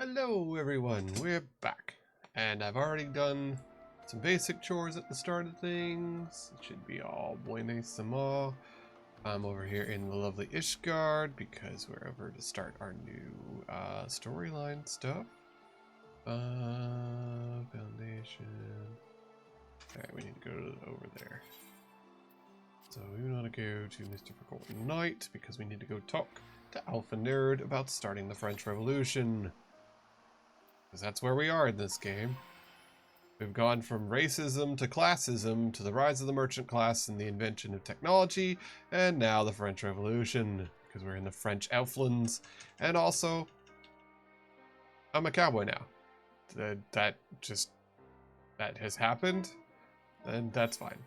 Hello everyone, we're back, and I've already done some basic chores at the start of things. It should be all buenísimo. I'm over here in the lovely Ishgard because we're over to start our new storyline stuff. Foundation. Alright, we need to go over there. So we want to go to Mr. Forgotten Knight because we need to go talk to Alpha Nerd about starting the French Revolution. Because that's where we are in this game. We've gone from racism to classism to the rise of the merchant class and the invention of technology, and now the French Revolution, because we're in the French Elflands. And also, I'm a cowboy now. That has happened, and that's fine.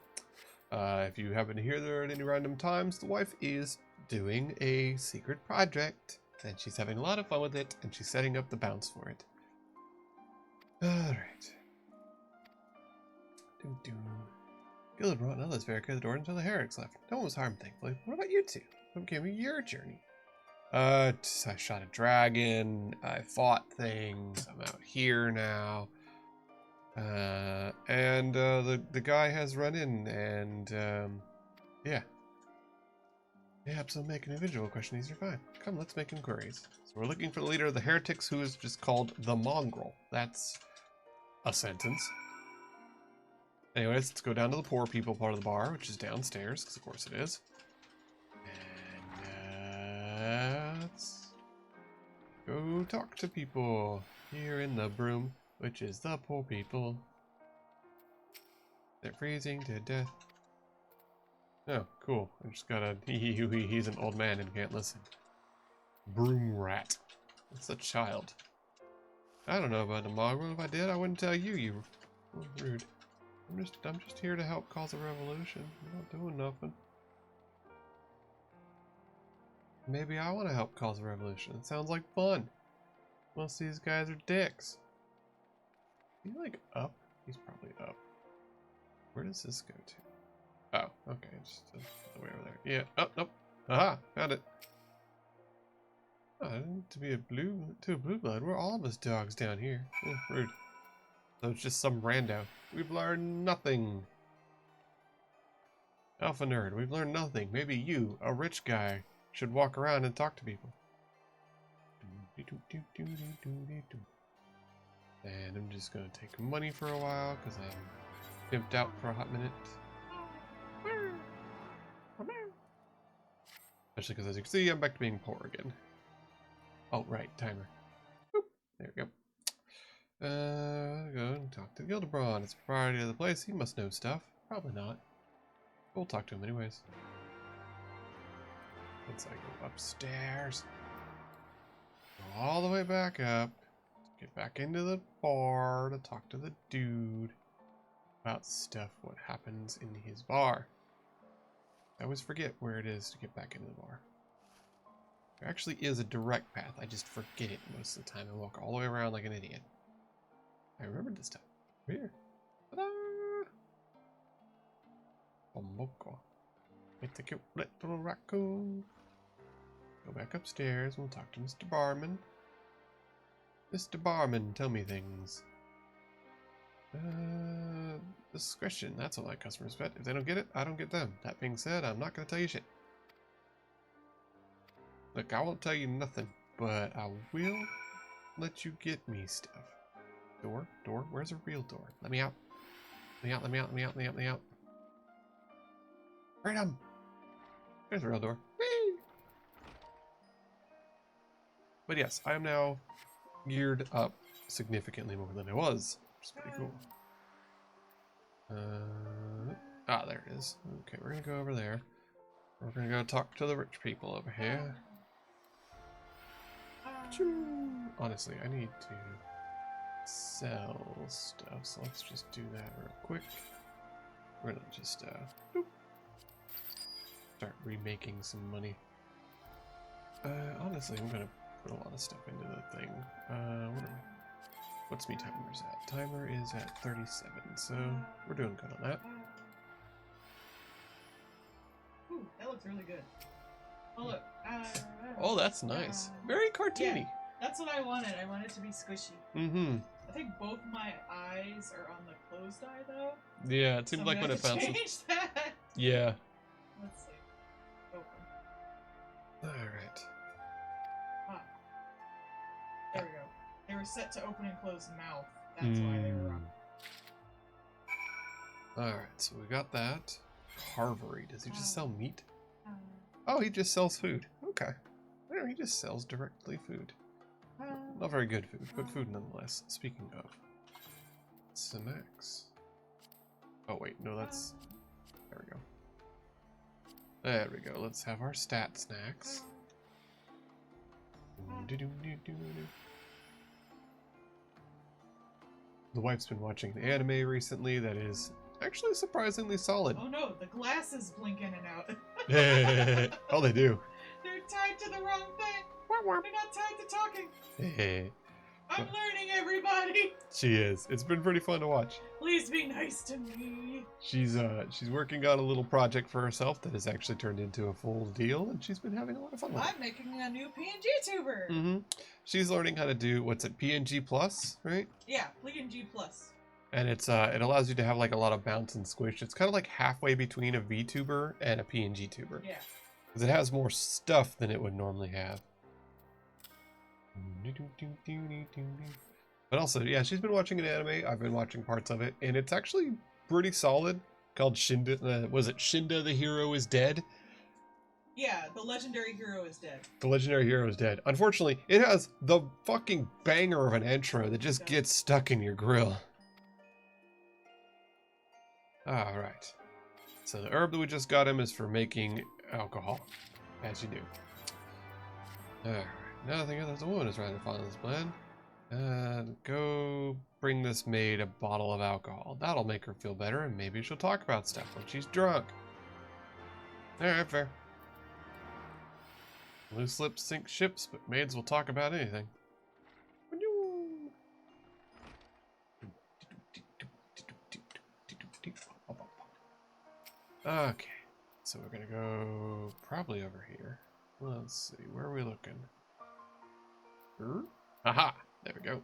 If you happen to hear there at any random times, the wife is doing a secret project, and she's having a lot of fun with it, and she's setting up the bounce for it. Alright. Gilda brought another barricade the door until the heretics left. No one was harmed, thankfully. What about you two? What became of your journey? I shot a dragon. I fought things. I'm out here now. The guy has run in and, yeah. Yeah, so make an individual question. These are fine. Come, let's make inquiries. So we're looking for the leader of the heretics, who is just called the Mongrel. That's a sentence. Anyways, let's go down to the poor people part of the bar, which is downstairs, because of course it is. And let's go talk to people here in the broom, which is the poor people. They're freezing to death. Oh, cool. I just got a he's an old man and can't listen. Broom rat. It's a child. I don't know about the mongrel. If I did, I wouldn't tell you. You rude. I'm just here to help cause a revolution. I'm not doing nothing. Maybe I want to help cause a revolution. It sounds like fun. Most of these guys are dicks. Is he like up? He's probably up. Where does this go to? Oh, okay, just the way over there. Yeah. Oh, nope. Aha, found it. Oh, to be a blue blood. We're all of us dogs down here. Oh, rude. So it's just some rando. We've learned nothing. Alpha Nerd, we've learned nothing. Maybe you, a rich guy, should walk around and talk to people. And I'm just gonna take money for a while because I'm pimped out for a hot minute. Especially because, as you can see, I'm back to being poor again. Oh, right, timer. Boop. There we go. Go and talk to Gildebrand. It's propriety of the place. He must know stuff. Probably not. We'll talk to him anyways. Once I go upstairs, go all the way back up, get back into the bar to talk to the dude about stuff, what happens in his bar. I always forget where it is to get back into the bar. There actually is a direct path. I just forget it most of the time and walk all the way around like an idiot. I remembered this time. Here. Ta-da! Bomboko. It's a cute little raccoon. Go back upstairs. We'll talk to Mr. Barman. Mr. Barman, tell me things. Discretion. That's all my customers bet. If they don't get it, I don't get them. That being said, I'm not going to tell you shit. Look, I won't tell you nothing, but I will let you get me stuff. Door? Where's a real door? Let me out. Let me out. Freedom! There's a real door. Whee! But yes, I am now geared up significantly more than I was, which is pretty cool. There it is. Okay, we're gonna go over there. We're gonna go talk to the rich people over here. Honestly, I need to sell stuff, so let's just do that real quick. We're gonna just start remaking some money. Honestly, I'm gonna put a lot of stuff into the thing. What's me timer's at? Timer is at 37, so we're doing good on that. Ooh, that looks really good. Oh look. Oh, that's nice. Very cartoony. Yeah, That's what I wanted. I want it to be squishy. Mm-hmm. I think both my eyes are on the closed eye, though. Yeah, it seemed like when it bounces. Change that. Yeah. Let's see. Open. Alright. Ah. There we go. They were set to open and close mouth. That's why they were on. Alright, so we got that. Carvery. Does he just sell meat? Oh, he just sells food. Okay. Well, he just sells directly food. Not very good food, but food nonetheless. Speaking of. Snacks. Oh, wait. No, that's... There we go. There we go. Let's have our stat snacks. The wife's been watching an anime recently that is actually surprisingly solid. Oh no, the glasses blink in and out. Oh, they do. They're tied to the wrong thing. They're not tied to talking. I'm learning, everybody. She is. It's been pretty fun to watch. Please be nice to me. She's working on a little project for herself that has actually turned into a full deal, and she's been having a lot of fun with it. I'm making a new PNG tuber. Mm-hmm. She's learning how to do what's it, PNG Plus, right? Yeah, PNG Plus. And it's it allows you to have like a lot of bounce and squish. It's kind of like halfway between a VTuber and a PNG tuber. Yeah. Because it has more stuff than it would normally have. But also, yeah, she's been watching an anime. I've been watching parts of it, and it's actually pretty solid. Called Shinda. Was it Shinda the Hero is Dead? Yeah, the legendary hero is dead. The legendary hero is dead. Unfortunately, it has the fucking banger of an intro that just gets stuck in your grill. Alright. So the herb that we just got him is for making alcohol, as you do. Alright. Now I think there's a woman is trying to follow this plan. Go bring this maid a bottle of alcohol. That'll make her feel better, and maybe she'll talk about stuff when she's drunk. Alright, fair. Loose lips sink ships, but maids will talk about anything. Okay, so we're gonna go probably over here. Let's see, where are we looking? Aha! There we go.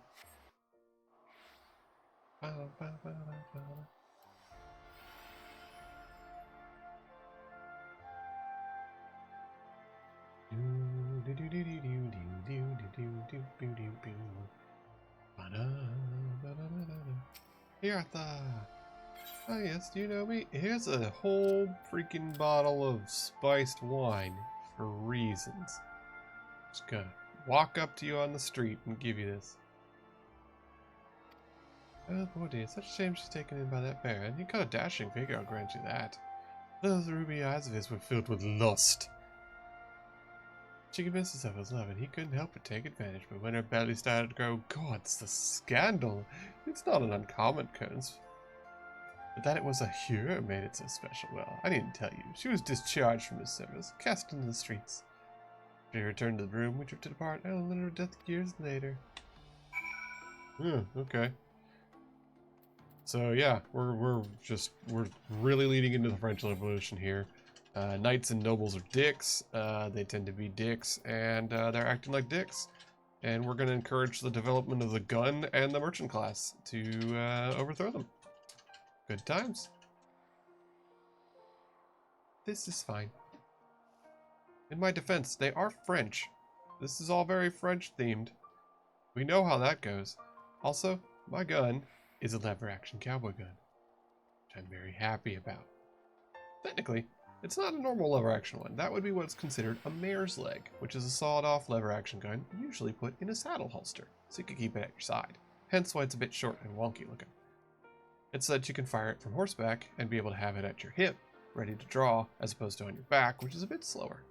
Yartha! Oh yes, do you know me? Here's a whole freaking bottle of spiced wine for reasons. Just gonna walk up to you on the street and give you this. Oh poor dear, such a shame she's taken in by that baron. He got a dashing figure, I'll grant you that. Those ruby eyes of his were filled with lust. She convinced herself of his love, and he couldn't help but take advantage. But when her belly started to grow, God's the scandal! It's not an uncommon occurrence. But that it was a hero made it so special. Well, I needn't tell you. She was discharged from his service, cast into the streets. She returned to the room, we drifted apart, and learned her death years later. Okay. So yeah, we're really leading into the French Revolution here. Knights and nobles are dicks. They tend to be dicks, and they're acting like dicks. And we're going to encourage the development of the gun and the merchant class to overthrow them. Good times. This is fine. In my defense, they are French. This is all very French themed. We know how that goes. Also, my gun is a lever action cowboy gun, which I'm very happy about. Technically, it's not a normal lever action one. That would be what's considered a mare's leg, which is a sawed-off lever action gun usually put in a saddle holster, so you can keep it at your side. Hence why it's a bit short and wonky looking. It's so that you can fire it from horseback and be able to have it at your hip, ready to draw, as opposed to on your back, which is a bit slower.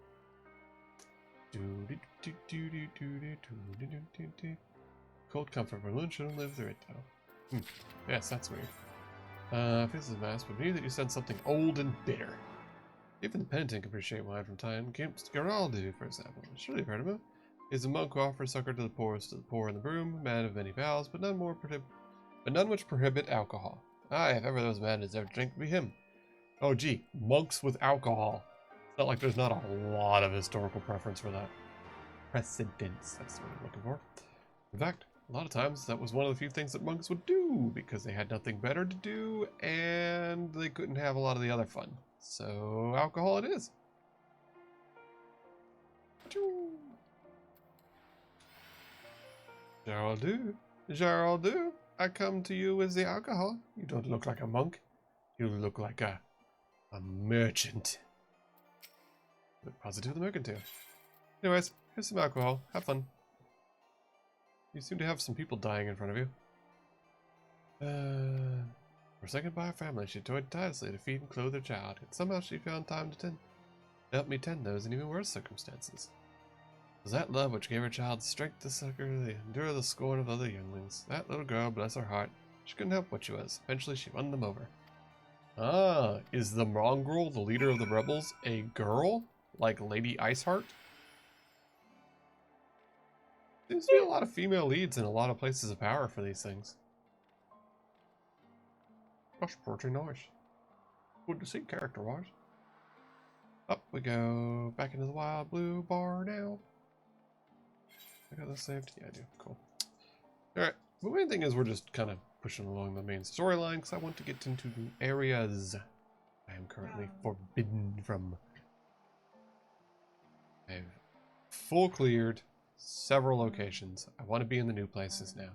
Cold comfort balloon shouldn't live through it though. Yes, that's weird. If this is a mask, but maybe that you said something old and bitter. Even the penitent can appreciate wine from time. Geraldo, for example. Surely you've heard of him. He's a monk who offers succor to the poor in the broom, a man of many vows, but none which prohibit alcohol. Ah, if ever there was a man who deserved to drink, it would be him. Oh gee, monks with alcohol. It's not like there's not a lot of historical preference for that. precedence. That's what I'm looking for. In fact, a lot of times that was one of the few things that monks would do because they had nothing better to do and they couldn't have a lot of the other fun. So alcohol it is. Geraldu, Geraldu, I come to you with the alcohol. You don't look like a monk. You look like a merchant. Look positive the mercantile. Anyways, here's some alcohol. Have fun. You seem to have some people dying in front of you. Forsaken by her family, she toiled tirelessly to feed and clothe her child, and somehow she found time to help me tend those in even worse circumstances. It was that love which gave her child strength to succor the endure the scorn of other younglings. That little girl, bless her heart, she couldn't help what she was. Eventually she won them over. Ah, is the mongrel, the leader of the rebels, a girl? Like Lady Iceheart? Seems to be a lot of female leads in a lot of places of power for these things. That's pretty nice. Good to see character-wise. Up we go. Back into the Wild Blue Bar now. I got this saved? Yeah, I do. Cool. Alright. The main thing is we're just kind of pushing along the main storyline because I want to get into new areas I am currently forbidden from. I've full cleared several locations. I want to be in the new places now.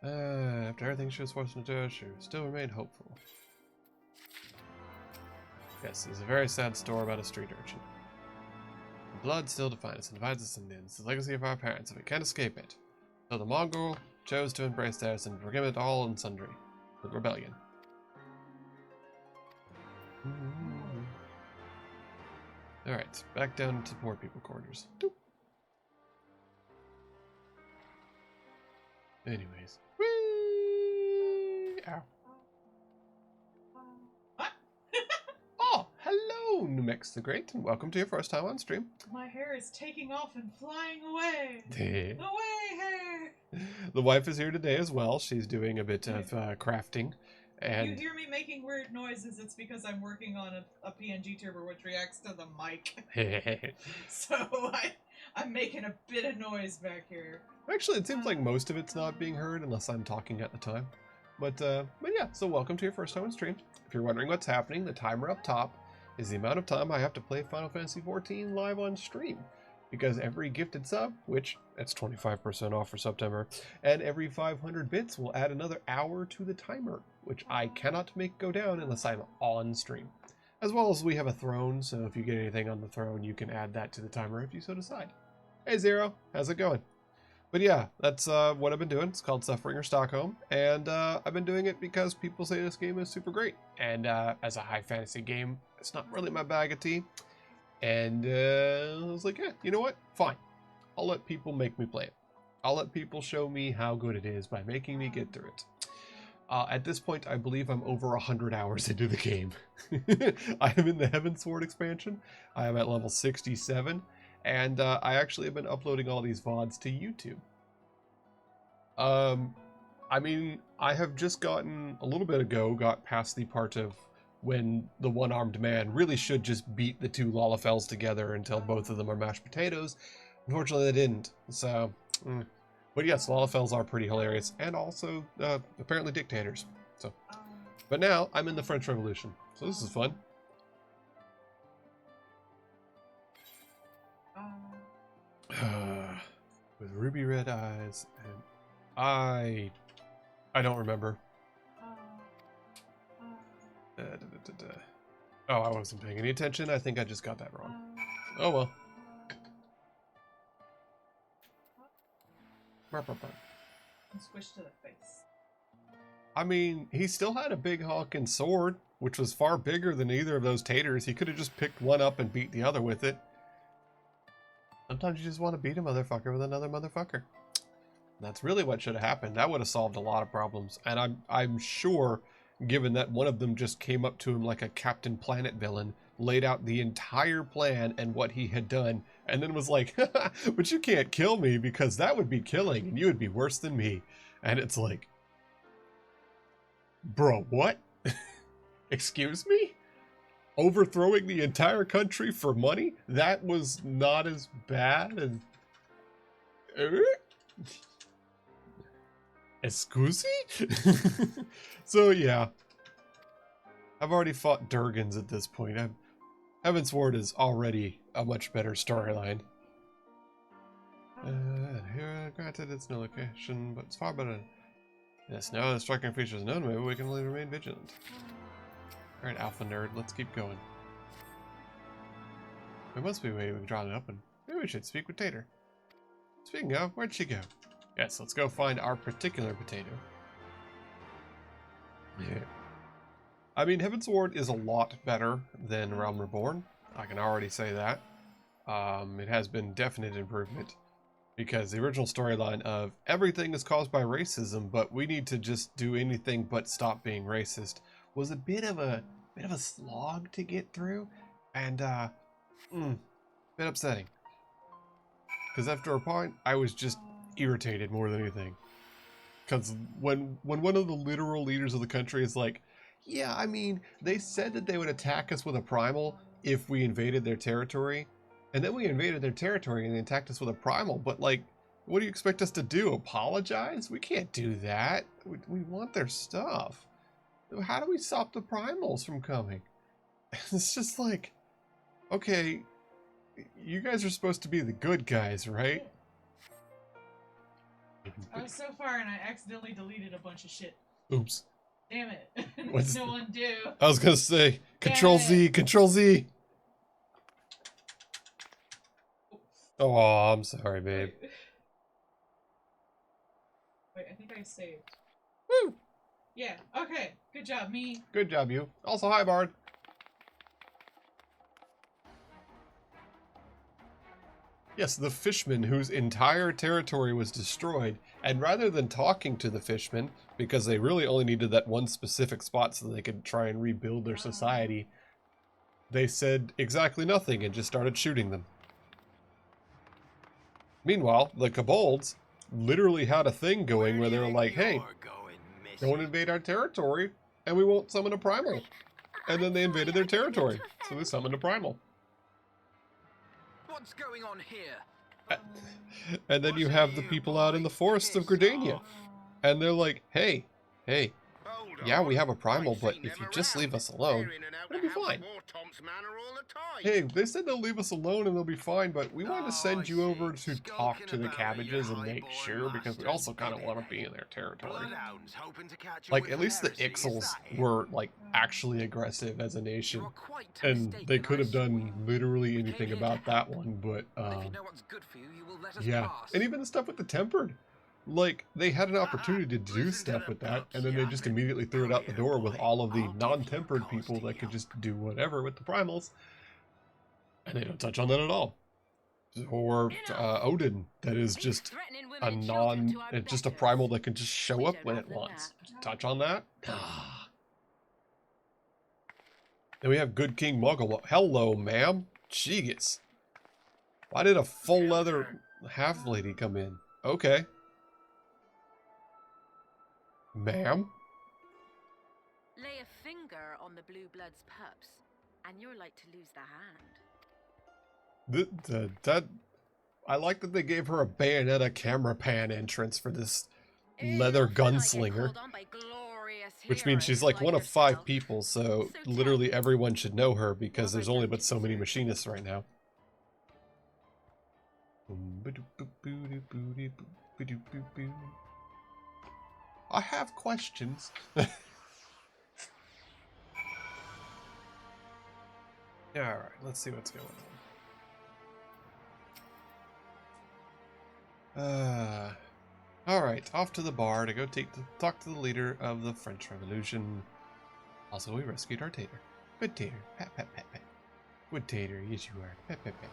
After everything she was forced to do, she still remained hopeful. Yes, it's a very sad story about a street urchin. The blood still defines us and divides us in the end. It's the legacy of our parents, and we can't escape it. So the Mongol chose to embrace theirs and forgive it all and sundry. The rebellion. Alright, back down to poor people quarters. Doop. Anyways. Whee! Ow. Oh, hello, Numex the Great, and welcome to your first time on stream. My hair is taking off and flying away. Away, hair! The wife is here today as well. She's doing a bit of crafting. And you hear me making weird noises, it's because I'm working on a PNG tuber which reacts to the mic. So I'm making a bit of noise back here. Actually, it seems like most of it's not being heard unless I'm talking at the time. But yeah, so welcome to your first time on stream. If you're wondering what's happening, the timer up top is the amount of time I have to play Final Fantasy XIV live on stream. Because every gifted sub, which that's 25% off for September, and every 500 bits will add another hour to the timer, which I cannot make go down unless I'm on stream. As well as we have a throne, so if you get anything on the throne, you can add that to the timer if you so decide. Hey Zero, how's it going? But yeah, that's what I've been doing. It's called Suffering or Stockholm, and I've been doing it because people say this game is super great. And as a high fantasy game, it's not really my bag of tea. And I was like, yeah, you know what? Fine. I'll let people make me play it. I'll let people show me how good it is by making me get through it. At this point, I believe I'm over 100 hours into the game. I am in the Heavensward expansion. I am at level 67. And I actually have been uploading all these VODs to YouTube. I mean, I have just gotten, a little bit ago, got past the part of when the one-armed man really should just beat the two Lalafels together until both of them are mashed potatoes. Unfortunately, they didn't. So, but yes, Lalafels are pretty hilarious, and also apparently dictators. So, but now I'm in the French Revolution, so this is fun. With ruby red eyes, and I don't remember. Oh, I wasn't paying any attention. I think I just got that wrong. Oh well. Squish to the face. I mean, he still had a big honking sword, which was far bigger than either of those taters. He could have just picked one up and beat the other with it. Sometimes you just want to beat a motherfucker with another motherfucker. That's really what should have happened. That would have solved a lot of problems. And I'm sure, given that one of them just came up to him like a Captain Planet villain, laid out the entire plan and what he had done, and then was like, but you can't kill me because that would be killing and you would be worse than me. And it's like, bro, what? Excuse me? overthrowing the entire country for money, that was not as bad as... Excuse me? So yeah. I've already fought Durgans at this point. Heavensward is already a much better storyline. Here, granted, it's no location, but it's far better. Yes, now the striking feature is known, maybe we can only remain vigilant. Alright, Alpha Nerd, let's keep going. There must be a way we can draw it open. Maybe we should speak with Tater. Speaking of, where'd she go? Yes, let's go find our particular potato. Yeah. I mean, Heavensward is a lot better than Realm Reborn. I can already say that. It has been definite improvement. Because the original storyline of everything is caused by racism, but we need to just do anything but stop being racist was a bit of a slog to get through, and bit upsetting. Because after a point, I was just irritated more than anything. Because when one of the literal leaders of the country is like, yeah, I mean, they said that they would attack us with a primal if we invaded their territory. And then we invaded their territory and they attacked us with a primal. But, like, what do you expect us to do? Apologize? We can't do that. We want their stuff. How do we stop the primals from coming? It's just like, okay, you guys are supposed to be the good guys, right? I was so far and I accidentally deleted a bunch of shit. Oops. Damn it. What's no undo. I was going to say, Control Z, Control Z. Oh, I'm sorry, babe. Wait, I think I saved. Woo! Yeah, okay. Good job, me. Good job, you. Also, hi, Bard. Yes, the fishman whose entire territory was destroyed, and rather than talking to the fishmen, because they really only needed that one specific spot so they could try and rebuild their society, they said exactly nothing and just started shooting them. Meanwhile, the kobolds literally had a thing going where they were like, hey, don't invade our territory, and we won't summon a primal. And then they invaded their territory, so they summoned a primal. What's going on here? And then you have the people out in the forests of Gridania, and they're like, hey, yeah, we have a primal, but if you just leave us alone, it'll be fine. Hey, they said they'll leave us alone and they'll be fine, but we want to send you over to talk to the cabbages and make sure, because we also kind of want to be in their territory. Like, at least the Ixals were, like, actually aggressive as a nation, and they could have done literally anything about that one, but, yeah. And even the stuff with the Tempered. Like, they had an opportunity to do stuff with that, and then they just immediately threw it out the door with all of the non-tempered people that could just do whatever with the primals. And they don't touch on that at all. Or Odin, that is just just a primal that can just show up when it wants. Touch on that? Then we have Good King Muggle. Hello, ma'am. Jeez. Why did a full leather half lady come in? Okay. Ma'am? Lay a finger on the blue blood's pups, and you're like to lose the hand. I like that they gave her a Bayonetta camera pan entrance for this leather gunslinger. Which means she's like one of 5 people, so literally everyone should know her because there's only but so many machinists right now. I have questions. Alright, let's see what's going on. Alright, off to the bar to go talk to the leader of the French Revolution. Also, we rescued our tater. Good tater. Pat, pat, pat, pat. Good tater, yes you are. Pat, pat, pat.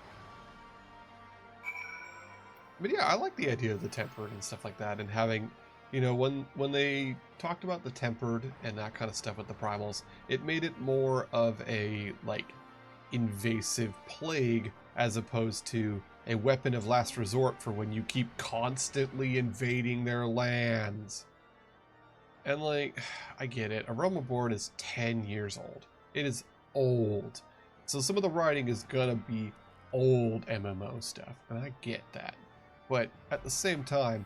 But yeah, I like the idea of the Tempered and stuff like that, and having, you know, when they talked about the Tempered and that kind of stuff with the primals, it made it more of a, like, invasive plague as opposed to a weapon of last resort for when you keep constantly invading their lands. And, like, I get it. A Realm Reborn is 10 years old. It is old. So some of the writing is gonna be old MMO stuff, and I get that. But at the same time,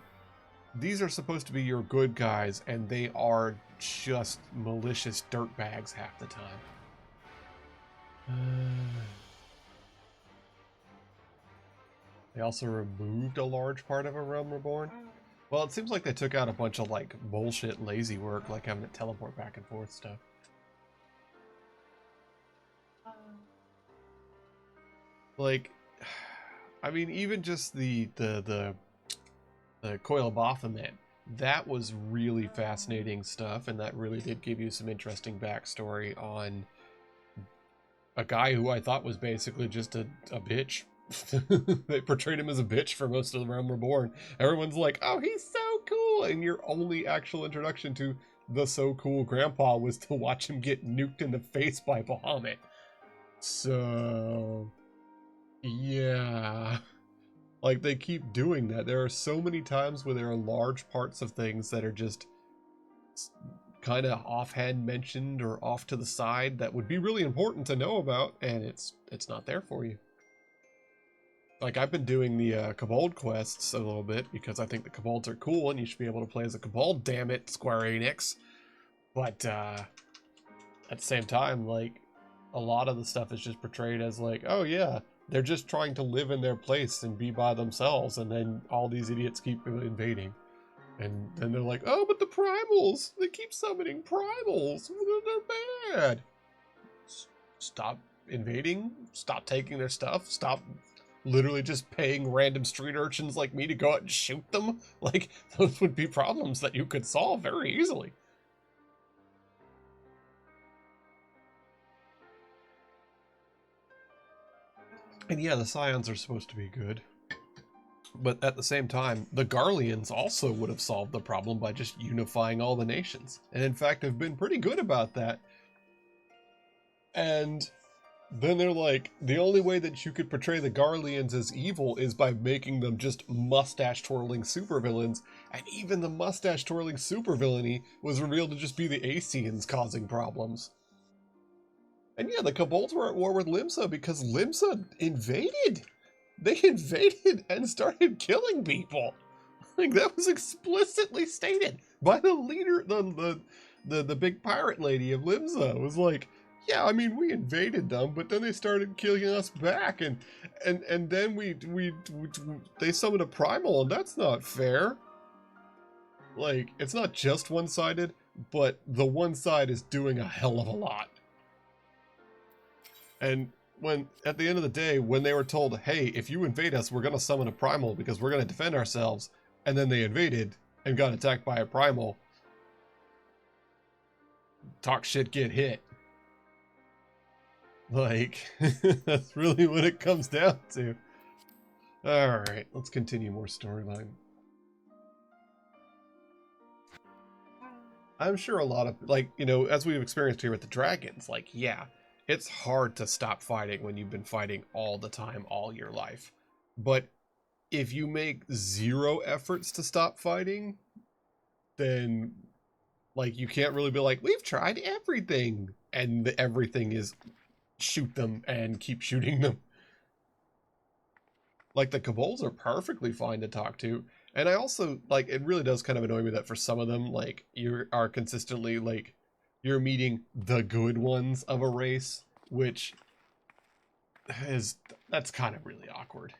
these are supposed to be your good guys, and they are just malicious dirtbags half the time. They also removed a large part of A Realm Reborn. Well, it seems like they took out a bunch of, like, bullshit lazy work, like having to teleport back and forth stuff. Like, I mean, even just the Coil of Baphomet, that was really fascinating stuff, and that really did give you some interesting backstory on a guy who I thought was basically just a bitch. They portrayed him as a bitch for most of The Realm Reborn. Everyone's like, oh, he's so cool, and your only actual introduction to the so cool grandpa was to watch him get nuked in the face by Bahamut. So, yeah. Like, they keep doing that. There are so many times where there are large parts of things that are just kind of offhand mentioned or off to the side that would be really important to know about, and it's not there for you. Like, I've been doing the Kobold quests a little bit because I think the Kobolds are cool and you should be able to play as a Kobold, damn it, Square Enix. But at the same time, like, a lot of the stuff is just portrayed as like, oh yeah, they're just trying to live in their place and be by themselves, and then all these idiots keep invading. And then they're like, oh, but the primals, they keep summoning primals, they're bad. Stop invading, stop taking their stuff, stop literally just paying random street urchins like me to go out and shoot them. Like, those would be problems that you could solve very easily. And yeah, the Scions are supposed to be good. But at the same time, the Garleans also would have solved the problem by just unifying all the nations. And in fact, have been pretty good about that. And then they're like, the only way that you could portray the Garleans as evil is by making them just mustache-twirling supervillains. And even the mustache-twirling supervillainy was revealed to just be the Aesians causing problems. And yeah, the Kobolds were at war with Limsa because Limsa invaded. They invaded and started killing people. Like, that was explicitly stated by the leader, the big pirate lady of Limsa. Was like, yeah, I mean, we invaded them, but then they started killing us back, and then they summoned a primal, and that's not fair. Like, it's not just one-sided, but the one side is doing a hell of a lot. And when, at the end of the day, when they were told, hey, if you invade us, we're going to summon a primal because we're going to defend ourselves, and then they invaded and got attacked by a primal, talk shit, get hit. Like, that's really what it comes down to. Alright, let's continue more storyline. I'm sure a lot of, like, you know, as we've experienced here with the dragons, like, yeah, it's hard to stop fighting when you've been fighting all the time, all your life. But if you make zero efforts to stop fighting, then, like, you can't really be like, we've tried everything. And the everything is shoot them and keep shooting them. Like, the Kobolds are perfectly fine to talk to. And I also, like, it really does kind of annoy me that for some of them, like, you are consistently, like, you're meeting the good ones of a race, which is, that's kind of really awkward.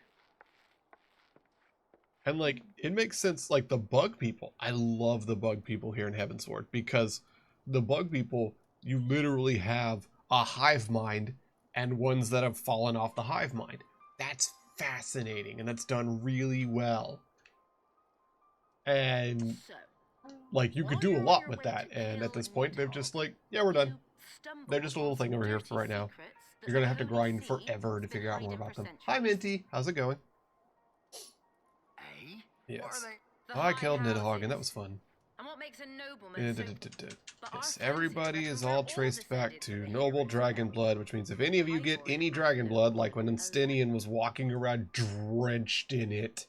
And, like, it makes sense, like, the bug people. I love the bug people here in Heavensward, because the bug people, you literally have a hive mind and ones that have fallen off the hive mind. That's fascinating, and that's done really well. And, like, you could do a lot with that, and at this point, they're just like, yeah, we're done. They're just a little thing over here for right now. You're gonna have to grind forever to figure out more about them. Hi, Minty. How's it going? Eh? Yes. Oh, I killed Nidhogg, and that was fun. And what makes a nobleman Yes, everybody is all traced back to noble dragon blood, which means if any of you get any dragon blood, like when Instinian was walking around drenched in it,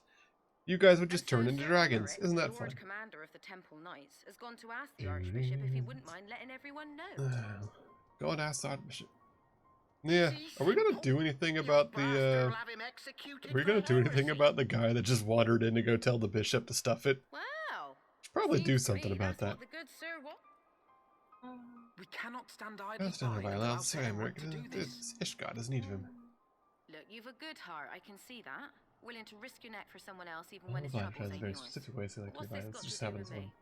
you guys would just turn into dragons. Isn't that fun? The commander of the Temple Knights has gone to ask the Archbishop if he wouldn't mind letting everyone know. Go and ask the Archbishop. Yeah. Are we gonna do anything about the, are we gonna do anything about the guy that just wandered in to go tell the bishop to stuff it? Wow. Should probably do Seems to something me about that's that. what the good sir We cannot stand idly I'll stand by by and loud allow say anyone to do this. this Ish god has need of him. Look, you've a good heart, I can see that. Willing to risk your neck for someone else even All when it's blind troubles has ain't very yours. specific ways they like to What's be this violent. got Just to do having with one. me?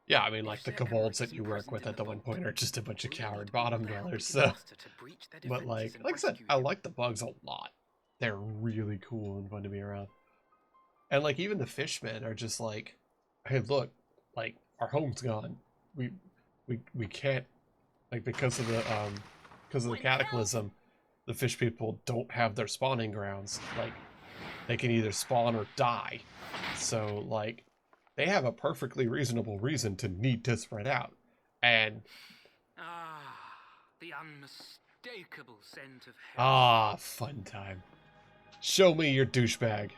Yeah, I mean, If like, the Sir kobolds Emmerich that you is work present with in at the one vault, point are just a bunch of we coward need to bottom compel dwellers, the so. master to breach their But, defenses and like I said, rescue I him. like the bugs a lot. They're really cool and fun to be around. And, like, even the fishmen are just like, hey, look, like, our home's gone. We can't, like, because of the cataclysm, the fish people don't have their spawning grounds. Like, they can either spawn or die. So, like, they have a perfectly reasonable reason to need to spread out. And, Ah, the unmistakable scent of hell. ah, fun time. Show me your douchebag.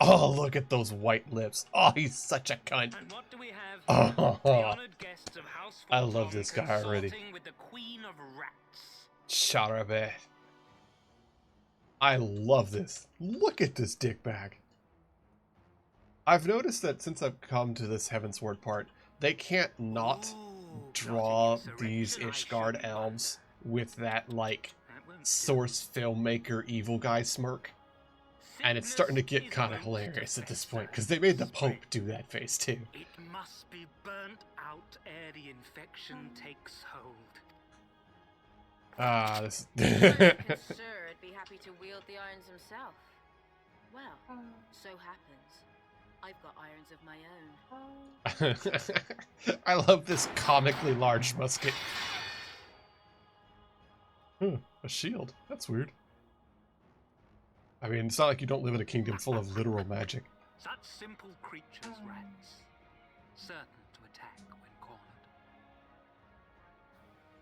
Oh, look at those white lips. Oh, he's such a cunt. And what do we have Oh, here? The honored guests of House I love Fulton this guy already. consulting with the Queen of Rats. Shut up, eh. I love this. Look at this dickbag. I've noticed that since I've come to this Heavensward part, they can't not Ooh, draw plotting these insurrection, I Ishgard shouldn't elves with that, like, That won't do. source filmmaker evil guy smirk. And it's starting to get Sickness kind is of most hilarious at this defense point, because they made the Pope spread. do that face too. It must be burnt out ere the infection takes hold. Ah, this Well, is... good sir would be happy to wield the irons himself. Well, so happens. I've got irons of my own. I love this comically large musket. A shield. That's weird. I mean, it's not like you don't live in a kingdom full of literal magic. Such simple creatures, rats, certain to attack when cornered.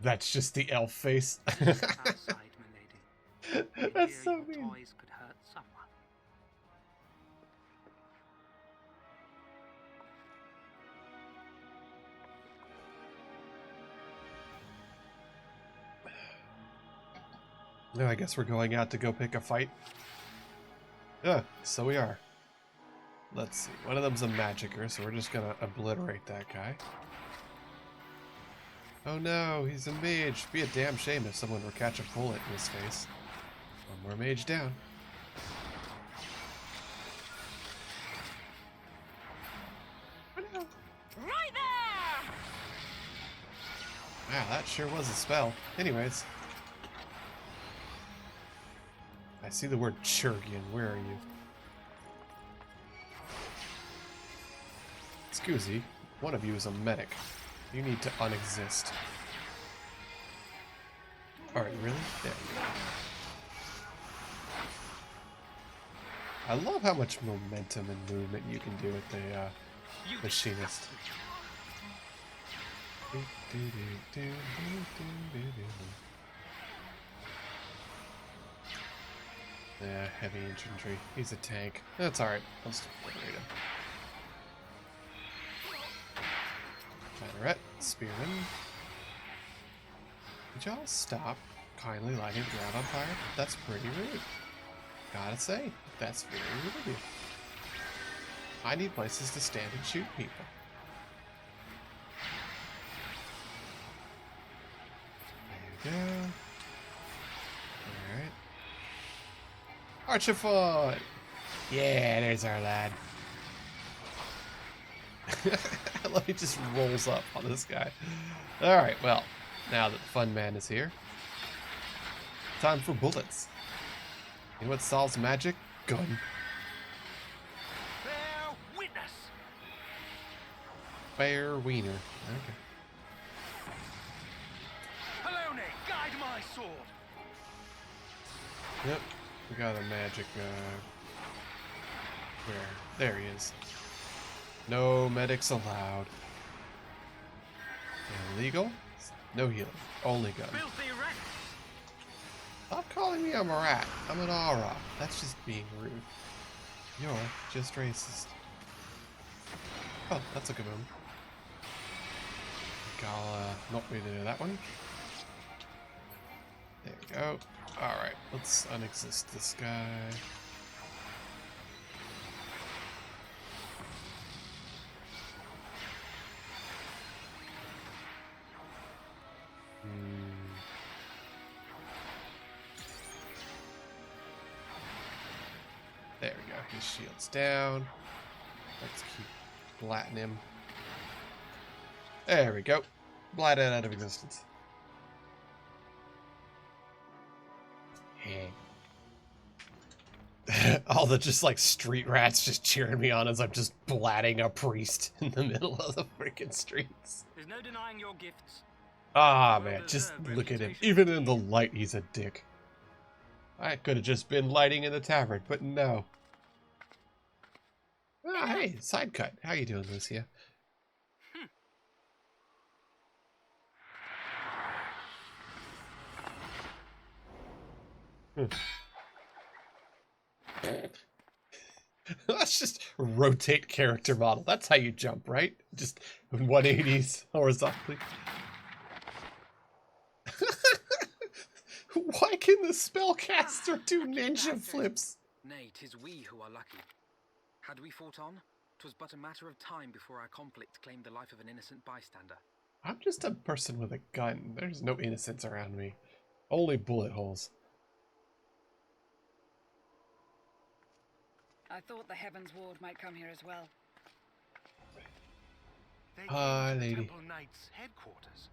That's just the elf face. Outside, milady. In That's here so your mean. toys could hurt someone. No, I guess we're going out to go pick a fight. Yeah, so we are. Let's see. One of them's a magicker, so we're just gonna obliterate that guy. Oh no, he's a mage. Be a damn shame if someone were to catch a bullet in his face. One more mage down. Oh no. Right there! Wow, that sure was a spell. Anyways. I see the word Churgian. Where are you? Excuse one of you is a medic. You need to unexist. Alright, really? There you go. I love how much momentum and movement you can do with the machinist. Yeah, heavy infantry. He's a tank. That's alright. I'll still obliterate him. Banneret, Spearman. Would y'all stop kindly lighting the ground on fire? That's pretty rude. Gotta say, that's very rude of you. I need places to stand and shoot people. There you go. Alright. Archifoot! Yeah, there's our lad. I love he just rolls up on this guy. Alright, well, now that the fun man is here, time for bullets. You know what solves magic? Gun. Bear witness. Bear wiener. Okay. Halone, guide my sword. Yep, we got a magic, where? There he is. No medics allowed. Illegal? No healing. Only gun. Filthy rat. Stop calling me a rat. I'm an aura. That's just being rude. You're just racist. Oh, that's a good one. I think I'll not read into that one. we go. Alright, let's unexist this guy. There we go. His shield's down. Let's keep blatting him. There we go. Blatted out of existence. All the just like street rats just cheering me on as I'm just blatting a priest in the middle of the freaking streets. There's no denying your gifts. Ah, man, just look at him. Even in the light, he's a dick. I could have just been lighting in the tavern, but no. Ah, hey, side cut. How you doing, Lucia? Let's just rotate character model. That's how you jump, right? Just 180s horizontally. Why can the spellcaster do ninja flips? Nay, 'tis we who are lucky. Had we fought on, 'twas but a matter of time before our conflict claimed the life of an innocent bystander. I'm just a person with a gun. There's no innocence around me. Only bullet holes. I thought the Heavensward might come here as well. Hi, lady. Temple Knight's headquarters.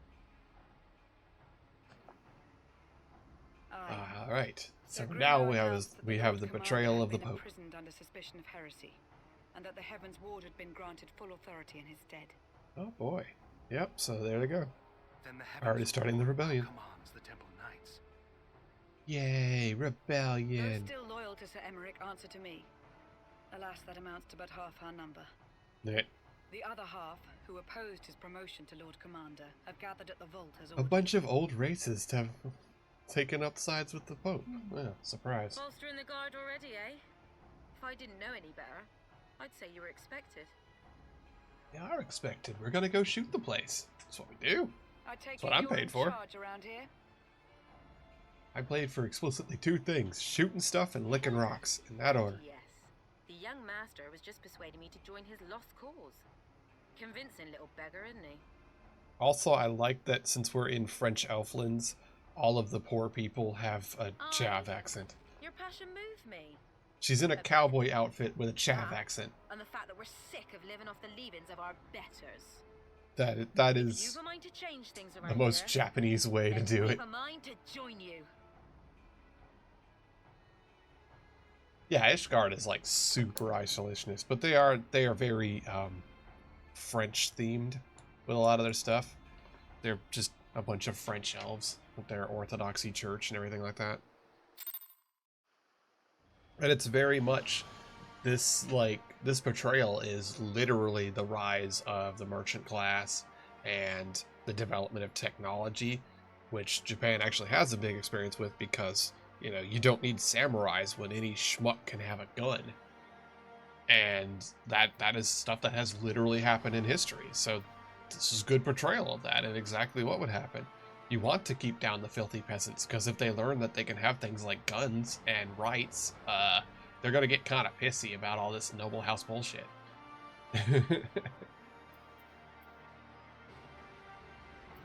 All right. So now we have the betrayal of the Pope. Imprisoned under suspicion of heresy, and that the Heavensward had been granted full authority in his stead. Oh boy. Yep. So there they go. Then the Already starting the rebellion. commands the Temple Knights. Yay, rebellion. Those still loyal to Sir Emmerich answer to me. Alas, that amounts to but half our number. Yeah. The other half, who opposed his promotion to Lord Commander, have gathered at the vault as A ordered. bunch of old races have taken up sides with the Pope. Yeah, surprise. Bolstering the guard already, eh? If I didn't know any better, I'd say you were expected. We are expected. We're gonna go shoot the place. That's what we do. I take That's what it I'm you're paid in for. charge around here. I played for explicitly two things: shooting stuff and licking rocks, in that order. Yes. The young master was just persuading me to join his lost cause. Convincing little beggar, isn't he? Also, I like that since we're in French Elflands, all of the poor people have a Chav accent. Your passion moved me. She's in a cowboy outfit with a Chav accent. And the fact that we're sick of living off the leavings of our betters. That If is you've a mind to change things around the most here, Japanese way to then do we've it. a mind to join you. Yeah, Ishgard is like super isolationist, but they are very French themed with a lot of their stuff. They're just a bunch of French elves with their Orthodoxy church and everything like that. And it's very much this portrayal is literally the rise of the merchant class and the development of technology, which Japan actually has a big experience with because, you know, you don't need samurais when any schmuck can have a gun. And that is stuff that has literally happened in history. So this is good portrayal of that and exactly what would happen. You want to keep down the filthy peasants because if they learn that they can have things like guns and rights, they're going to get kind of pissy about all this noble house bullshit.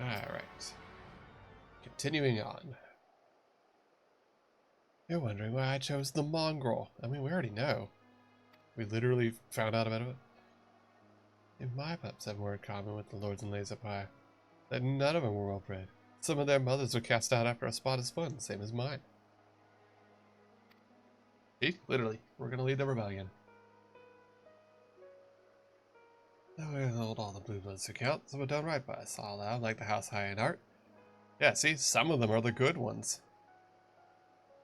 Alright. Continuing on. You're wondering why I chose the mongrel. I mean, we already know. We literally found out about it. And my pups have more in common with the lords and ladies up high. That none of them were well bred. Some of their mothers were cast out after a spot is fun, same as mine. See? Literally. We're gonna lead the rebellion. Now we hold all the blue bloods to count, so we're done right by us all out, like the house high in art. Yeah, see? Some of them are the good ones.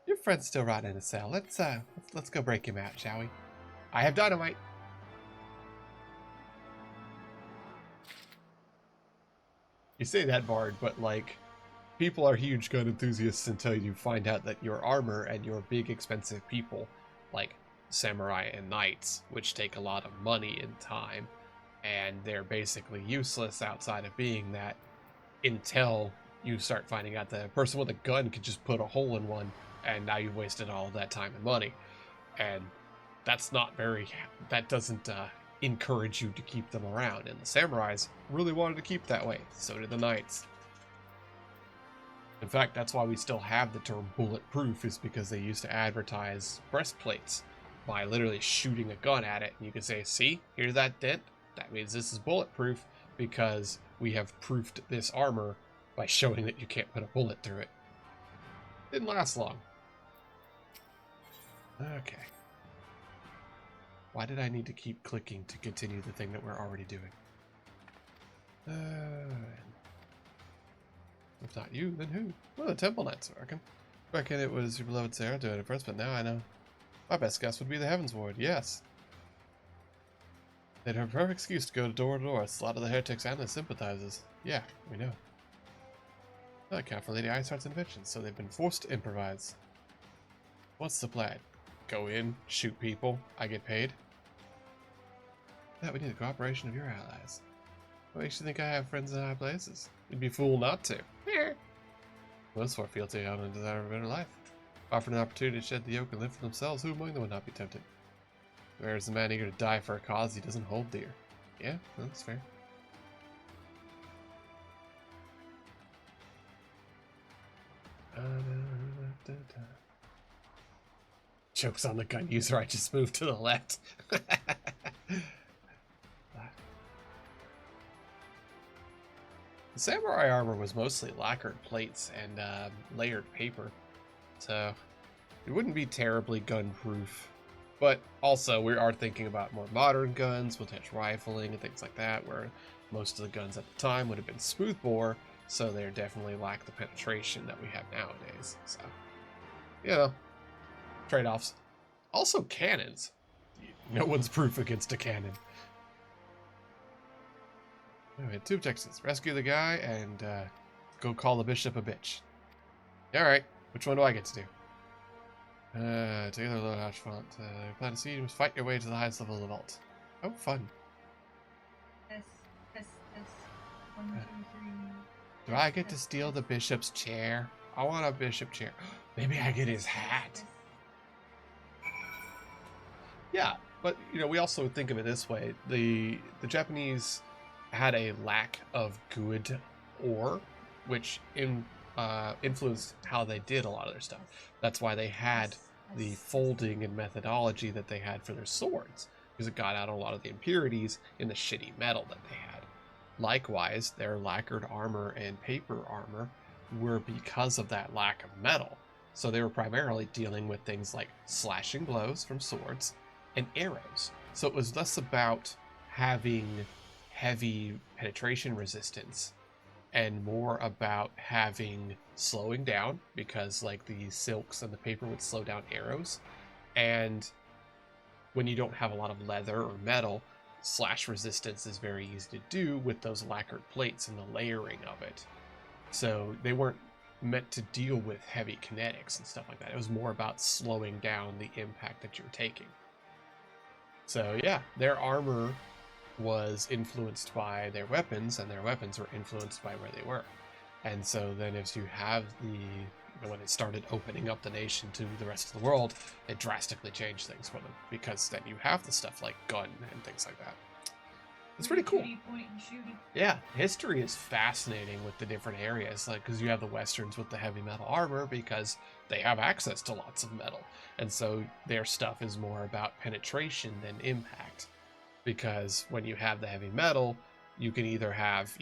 Your friend's still rotting in a cell. Let's go break him out, shall we? I have dynamite. You say that, Bard, but like, people are huge gun enthusiasts until you find out that your armor and your big expensive people, like samurai and knights, which take a lot of money and time, and they're basically useless outside of being that until you start finding out that a person with a gun could just put a hole in one, and now you've wasted all of that time and money. And that's not very, that doesn't encourage you to keep them around. And the samurais really wanted to keep that way. So did the knights. In fact, that's why we still have the term bulletproof, is because they used to advertise breastplates by literally shooting a gun at it. And you could say, see, here's that dent? That means this is bulletproof because we have proofed this armor by showing that you can't put a bullet through it. Didn't last long. Okay. Why did I need to keep clicking to continue the thing that we're already doing? If not you, then who? Well, the Temple Knights, I reckon it was your beloved Sarah doing it first, but now I know. My best guess would be the Heavensward, yes. They'd have a perfect excuse to go door to door, slaughter the heretics and their sympathizers. Yeah, we know. That account for Lady Iceheart's inventions, so they've been forced to improvise. What's the plan? Go in, shoot people, I get paid? That we need the cooperation of your allies. What makes you think I have friends in high places? You'd be a fool not to. Most for fealty on and desire of a better life. Offered an opportunity to shed the yoke and live for themselves, who among them would not be tempted? Whereas the man eager to die for a cause he doesn't hold dear. Yeah, that's fair. Joke's on the gun user, I just moved to the left. The samurai armor was mostly lacquered plates and layered paper, so it wouldn't be terribly gun-proof. But also, we are thinking about more modern guns with hedge rifling and things like that, where most of the guns at the time would have been smoothbore, so they definitely lack the penetration that we have nowadays. So, you know, trade-offs. Also, cannons. No one's proof against a cannon. Anyway, two objectives. Rescue the guy and go call the bishop a bitch. Alright, which one do I get to do? Together low hash font. Plan to see you must fight your way to the highest level of the vault. Oh, fun. S. 1, 2, 3. Do I get to steal the bishop's chair? I want a bishop chair. Maybe I get his hat. Yeah, but you know, we also think of it this way. The Japanese had a lack of good ore, which influenced how they did a lot of their stuff. That's why they had the folding and methodology that they had for their swords, because it got out a lot of the impurities in the shitty metal that they had. Likewise, their lacquered armor and paper armor were because of that lack of metal. So they were primarily dealing with things like slashing blows from swords and arrows. So it was less about having heavy penetration resistance and more about having slowing down, because like the silks and the paper would slow down arrows. And when you don't have a lot of leather or metal, slash resistance is very easy to do with those lacquered plates and the layering of it. So they weren't meant to deal with heavy kinetics and stuff like that. It was more about slowing down the impact that you're taking. So yeah, their armor was influenced by their weapons, and their weapons were influenced by where they were. And so then as you have when it started opening up the nation to the rest of the world, it drastically changed things for them, because then you have the stuff like gun and things like that. It's pretty cool. Point and shooty. Yeah, history is fascinating with the different areas, like because you have the westerns with the heavy metal armor because they have access to lots of metal, and so their stuff is more about penetration than impact. Because when you have the heavy metal, you can either have,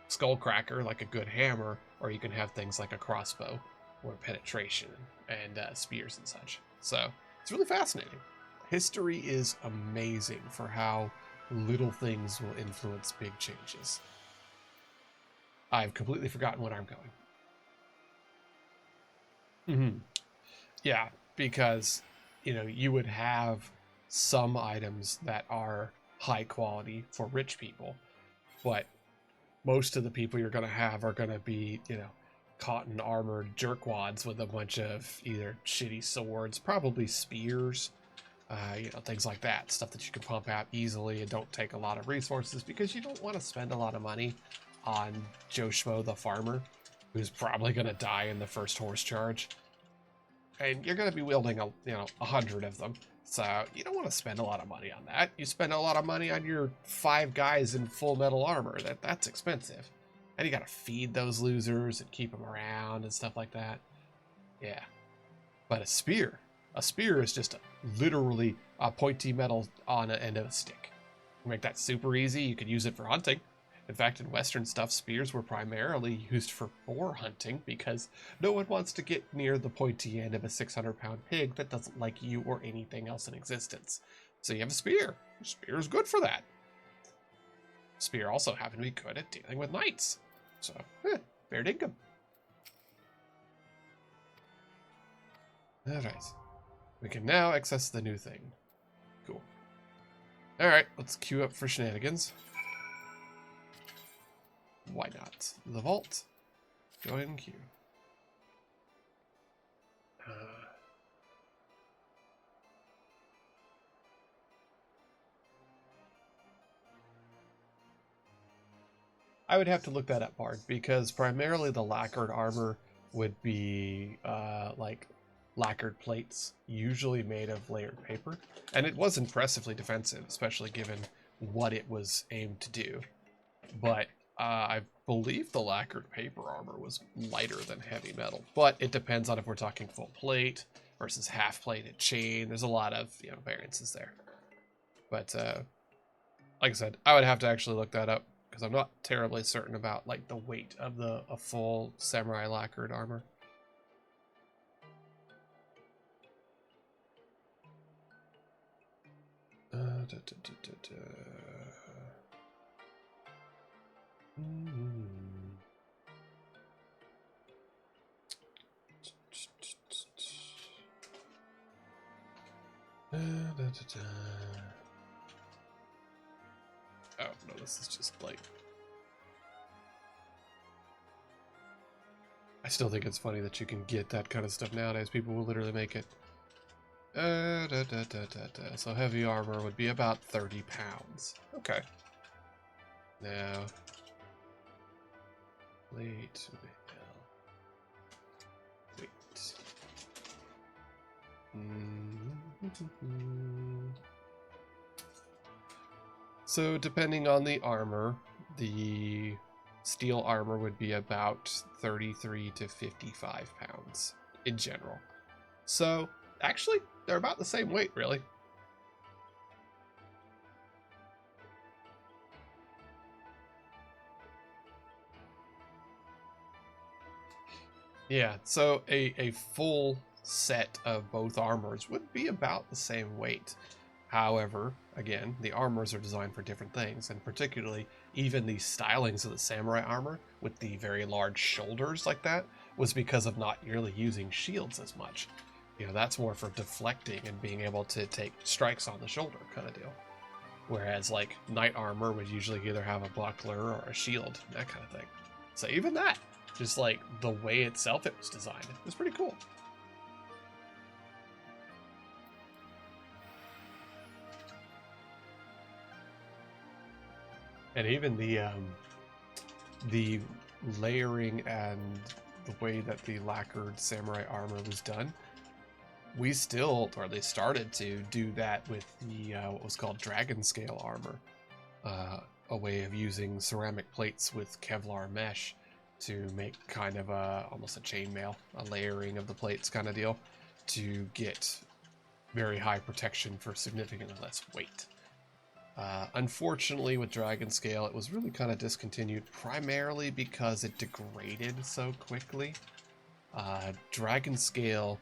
skullcracker, like a good hammer, or you can have things like a crossbow, or penetration, and spears and such. So, it's really fascinating. History is amazing for how little things will influence big changes. I've completely forgotten where I'm going. Yeah, because, you would have some items that are high quality for rich people, but most of the people you're going to have are going to be, cotton armored jerkwads with a bunch of either shitty swords, probably spears, things like that, stuff that you can pump out easily and don't take a lot of resources, because you don't want to spend a lot of money on Joe Schmo the farmer who's probably going to die in the first horse charge. And you're going to be wielding 100 of them. So you don't want to spend a lot of money on that. You spend a lot of money on your 5 guys in full metal armor. That's expensive. And you got to feed those losers and keep them around and stuff like that. Yeah. But a spear is just literally a pointy metal on the end of a stick. You make that super easy. You could use it for hunting. In fact, in Western stuff, spears were primarily used for boar hunting because no one wants to get near the pointy end of a 600-pound pig that doesn't like you or anything else in existence. So you have a spear. A spear is good for that. Spear also happened to be good at dealing with knights. So, fair dinkum. Alright. We can now access the new thing. Cool. Alright, let's queue up for shenanigans. Why not? The vault. Join queue. I would have to look that up, Bard, because primarily the lacquered armor would be like lacquered plates, usually made of layered paper. And it was impressively defensive, especially given what it was aimed to do. But I believe the lacquered paper armor was lighter than heavy metal. But it depends on if we're talking full plate versus half plated chain. There's a lot of variances there. But like I said, I would have to actually look that up because I'm not terribly certain about like the weight of a full samurai lacquered armor. Oh, no, this is just like... I still think it's funny that you can get that kind of stuff nowadays. People will literally make it. So heavy armor would be about 30 pounds. Okay. Now... Wait. So depending on the armor, the steel armor would be about 33 to 55 pounds in general. So actually, they're about the same weight, really. Yeah, so a full set of both armors would be about the same weight. However, again, the armors are designed for different things, and particularly even the stylings of the samurai armor with the very large shoulders like that was because of not really using shields as much. That's more for deflecting and being able to take strikes on the shoulder kind of deal. Whereas like knight armor would usually either have a buckler or a shield, that kind of thing. So even that, just like the way itself it was designed, it was pretty cool. And even the layering and the way that the lacquered samurai armor was done, we still, or they started to do that with the what was called dragon scale armor, a way of using ceramic plates with Kevlar mesh to make kind of almost a chainmail, a layering of the plates kind of deal, to get very high protection for significantly less weight. Unfortunately, with Dragon Scale, it was really kind of discontinued, primarily because it degraded so quickly. Dragon Scale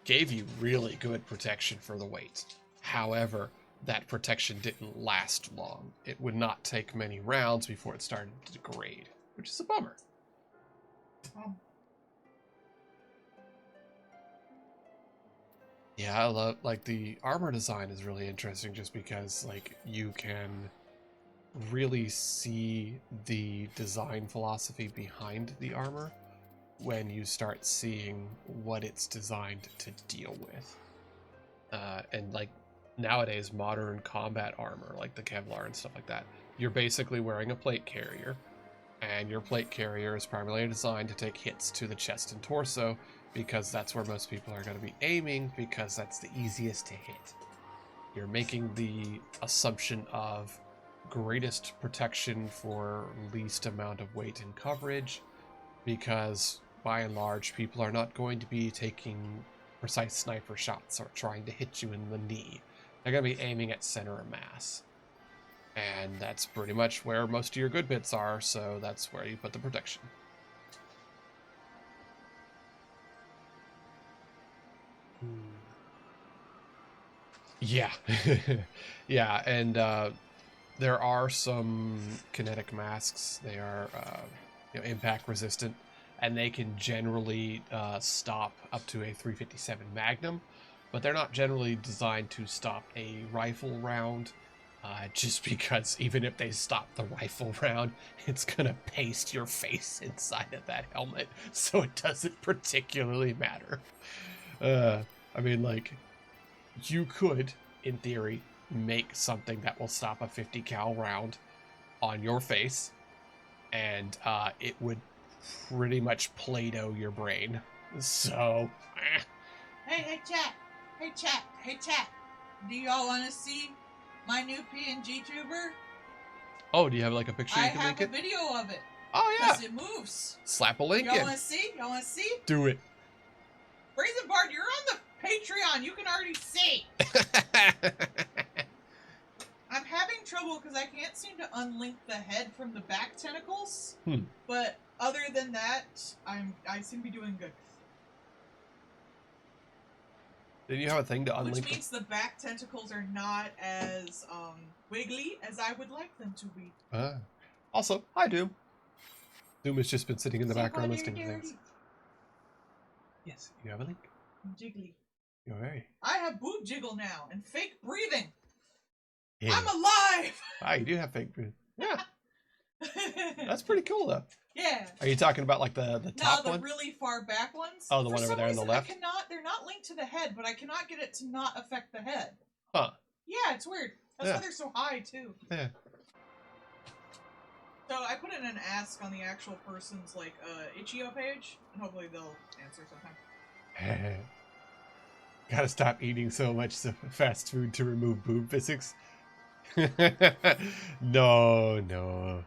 gave you really good protection for the weight. However, that protection didn't last long. It would not take many rounds before it started to degrade, which is a bummer. Yeah, I love, like, the armor design is really interesting just because, like, you can really see the design philosophy behind the armor when you start seeing what it's designed to deal with. And, like, nowadays, modern combat armor, like the Kevlar and stuff like that, you're basically wearing a plate carrier, And your plate carrier is primarily designed to take hits to the chest and torso, because that's where most people are going to be aiming, because that's the easiest to hit. You're making the assumption of greatest protection for least amount of weight and coverage, because by and large, people are not going to be taking precise sniper shots or trying to hit you in the knee. They're going to be aiming at center of mass. And that's pretty much where most of your good bits are, so that's where you put the protection. Yeah. Yeah, and there are some kinetic masks. They are impact resistant, and they can generally stop up to a 357 Magnum, but they're not generally designed to stop a rifle round, just because even if they stop the rifle round, it's gonna paste your face inside of that helmet, so it doesn't particularly matter. I mean, like, you could, in theory, make something that will stop a 50 cal round on your face, and it would pretty much Play-Doh your brain. So, Hey chat. Do y'all want to see my new PNG tuber? oh, do you have like a picture you can link I it? have a video of it. Oh yeah. Because it moves. Slap a link Y'all in. want to see? Do it. Brazen Bard, you're on the Patreon. You can already see. I'm having trouble because I can't seem to unlink the head from the back tentacles. But other than that, I seem to be doing good. Did you have a thing to unlink? Which means the back tentacles are not as wiggly as I would like them to be. Also, hi Doom. Doom has just been sitting in the background listening to dirty. things. Yes, you have a link. Jiggly. You're very. I have boob jiggle now and fake breathing. Yeah. I'm alive. Ah, you do have fake breathing. Yeah, that's pretty cool though. Yeah. Are you talking about like the top the one? really far back ones. Oh, the For one over some there on the reason, left? They're not linked to the head, but I cannot get it to not affect the head. Huh. Yeah, it's weird. That's Yeah. why they're so high too. Yeah. So I put in an ask on the actual person's like Itch.io page, and hopefully they'll answer sometime. Gotta stop eating so much fast food to remove boob physics. No.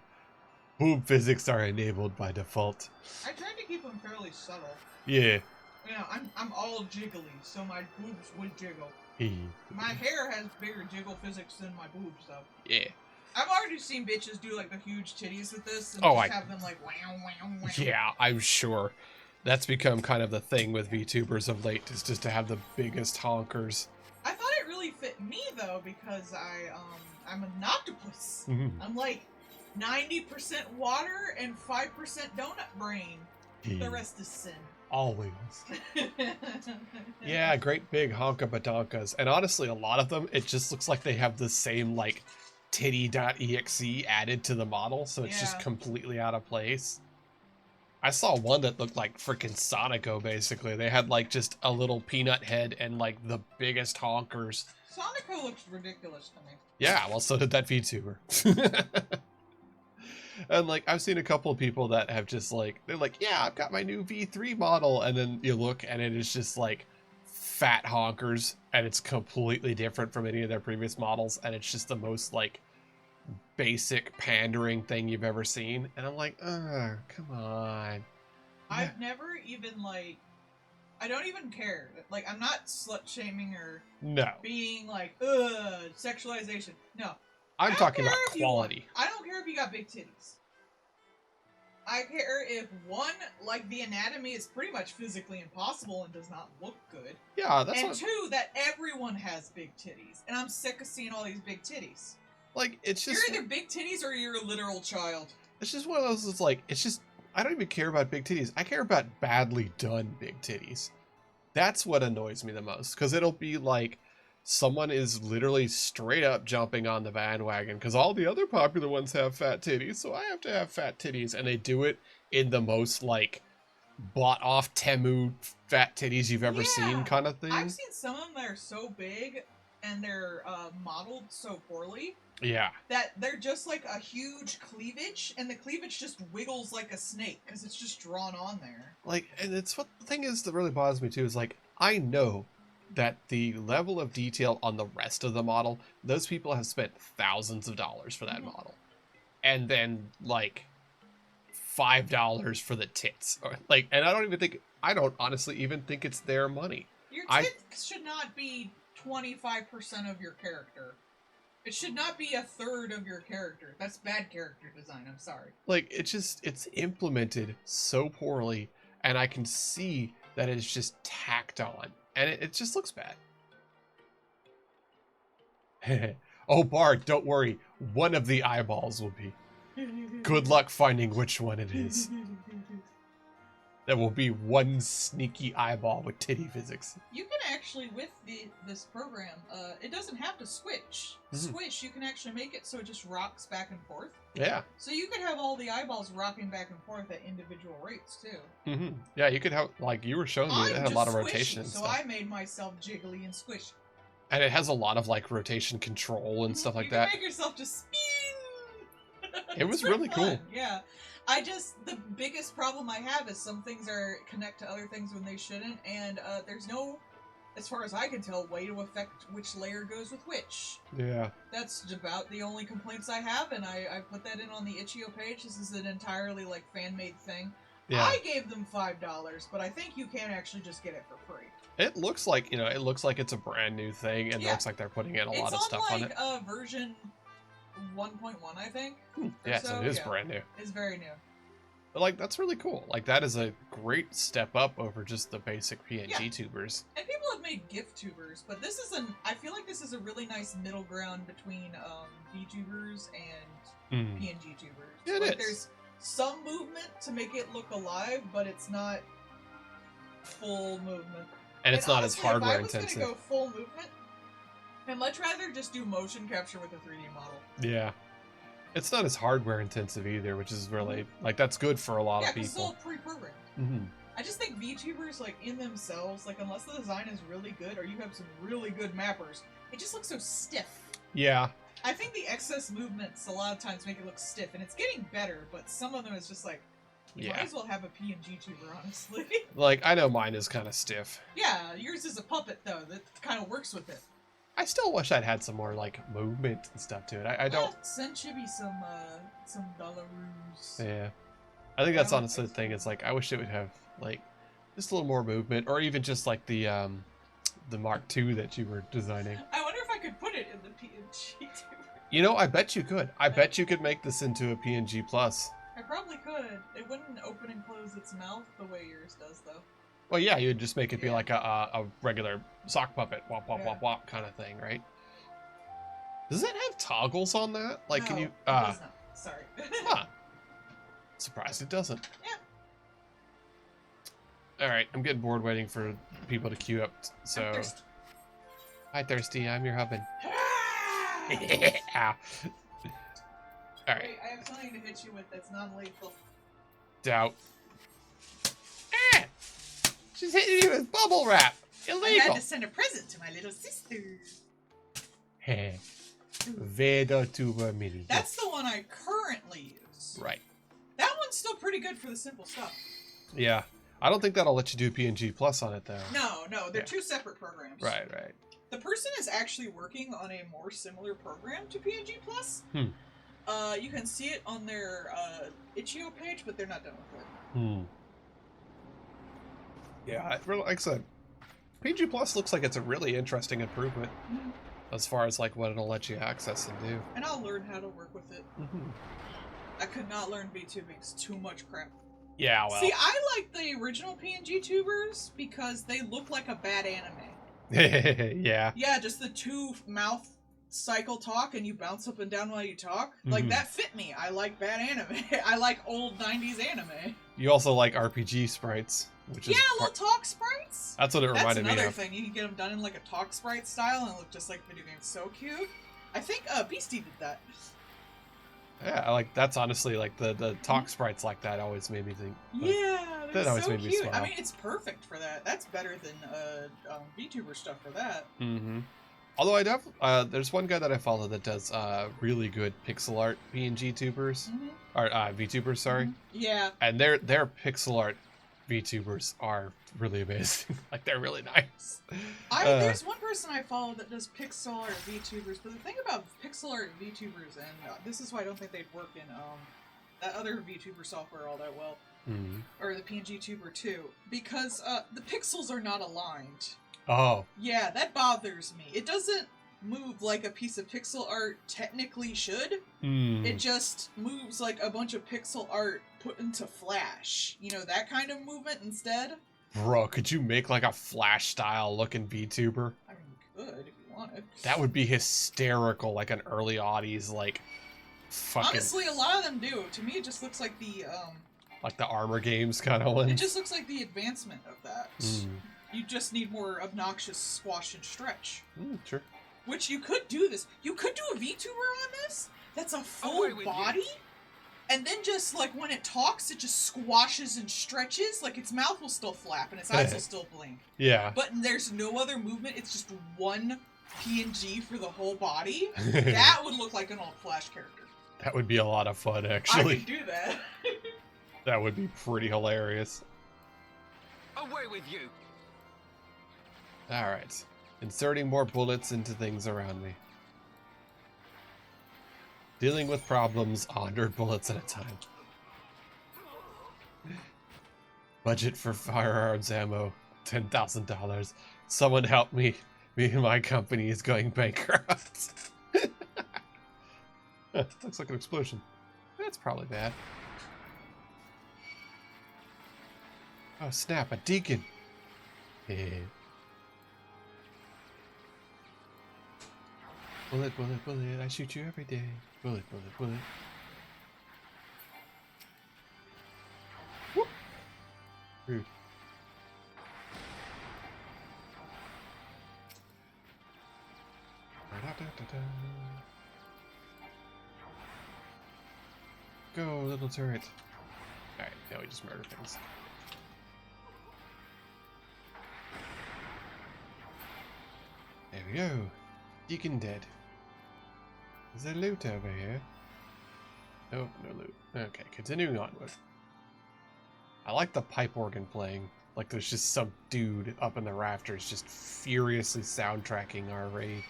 Boob physics are enabled by default. I tried to keep them fairly subtle. Yeah. You know, I'm all jiggly, so my boobs would jiggle. Yeah. My hair has bigger jiggle physics than my boobs, though. Yeah. I've already seen bitches do like the huge titties with this, and have them like wow. Yeah, I'm sure. That's become kind of the thing with VTubers of late, is just to have the biggest honkers. I thought it really fit me though, because I'm an octopus. Mm-hmm. I'm like 90% water and 5% donut brain. The rest is sin. Always. Yeah, great big honka-badonkas. And honestly, a lot of them, it just looks like they have the same, like, titty.exe added to the model, so it's just completely out of place. I saw one that looked like freaking Sonico, basically. They had, like, just a little peanut head and, like, the biggest honkers. Sonico looks ridiculous to me. Yeah, well, so did that VTuber. And, like, I've seen a couple of people that have just, like, they're like, yeah, I've got my new V3 model. And then you look and it is just, like, fat honkers. And it's completely different from any of their previous models. And it's just the most, like, basic pandering thing you've ever seen. And I'm like, come on. I've never even, like, I don't even care. Like, I'm not slut-shaming or being like, sexualization. No. I'm talking about quality. I don't care if you got big titties. I care if, one, like, the anatomy is pretty much physically impossible and does not look good. Yeah, that's And two, that everyone has big titties. And I'm sick of seeing all these big titties. Like, it's just... You're either big titties or you're a literal child. It's just one of those, it's like, it's just... I don't even care about big titties. I care about badly done big titties. That's what annoys me the most. Because it'll be like... Someone is literally straight up jumping on the bandwagon because all the other popular ones have fat titties, so I have to have fat titties. And they do it in the most, like, bought off Temu fat titties you've ever seen kind of thing. I've seen some of them that are so big, and they're modeled so poorly. Yeah. That they're just like a huge cleavage, and the cleavage just wiggles like a snake because it's just drawn on there. Like, and it's what the thing is that really bothers me too is like, I know that the level of detail on the rest of the model, those people have spent thousands of dollars for that model. And then like $5 for the tits. Or like, and I don't honestly even think it's their money. Your tits should not be 25% of your character. It should not be a third of your character. That's bad character design, I'm sorry. Like, it's implemented so poorly, and I can see that it's just tacked on. And it just looks bad. Oh, Bard, don't worry. One of the eyeballs will be. Good luck finding which one it is. There will be one sneaky eyeball with titty physics. You can actually, with this program, it doesn't have to switch. Switch, you can actually make it so it just rocks back and forth. Yeah. So you could have all the eyeballs rocking back and forth at individual rates, too. Yeah, you could have, like, you were showing me, it had a lot of rotation and so stuff. I made myself jiggly and squishy. And it has a lot of, like, rotation control and stuff like that. You can make yourself just spin! It was really cool. Yeah. The biggest problem I have is some things connect to other things when they shouldn't, and there's no, as far as I can tell, way to affect which layer goes with which. Yeah. That's about the only complaints I have, and I put that in on the itch.io page. This is an entirely, like, fan-made thing. Yeah. I gave them $5, but I think you can actually just get it for free. It looks like, it's a brand new thing, and it looks like they're putting in a lot of stuff on it. It's on, version 1.1, I think. Yeah, so it is brand new. It's very new. But, like, that's really cool. Like, that is a great step up over just the basic PNG tubers. And people have made GIF tubers, but I feel like this is a really nice middle ground between VTubers and PNG tubers. Yeah, like, there's some movement to make it look alive, but it's not full movement. And it's not honestly, as hardware if I was intensive. Gonna go full movement, I'd much rather just do motion capture with a 3D model. Yeah. It's not as hardware intensive either, which is really, like, that's good for a lot of people. Yeah, it's all pre-programmed. I just think VTubers, like, in themselves, like, unless the design is really good or you have some really good mappers, it just looks so stiff. Yeah. I think the excess movements a lot of times make it look stiff, and it's getting better, but some of them is just like, you might as well have a PNG tuber, honestly. Like, I know mine is kind of stiff. Yeah, yours is a puppet, though, that kind of works with it. I still wish I'd had some more, like, movement and stuff to it. I don't... Send Chibi some dollaroos. Yeah. I think that's honestly the thing. It's like, I wish it would have, like, just a little more movement, or even just, like, the Mark II that you were designing. I wonder if I could put it in the PNG tuber. You know, I bet you could. I bet you could make this into a PNG+. I probably could. It wouldn't open and close its mouth the way yours does, though. Well, yeah, you'd just make it be like a regular sock puppet, wop, wop, wop, wop kind of thing, right? Does it have toggles on that? Like, no, can you... it does not. Sorry. Huh. Surprised it doesn't. Yeah. Alright, I'm getting bored waiting for people to queue up, so... I'm thirsty. Hi, Thirsty, I'm your husband. Ow. Alright. Wait, I have something to hit you with that's non-lethal. Doubt. Ah! She's hitting you with bubble wrap. Illegal. I had to send a present to my little sister. Veda tuber mini. That's the one I currently use. Right. That one's still pretty good for the simple stuff. Yeah. I don't think that'll let you do PNG Plus on it, though. No, they're two separate programs. Right. The person is actually working on a more similar program to PNG Plus. You can see it on their itch.io page, but they're not done with it. Yeah, like I said, PNG Plus looks like it's a really interesting improvement as far as like what it'll let you access and do. And I'll learn how to work with it. I could not learn VTubing. It's too much crap. Yeah, well. See, I like the original PNG tubers because they look like a bad anime. Yeah. Yeah, just the two mouth cycle talk and you bounce up and down while you talk. Like, that fit me. I like bad anime. I like old 90s anime. You also like RPG sprites, which is... Yeah, little talk sprites. That's what it reminded me of. That's another thing. You can get them done in like a talk sprite style and look just like video games. So cute. I think Beastie did that. Yeah, like that's honestly like the talk sprites like that always made me think. Yeah, that always so made me cute. smile. I mean, it's perfect for that. That's better than VTuber stuff for that. Although there's one guy that I follow that does really good pixel art PNG tubers, or VTubers, sorry. Yeah. And their pixel art VTubers are really amazing. Like, they're really nice. There's one person I follow that does pixel art VTubers, but the thing about pixel art VTubers, and this is why I don't think they'd work in that other VTuber software all that well, or the PNG Tuber too, because the pixels are not aligned. Oh. Yeah, that bothers me. It doesn't move like a piece of pixel art technically should. It just moves like a bunch of pixel art put into Flash. You know, that kind of movement instead. Bro, could you make like a Flash style looking VTuber? I mean, you could if you wanted. That would be hysterical, like an early oddies, like fucking. Honestly, a lot of them do. To me, it just looks like the like the Armor Games kind of one. It just looks like the advancement of that. You just need more obnoxious squash and stretch. Sure. Which you could do this. You could do a VTuber on this. That's a full body. And then just like when it talks, it just squashes and stretches. Like its mouth will still flap and its eyes will still blink. Yeah. But there's no other movement. It's just one PNG for the whole body. That would look like an old Flash character. That would be a lot of fun, actually. I could do that. That would be pretty hilarious. Away with you! Alright. Inserting more bullets into things around me. Dealing with problems 100 bullets at a time. Budget for firearms ammo, $10,000. Someone help me. Me and my company is going bankrupt. Looks like an explosion. That's probably bad. Oh snap, a deacon. Bullet, bullet, bullet, I shoot you every day. Bullet, bullet, bullet. Whoop. Rude. Go, little turret. Alright, now we just murder things. There we go. Deacon dead. Is there loot over here? Nope, no loot. Okay, continuing onward. I like the pipe organ playing. Like there's just some dude up in the rafters just furiously soundtracking our raid.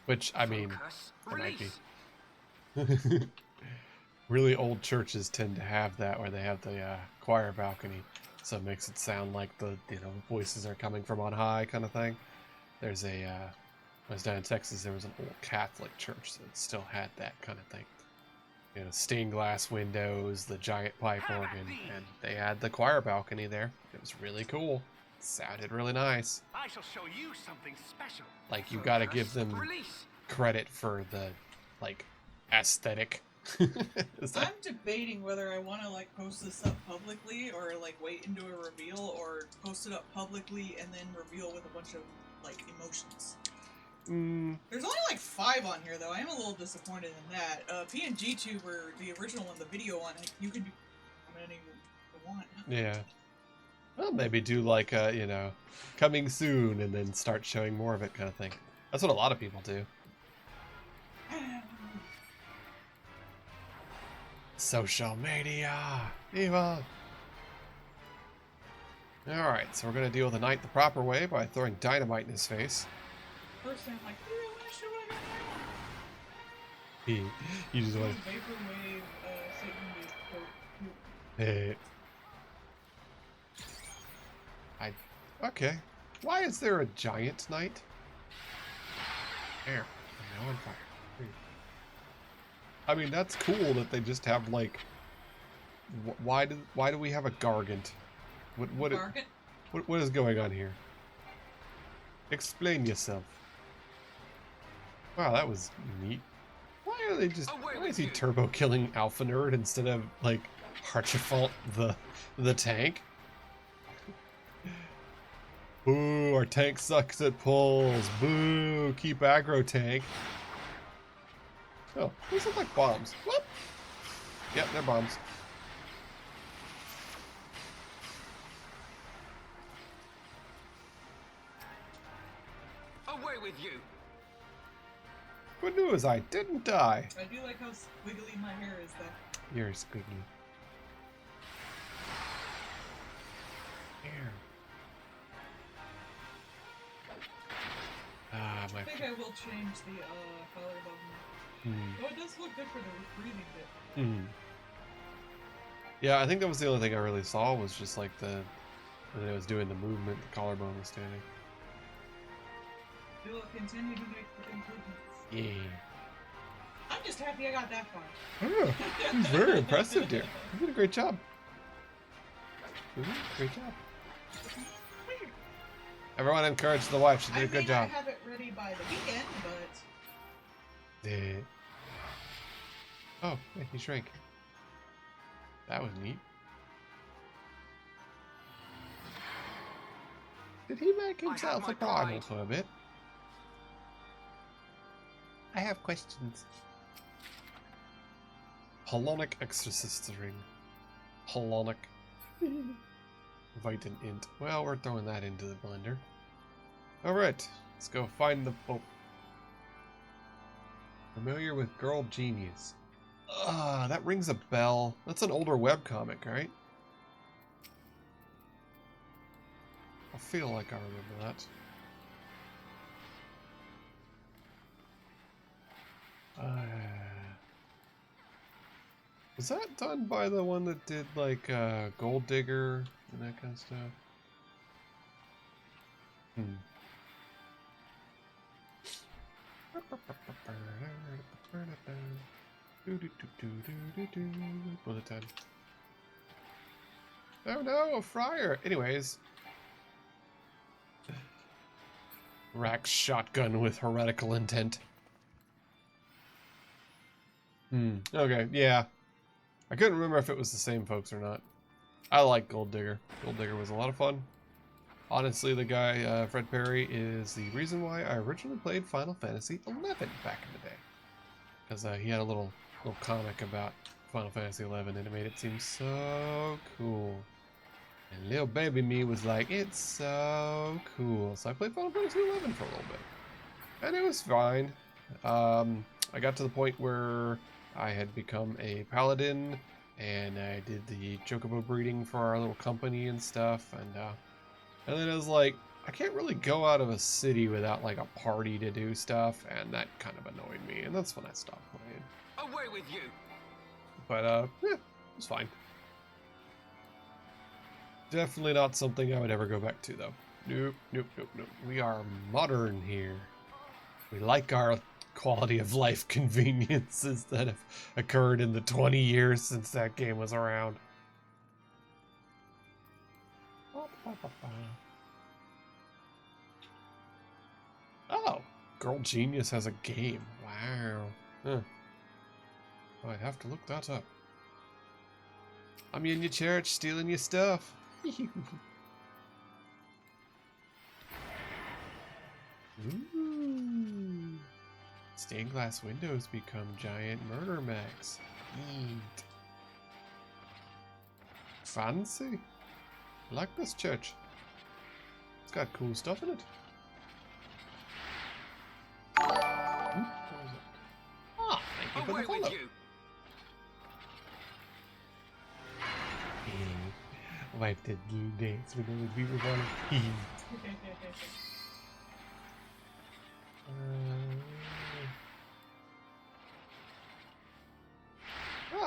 Which, I mean, it might be. Really old churches tend to have that where they have the choir balcony. So it makes it sound like the, voices are coming from on high kind of thing. There's a, when I was down in Texas, there was an old Catholic church that still had that kind of thing. You know, stained glass windows, the giant pipe organ, and they had the choir balcony there. It was really cool. It sounded really nice. I shall show you something special. Like, you gotta give them credit for the, like, aesthetic. I'm debating whether I want to like post this up publicly or like wait into a reveal or post it up publicly and then reveal with a bunch of like emotions. There's only like 5 on here though. I am a little disappointed in that. PNG Tuber, the original one, the video one, you can do how many you want. Yeah. Well, maybe do like a, coming soon and then start showing more of it kind of thing. That's what a lot of people do. Social media! Evil! Alright, so we're gonna deal with the knight the proper way by throwing dynamite in his face. First I'm like, I want to show what I got. You just want Vaporwave, Hey. Okay. Why is there a giant knight? There. Now on fire. I mean, that's cool that they just have like. Why do we have a gargant? What is going on here? Explain yourself. Wow, that was neat. Why are they just? Why is he turbo killing Alpha Nerd instead of like Archifalt the tank? Boo! Our tank sucks at pulls. Boo! Keep aggro, tank. Oh, these look like bombs. What? Yep, they're bombs. you. Good news, I didn't die. I do like how squiggly my hair is, though. You're squiggly. Here. Ah, I think I will change the collarbone. Oh, it does look good for the breathing bit. Yeah, I think that was the only thing I really saw was just like when it was doing the movement, the collarbone was standing. We will continue to make improvements. Yeah. I'm just happy I got that far. Oh, it's very impressive, dear. You did a great job. Great job. Everyone encourage the wife. She did a good job. I may not have it ready by the weekend, but... Yeah. Oh, yeah, he shrank. That was neat. Did he make himself a rival for a bit? I have questions. Holonic Exorcist Ring. Holonic. Vite and int. Well, we're throwing that into the blender. Alright, let's go find the Pope. Familiar with Girl Genius. Ah, that rings a bell. That's an older webcomic, right? I feel like I remember that. Was that done by the one that did like Gold Digger and that kind of stuff? Bullet time. Oh no, a friar! Anyways. Rack's shotgun with heretical intent. Okay, yeah. I couldn't remember if it was the same folks or not. I like Gold Digger. Gold Digger was a lot of fun. Honestly, the guy, Fred Perry, is the reason why I originally played Final Fantasy XI back in the day. Because he had a little comic about Final Fantasy XI, and it made it seem so cool. And little baby me was like, it's so cool. So I played Final Fantasy XI for a little bit. And it was fine. I got to the point where I had become a paladin, and I did the chocobo breeding for our little company and stuff, and then it was like, I can't really go out of a city without like a party to do stuff, and that kind of annoyed me, and that's when I stopped playing. Away with you! But, yeah, it was fine. Definitely not something I would ever go back to, though. Nope, nope, nope, nope. We are modern here. We like our quality of life conveniences that have occurred in the 20 years since that game was around. Oh, Girl Genius has a game. Wow. Huh. I'd have to look that up. I'm in your church stealing your stuff. Ooh. Stained glass windows become giant murder mechs. Neat. Fancy. I like this church. It's got cool stuff in it. What was it? Ah, thank you for the follow. Wife did little dance with the people on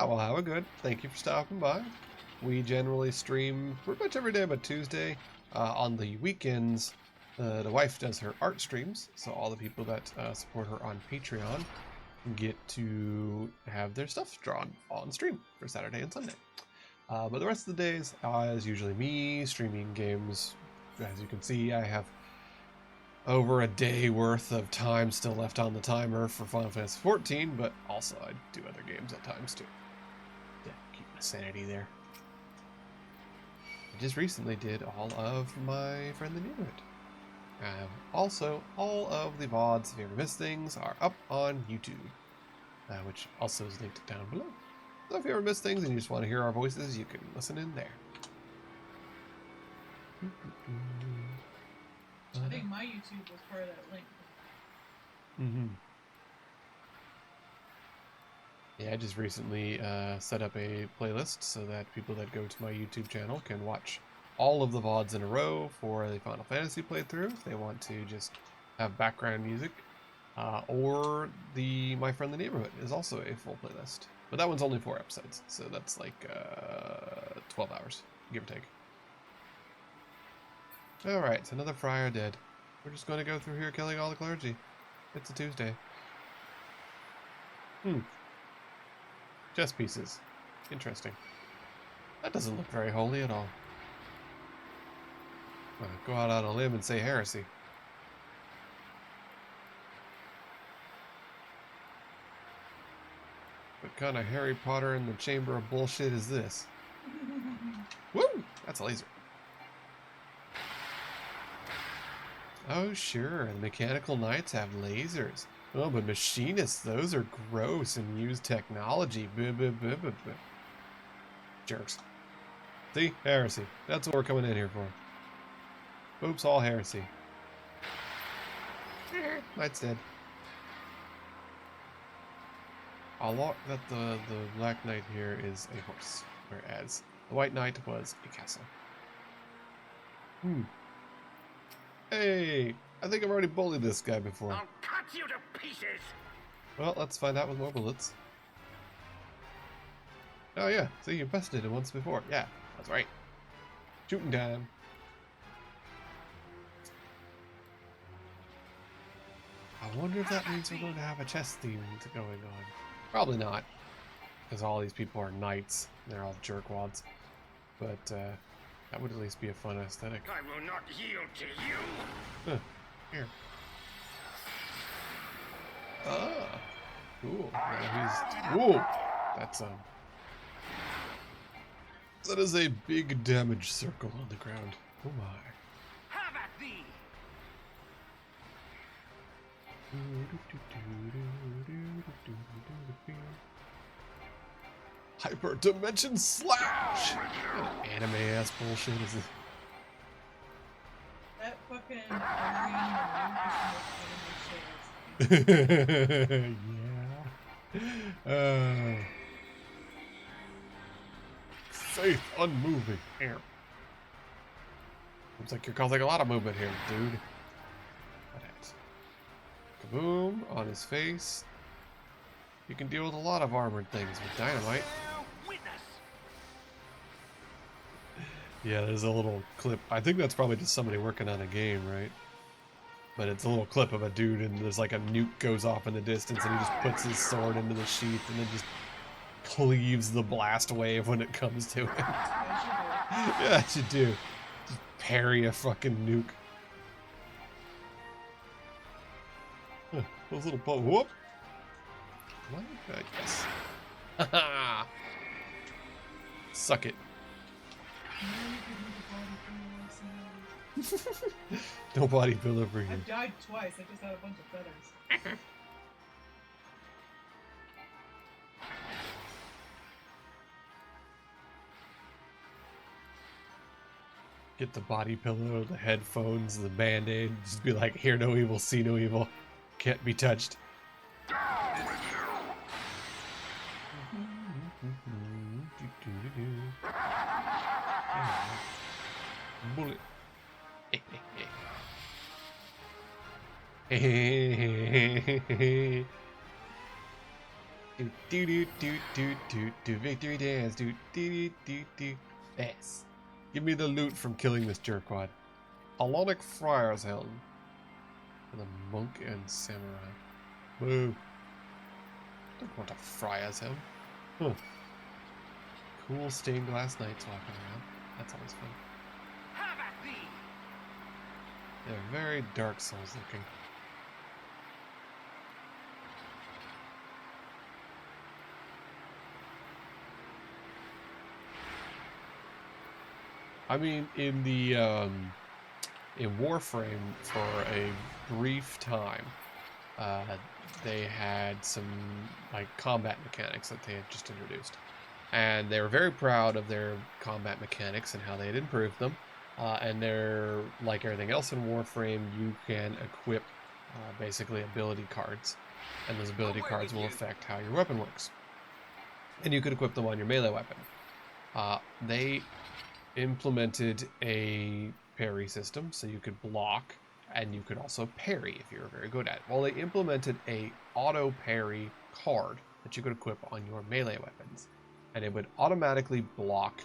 well, have a good. Thank you for stopping by. We generally stream pretty much every day but Tuesday. On the weekends, the wife does her art streams, so all the people that support her on Patreon get to have their stuff drawn on stream for Saturday and Sunday. But the rest of the days is usually me streaming games. As you can see, I have over a day worth of time still left on the timer for Final Fantasy XIV, but also I do other games at times too. Yeah, keep my sanity there. I just recently did all of my Friendly Neighborhood. Also, all of the VODs, if you ever missed things, are up on YouTube, which also is linked down below. So if you ever miss things and you just want to hear our voices, you can listen in there. I think my YouTube was part of that link. Mm-hmm. Yeah, I just recently set up a playlist so that people that go to my YouTube channel can watch all of the VODs in a row for a Final Fantasy playthrough if they want to just have background music. Or the My Friendly Neighborhood is also a full playlist. But that one's only 4 episodes, so that's like 12 hours, give or take. Alright, so another friar dead. We're just going to go through here killing all the clergy. It's a Tuesday. Chess pieces. Interesting. That doesn't look very holy at all. Go out on a limb and say heresy. What kind of Harry Potter in the Chamber of Bullshit is this? Woo! That's a laser. Oh, sure. The mechanical knights have lasers. Oh, but machinists, those are gross and use technology. Jerks. See? Heresy. That's what we're coming in here for. Oops, all heresy. Knight's dead. I'll lock that the Black Knight here is a horse, whereas the White Knight was a castle. Hey, I think I've already bullied this guy before. I'll cut you to pieces! Well, let's find out with more bullets. Oh yeah, see, you bested it once before. Yeah, that's right. Shooting time. I wonder if that means we're going to have a chess theme going on. Probably not, because all these people are knights. They're all jerkwads. But that would at least be a fun aesthetic. I will not yield to you! Huh. Here. Ah, cool. Now whoa! That's that is a big damage circle on the ground. Oh my. Have at thee! Hyper Dimension Slash! What anime ass bullshit is this? That fucking Arian Yeah. Faith unmoving. Air. Looks like you're causing a lot of movement here, dude. What at? Kaboom on his face. You can deal with a lot of armored things with dynamite. Yeah, there's a little clip. I think that's probably just somebody working on a game, right? But it's a little clip of a dude and there's like a nuke goes off in the distance and he just puts his sword into the sheath and then just cleaves the blast wave when it comes to him. Yeah, that should do. Just parry a fucking nuke. Huh, those little whoop! What? Yes. Haha! Suck it. No bodybuilder for you. I've died twice, I just had a bunch of feathers. Get the body pillow, the headphones, the band-aid. Just be like, hear no evil, see no evil. Can't be touched. Bullet. Do victory dance. Do yes. Give me the loot from killing this jerkwad. Halonic Friar's Helm. For the monk and samurai. Woo. Don't want a Friar's Helm. Huh. Cool stained glass knights walking around. That's always fun. Have at thee! They're very Dark Souls looking. I mean, in the in Warframe, for a brief time, they had some like combat mechanics that they had just introduced, and they were very proud of their combat mechanics and how they had improved them. And they're like everything else in Warframe, you can equip basically ability cards. And those ability cards will affect how your weapon works. And you could equip them on your melee weapon. They implemented a parry system, so you could block, and you could also parry if you were very good at it. Well, they implemented a auto parry card that you could equip on your melee weapons, and it would automatically block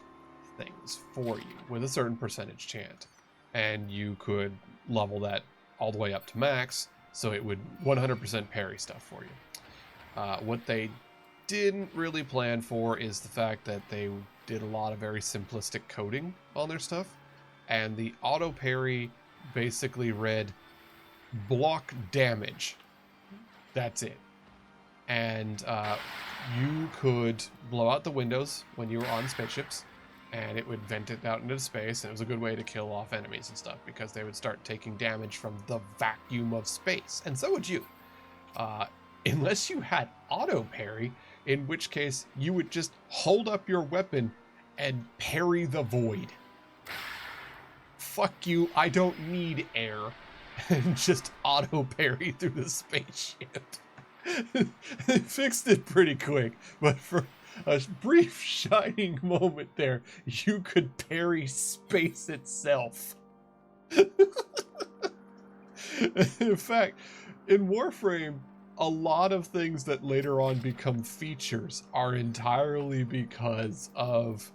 things for you with a certain percentage chance. And you could level that all the way up to max, so it would 100% parry stuff for you. What they didn't really plan for is the fact that they did a lot of very simplistic coding on their stuff, and the auto parry basically read block damage. That's it. And you could blow out the windows when you were on spaceships, and it would vent it out into space, and it was a good way to kill off enemies and stuff, because they would start taking damage from the vacuum of space, and so would you. Unless you had auto parry, in which case you would just hold up your weapon and parry the void. Fuck you, I don't need air. And just auto parry through the spaceship. They fixed it pretty quick, but for a brief shining moment there, you could parry space itself. In fact, in Warframe, a lot of things that later on become features are entirely because of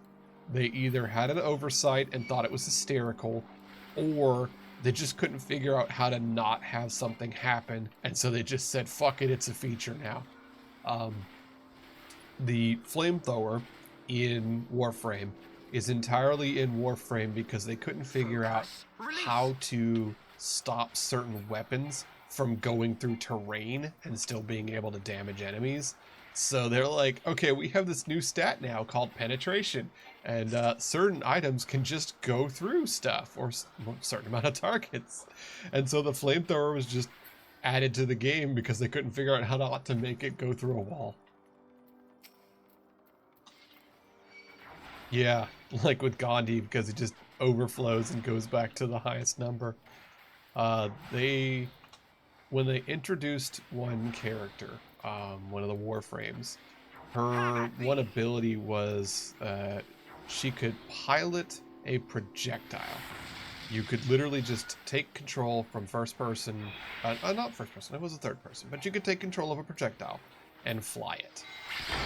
they either had an oversight and thought it was hysterical, or they just couldn't figure out how to not have something happen, and so they just said, fuck it, it's a feature now. The flamethrower in Warframe is entirely in Warframe because they couldn't figure out how to stop certain weapons from going through terrain and still being able to damage enemies. So they're like, okay, we have this new stat now called penetration, and certain items can just go through stuff, or a certain amount of targets. And so the flamethrower was just added to the game because they couldn't figure out how not to make it go through a wall. Yeah, like with Gandhi, because it just overflows and goes back to the highest number. When they introduced one character, one of the Warframes, her one ability was she could pilot a projectile. You could literally just take control from first person, not first person, it was a third person, but you could take control of a projectile and fly it.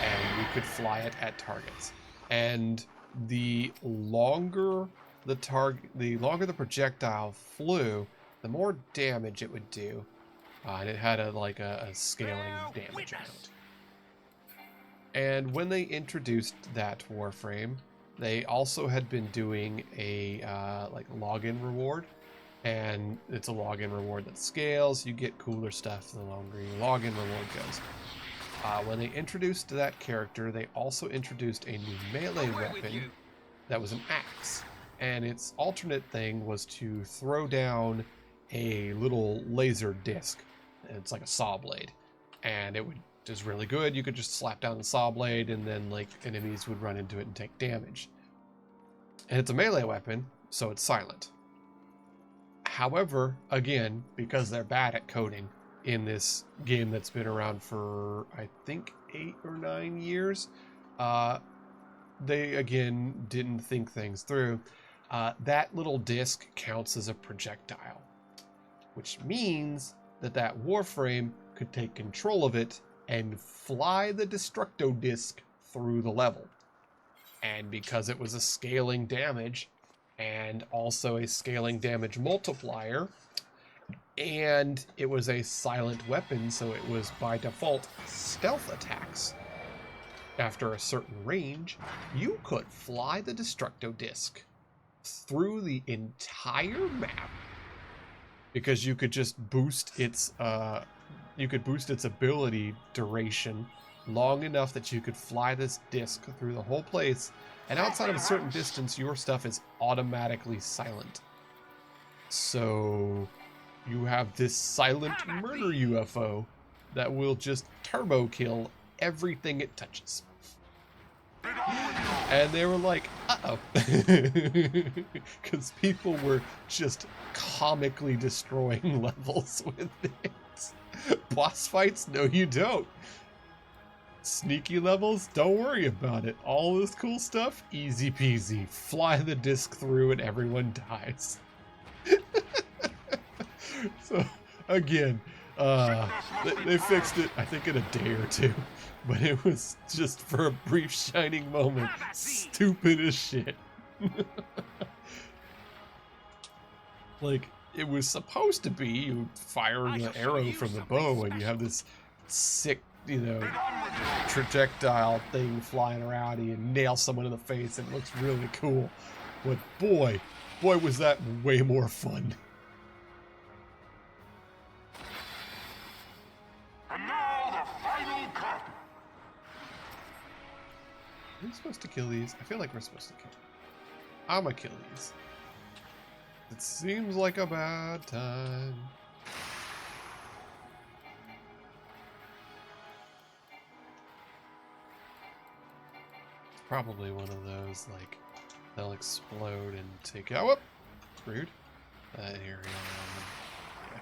And you could fly it at targets. And the longer the projectile flew, the more damage it would do. And it had a scaling damage amount. And when they introduced that Warframe, they also had been doing a login reward, and it's a login reward that scales. You get cooler stuff the longer your login reward goes. When they introduced that character, they also introduced a new melee weapon that was an axe, and its alternate thing was to throw down a little laser disc. It's like a saw blade, and it would just really good. You could just slap down the saw blade, and then enemies would run into it and take damage. And it's a melee weapon, so it's silent. However, again, because they're bad at coding in this game that's been around for I think 8 or 9 years, they again didn't think things through. That little disc counts as a projectile, which means that Warframe could take control of it and fly the Destructo Disc through the level. And because it was a scaling damage, and also a scaling damage multiplier, and it was a silent weapon, so it was by default stealth attacks. After a certain range, you could fly the Destructo Disc through the entire map, because you could just boost its ability duration long enough that you could fly this disc through the whole place, and outside of a certain distance, your stuff is automatically silent. So you have this silent murder UFO that will just turbo kill everything it touches. And they were like, uh-oh. Because people were just comically destroying levels with it. Boss fights? No, you don't. Sneaky levels? Don't worry about it. All this cool stuff? Easy peasy. Fly the disc through and everyone dies. So, again, they fixed it, I think, in a day or two. But it was just for a brief shining moment. Stupid as shit. Like, it was supposed to be you fire the arrow from the bow and you have this sick, you know, projectile thing flying around and you nail someone in the face and it looks really cool. But boy, was that way more fun. And now the final cut. Are we supposed to kill these? I feel like we're supposed to kill them. I'm gonna kill these. It seems like a bad time. It's probably one of those, like, they'll explode and take out. Whoop! Rude. That area. Yeah.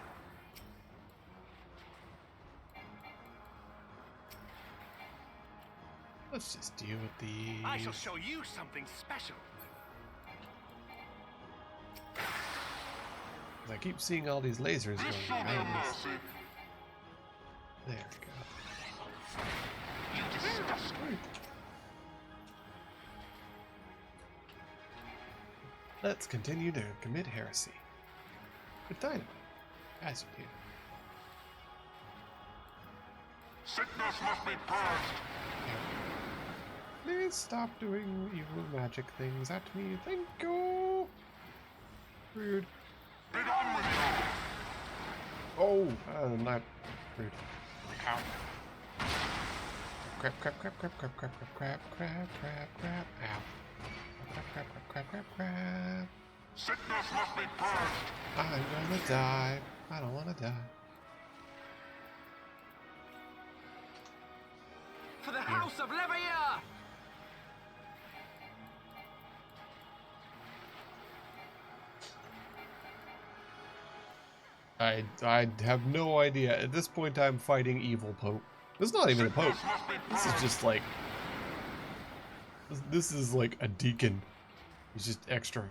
Let's just deal with these. I shall show you something special. I keep seeing all these lasers This going shall be around. mercy. There we go. You disgust me. Let's continue to commit heresy. With dynamite. As you do. Sickness must be purged. Please stop doing evil magic things at me. Thank you. Rude. Be done with you. Oh, not rude. Ow. Crap, crap, crap, crap, crap, crap, crap, crap, crap, crap, crap, ow. Crap, crap, crap, crap, crap, crap. Sickness must be purged. I'm gonna die. I don't wanna die. For the House of Levier! I have no idea. At this point, I'm fighting evil Pope. This is not even a Pope. This is just like... This is like a deacon. He's just extra.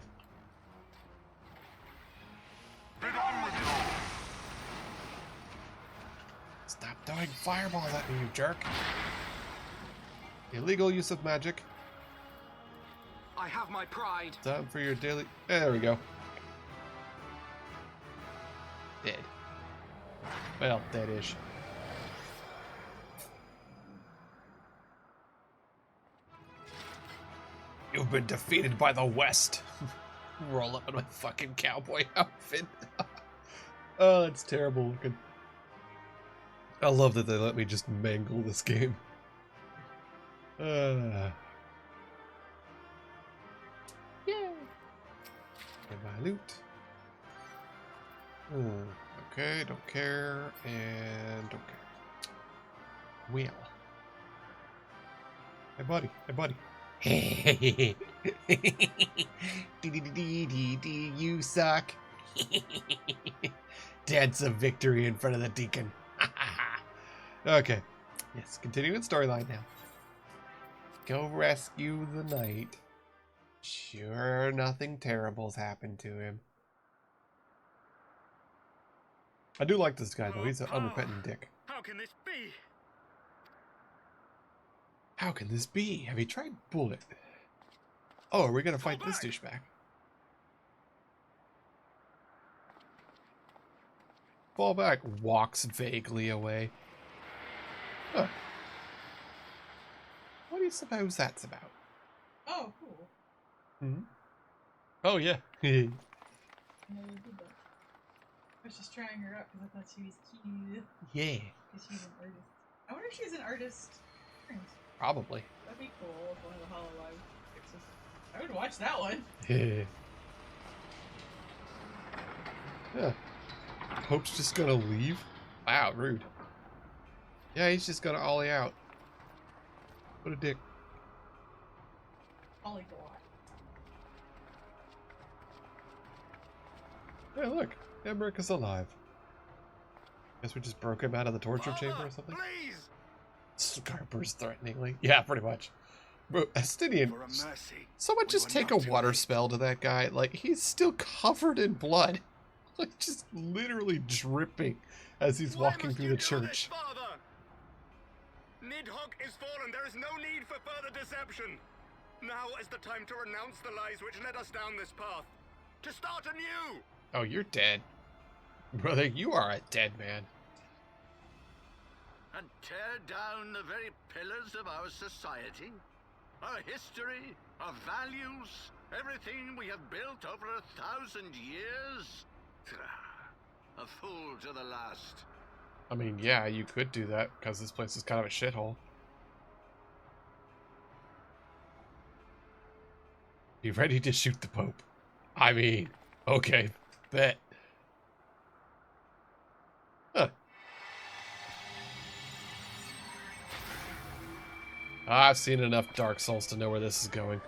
Be done with you. Stop throwing fireballs at me, you jerk. Illegal use of magic. I have my pride. Time for your daily... There we go. Dead. Well, dead-ish. You've been defeated by the West. Roll up in my fucking cowboy outfit. Oh, that's terrible looking. I love that they let me just mangle this game. Yeah. Get my loot. Okay, don't care, and don't care. Well. Hey, buddy. Hey, buddy. Hey. You suck. Dance of victory in front of the deacon. Okay. Yes, continuing storyline now. Go rescue the knight. Sure, nothing terrible's happened to him. I do like this guy, though. He's an unrepentant dick. How can this be? How can this be? Have you tried Bullet? Oh, are we gonna fight this douchebag? Fall back. Walks vaguely away. Huh. What do you suppose that's about? Oh, cool. Hmm? Oh, yeah. I never did that. I was just trying her out because I thought she was cute. Yeah. Because she's an artist. I wonder if she's an artist. Probably. That'd be cool if one of the HoloLive fixes. I would watch that one. Yeah. Pope's just gonna leave? Wow, rude. Yeah, he's just gonna ollie out. What a dick. Polyglot. Hey, look. Emmerich is alive. Guess we just broke him out of the torture chamber or something? Please! Scarpers threateningly. Yeah, pretty much. Bro, Estinian, For a mercy. someone we just were take a not too water late. spell to that guy. Like, he's still covered in blood. Like, just literally dripping as he's Why walking must through you the do church. This, Father? Nidhogg is fallen. There is no need for further deception. Now is the time to renounce the lies which led us down this path. To start anew. Oh, you're dead. Brother, you are a dead man. And tear down the very pillars of our society, our history, our values, everything we have built over 1,000 years. A fool to the last. I mean, yeah, you could do that, because this place is kind of a shithole. Be ready to shoot the Pope. I mean, okay, bet. Huh. I've seen enough Dark Souls to know where this is going.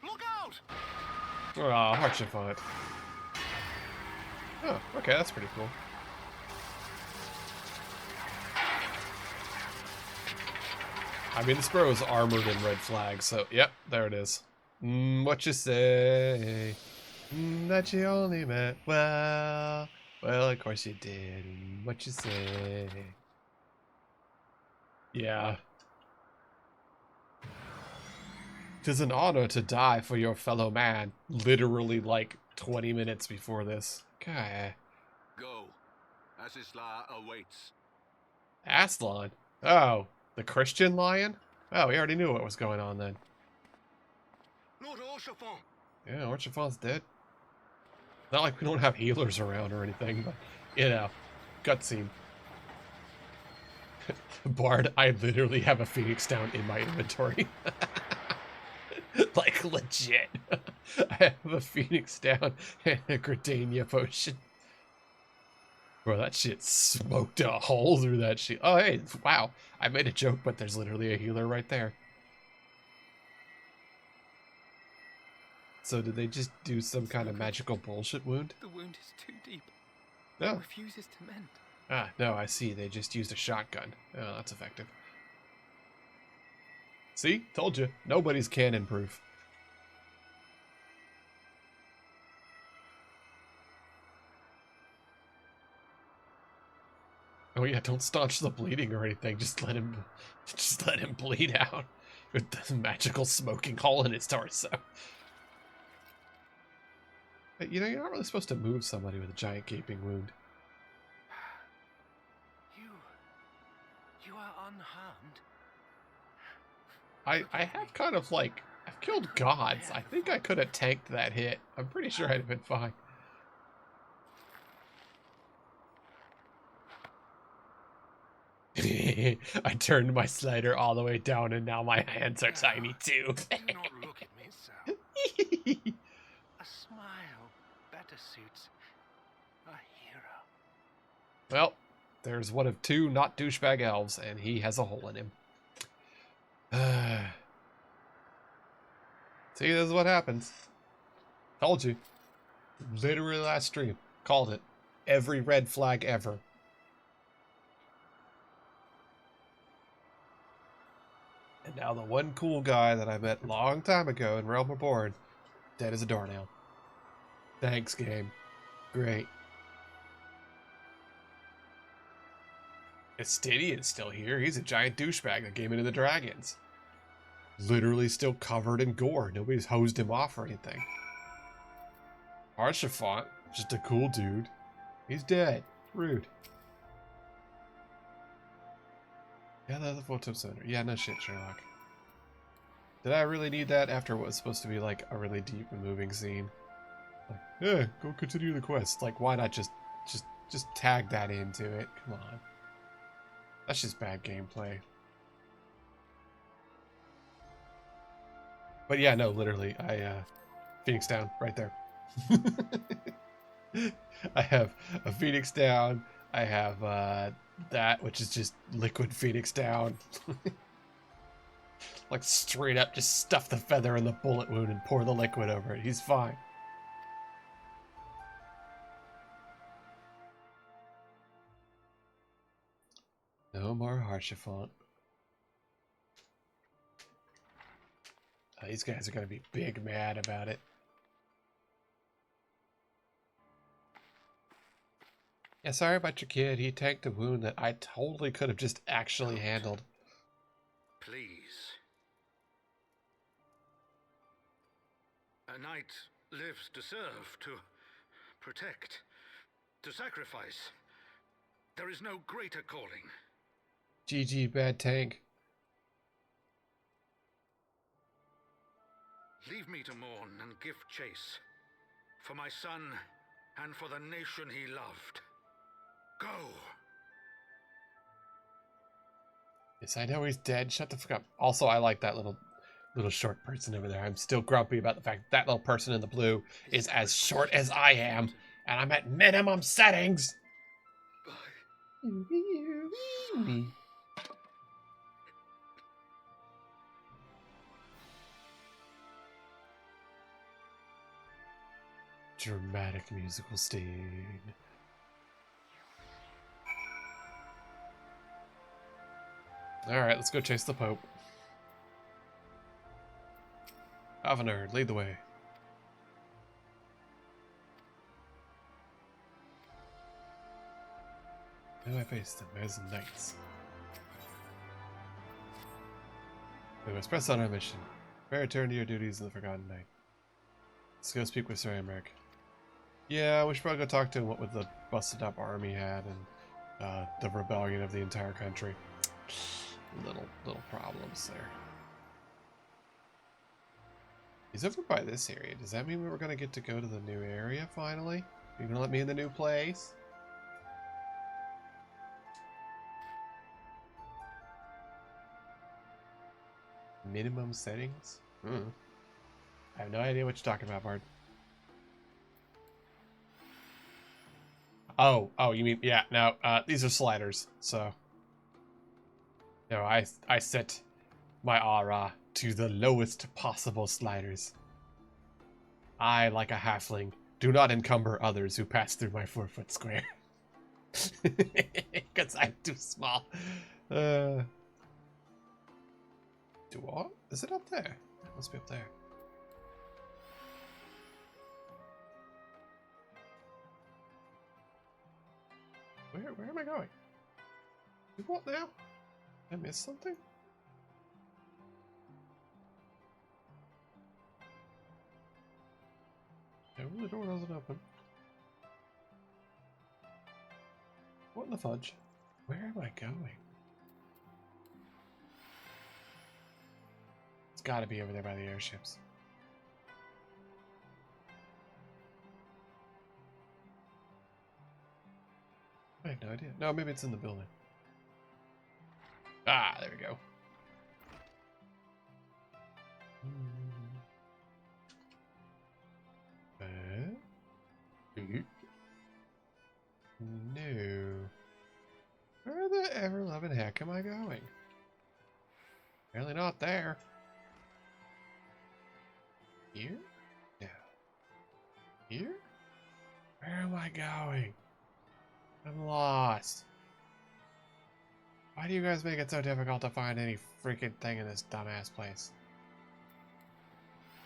Look out! Oh, heart chiffon. Oh, okay, that's pretty cool. I mean, this bro is armored in red flag, so yep, there it is. What you say? That you only meant well. Well, of course you did. What you say? Yeah. 'Tis an honor to die for your fellow man. Literally, like, 20 minutes before this. Okay. Go. Asisla awaits. Aslan? Oh, the Christian lion? Oh, we already knew what was going on then. Lord Orchefort. Yeah, Orchifon's dead. Not like we don't have healers around or anything, but, you know, cutscene. Bard, I literally have a Phoenix down in my inventory. Like, legit. I have a Phoenix down and a Gridania potion. Bro, that shit smoked a hole through that shit. Oh, hey, wow. I made a joke, but there's literally a healer right there. So did they just do some kind of magical bullshit wound? The wound is too deep. No. It refuses to mend. Ah, no, I see. They just used a shotgun. Oh, that's effective. See? Told you. Nobody's cannon proof. Oh yeah, don't staunch the bleeding or anything. Just let him bleed out with the magical smoking hole in his torso. But, you know, you're not really supposed to move somebody with a giant gaping wound. You are unharmed. I have kind of like, I've killed gods. I think I could have tanked that hit. I'm pretty sure I'd have been fine. I turned my slider all the way down and now my hands are tiny too. Do not look at me so. A smile better suits a hero. Well, there's one of two not douchebag elves, and he has a hole in him. See, this is what happens. Told you. Literally last stream. Called it. Every red flag ever. And now the one cool guy that I met a long time ago in Realm Reborn, dead as a doornail. Thanks, game. Great. Estinian's still here. He's a giant douchebag that came into the dragons. Literally still covered in gore. Nobody's hosed him off or anything. Archifant, just a cool dude. He's dead. Rude. Yeah, that's a photo center. Yeah, no shit, Sherlock. Did I really need that after what was supposed to be like a really deep and moving scene? Like, yeah, go continue the quest. Like, why not just tag that into it? Come on. That's just bad gameplay. But yeah, no, literally, Phoenix down, right there. I have a Phoenix down. I have that, which is just liquid Phoenix down. Like straight up just stuff the feather in the bullet wound and pour the liquid over it. He's fine. No more Haurchefant. These guys are going to be big mad about it. Yeah, sorry about your kid. He tanked a wound that I totally could have just actually handled. Please. A knight lives to serve, to protect, to sacrifice. There is no greater calling. GG, bad tank. Leave me to mourn and give chase. For my son, and for the nation he loved. Go! Yes, I know he's dead. Shut the fuck up. Also, I like that little short person over there. I'm still grumpy about the fact that little person in the blue is as short as I am, and I'm at minimum settings. Dramatic musical sting. Alright, let's go chase the Pope. Avenard, lead the way. Who do I face? The Mez Knights. We must press on our mission. Bear return to your duties in the Forgotten Night. Let's go speak with Sir Emmerich. Yeah, we should probably go talk to him what with the busted up army had and the rebellion of the entire country. Little problems there. He's over by this area. Does that mean we were going to get to go to the new area finally? Are you going to let me in the new place? Minimum settings? I have no idea what you're talking about, Bard. Oh, you mean, yeah, no, these are sliders, so. No, I set my aura to the lowest possible sliders. I, like a halfling, do not encumber others who pass through my 4-foot square. Because I'm too small. Do what? Is it up there? It must be up there. Where am I going? Do what now? Did I miss something? No, the door doesn't open. What in the fudge? Where am I going? It's gotta be over there by the airships. I have no idea. No, maybe it's in the building. Ah, there we go. No. Where the ever-loving heck am I going? Apparently not there. Here? Yeah. Here? Where am I going? I'm lost. Why do you guys make it so difficult to find any freaking thing in this dumbass place?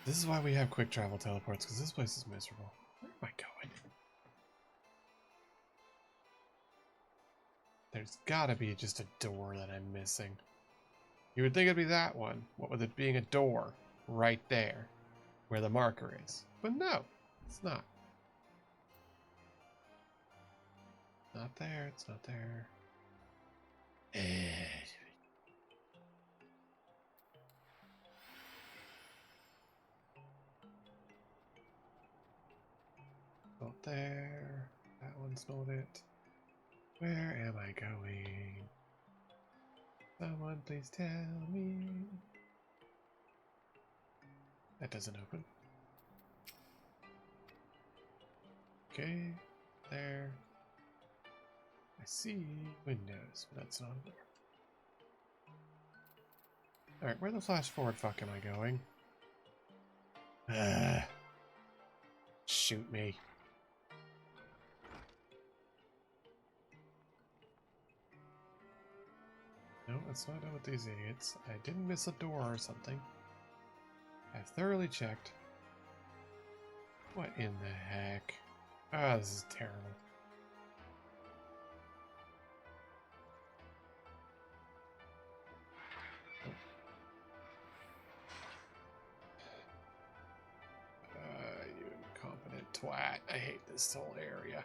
This is why we have quick travel teleports, because this place is miserable. Where am I going? There's gotta be just a door that I'm missing. You would think it'd be that one. What with it being a door right there, where the marker is. But no, it's not. Not there, it's not there. Not there. That one's not it. Where am I going? Someone please tell me. That doesn't open. Okay, there. I see windows, but that's not a door. Alright, where the flash forward fuck am I going? Shoot me. No, let's not done with these idiots. I didn't miss a door or something. I've thoroughly checked. What in the heck? Ah, this is terrible. You incompetent twat. I hate this whole area.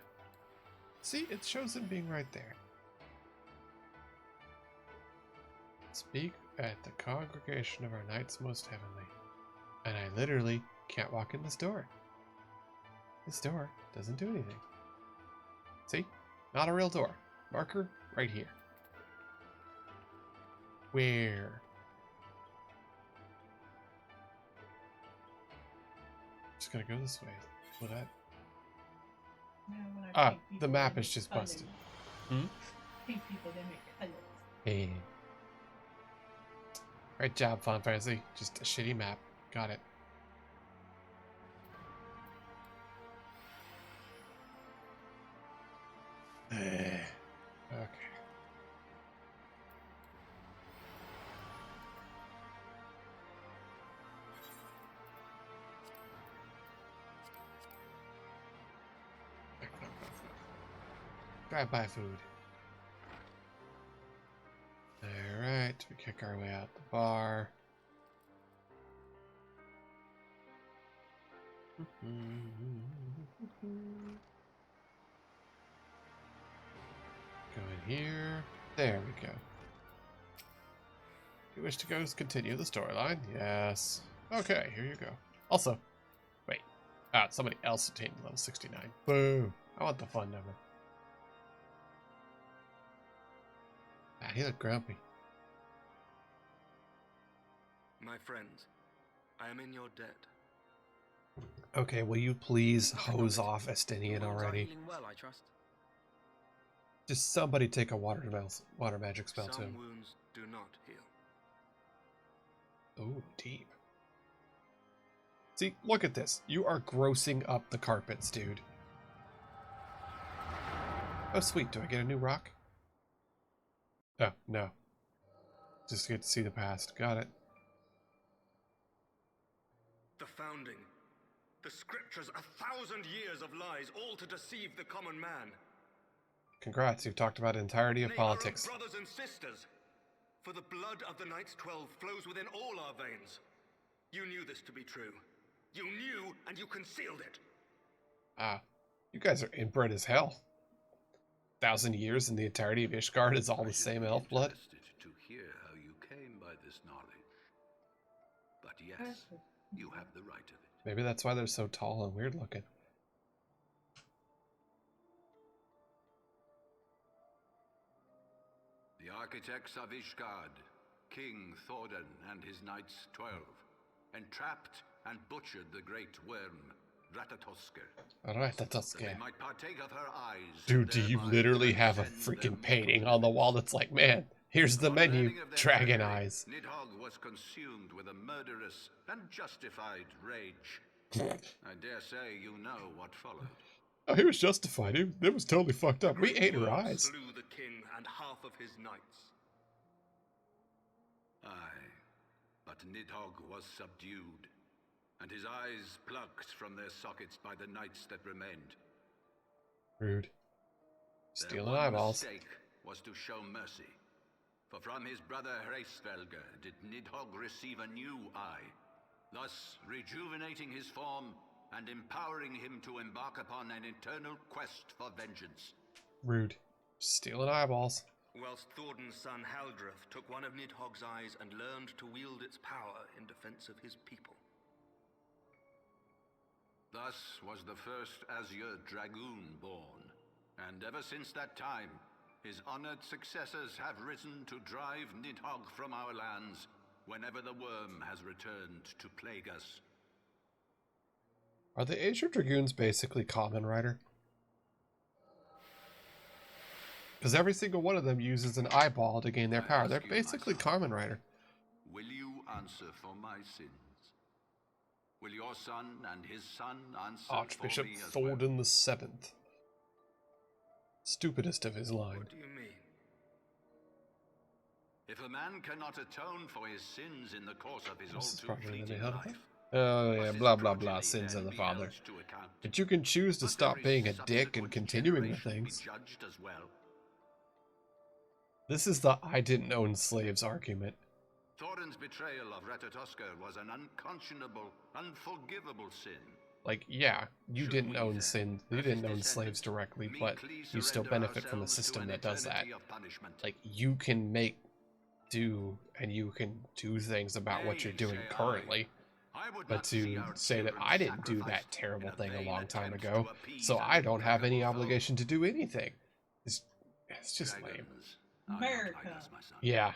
See, it shows him being right there. Speak at the congregation of our knights most heavenly. And I literally can't walk in this door. This door doesn't do anything. See? Not a real door. Marker right here. Where? Just gonna go this way. Will that? Ah, the map is just busted. Hmm? Pink people, they make colors. Hey. Great job, Final Fantasy. Just a shitty map. Got it. Okay. Grab buy food. Alright, we kick our way out the bar. Go in here. There we go. You wish to go continue the storyline? Yes. Okay, here you go. Also, wait. Ah, somebody else attained level 69. Boo. I want the fun number. Ah, he looked grumpy. My friends, I am in your debt. Okay, will you please hose off Estinian already? Well, I trust. Just somebody take a water magic spell to Some him. wounds do not heal. Ooh, deep. See, look at this. You are grossing up the carpets, dude. Oh, sweet. Do I get a new rock? Oh, no. Just get to see the past. Got it. The founding. The scriptures, 1,000 years of lies, all to deceive the common man. Congrats, you've talked about the entirety of Nay, politics. our own brothers and sisters. For the blood of the Knights 12 flows within all our veins. You knew this to be true. You knew, and you concealed it. Ah, you guys are inbred as hell. 1,000 years and the entirety of Ishgard is all the same elf blood? To hear how you came by this knowledge. But yes, you have the right of it. Maybe that's why they're so tall and weird looking. The architects of Ishgard, King Thordan and his knights 12, entrapped and butchered the great worm, Ratatosker. Alright, That that's they okay. might partake of her eyes. Dude, do you thereby literally have a transcend freaking their painting mortal on the wall that's like, man, here's the On menu, learning of their dragon treachery, eyes. Nidhogg was consumed with a murderous and justified rage. I dare say you know what followed. Oh, he was justified. It was totally fucked up. We Great ate her wolves eyes. slew the king and half of his knights. Aye, but Nidhogg was subdued, and his eyes plucked from their sockets by the knights that remained. Rude. Their Stealing one eyeballs. mistake was to show mercy, for from his brother Hreisvelger did Nidhogg receive a new eye, thus rejuvenating his form and empowering him to embark upon an eternal quest for vengeance. Rude. Stealing eyeballs. Whilst Thordan's son Haldreth took one of Nidhogg's eyes and learned to wield its power in defense of his people. Thus was the first Azure Dragoon born, and ever since that time, his honored successors have risen to drive Nidhogg from our lands whenever the worm has returned to plague us. Are the Azure Dragoons basically Common Rider? Because every single one of them uses an eyeball to gain their I power. ask They're you, basically my son, Common Rider. Will you answer for my sins. Will your son and his son answer Archbishop for me as well? Thordan the Seventh. Stupidest of his line. What do you mean? If a man cannot atone for his sins in the course of his all This is too probably the fleeting head. life, Oh yeah, must his blah blah blah, progeny sins then of the be father. held to account? But you can choose to Must stop every being a dick and subsequent continuing the generation be things. judged as well? This is the I didn't own slaves argument. Thorin's betrayal of Ratatoska was an unconscionable, unforgivable sin. Like, yeah, you Should didn't we own then, sin, you as didn't his own slaves descendants, directly, but meekly you still surrender benefit from a ourselves to system an that does that. eternity of punishment? Like, you can make do and you can do things about what you're Nay, doing say currently. I would But not see to our say that children I didn't do that sacrificed terrible in a thing a vain long time attempt ago, to appease so an I don't have any implacable foe. obligation to do anything. It's just lame. Dragons are not America. like us, my son. Yeah.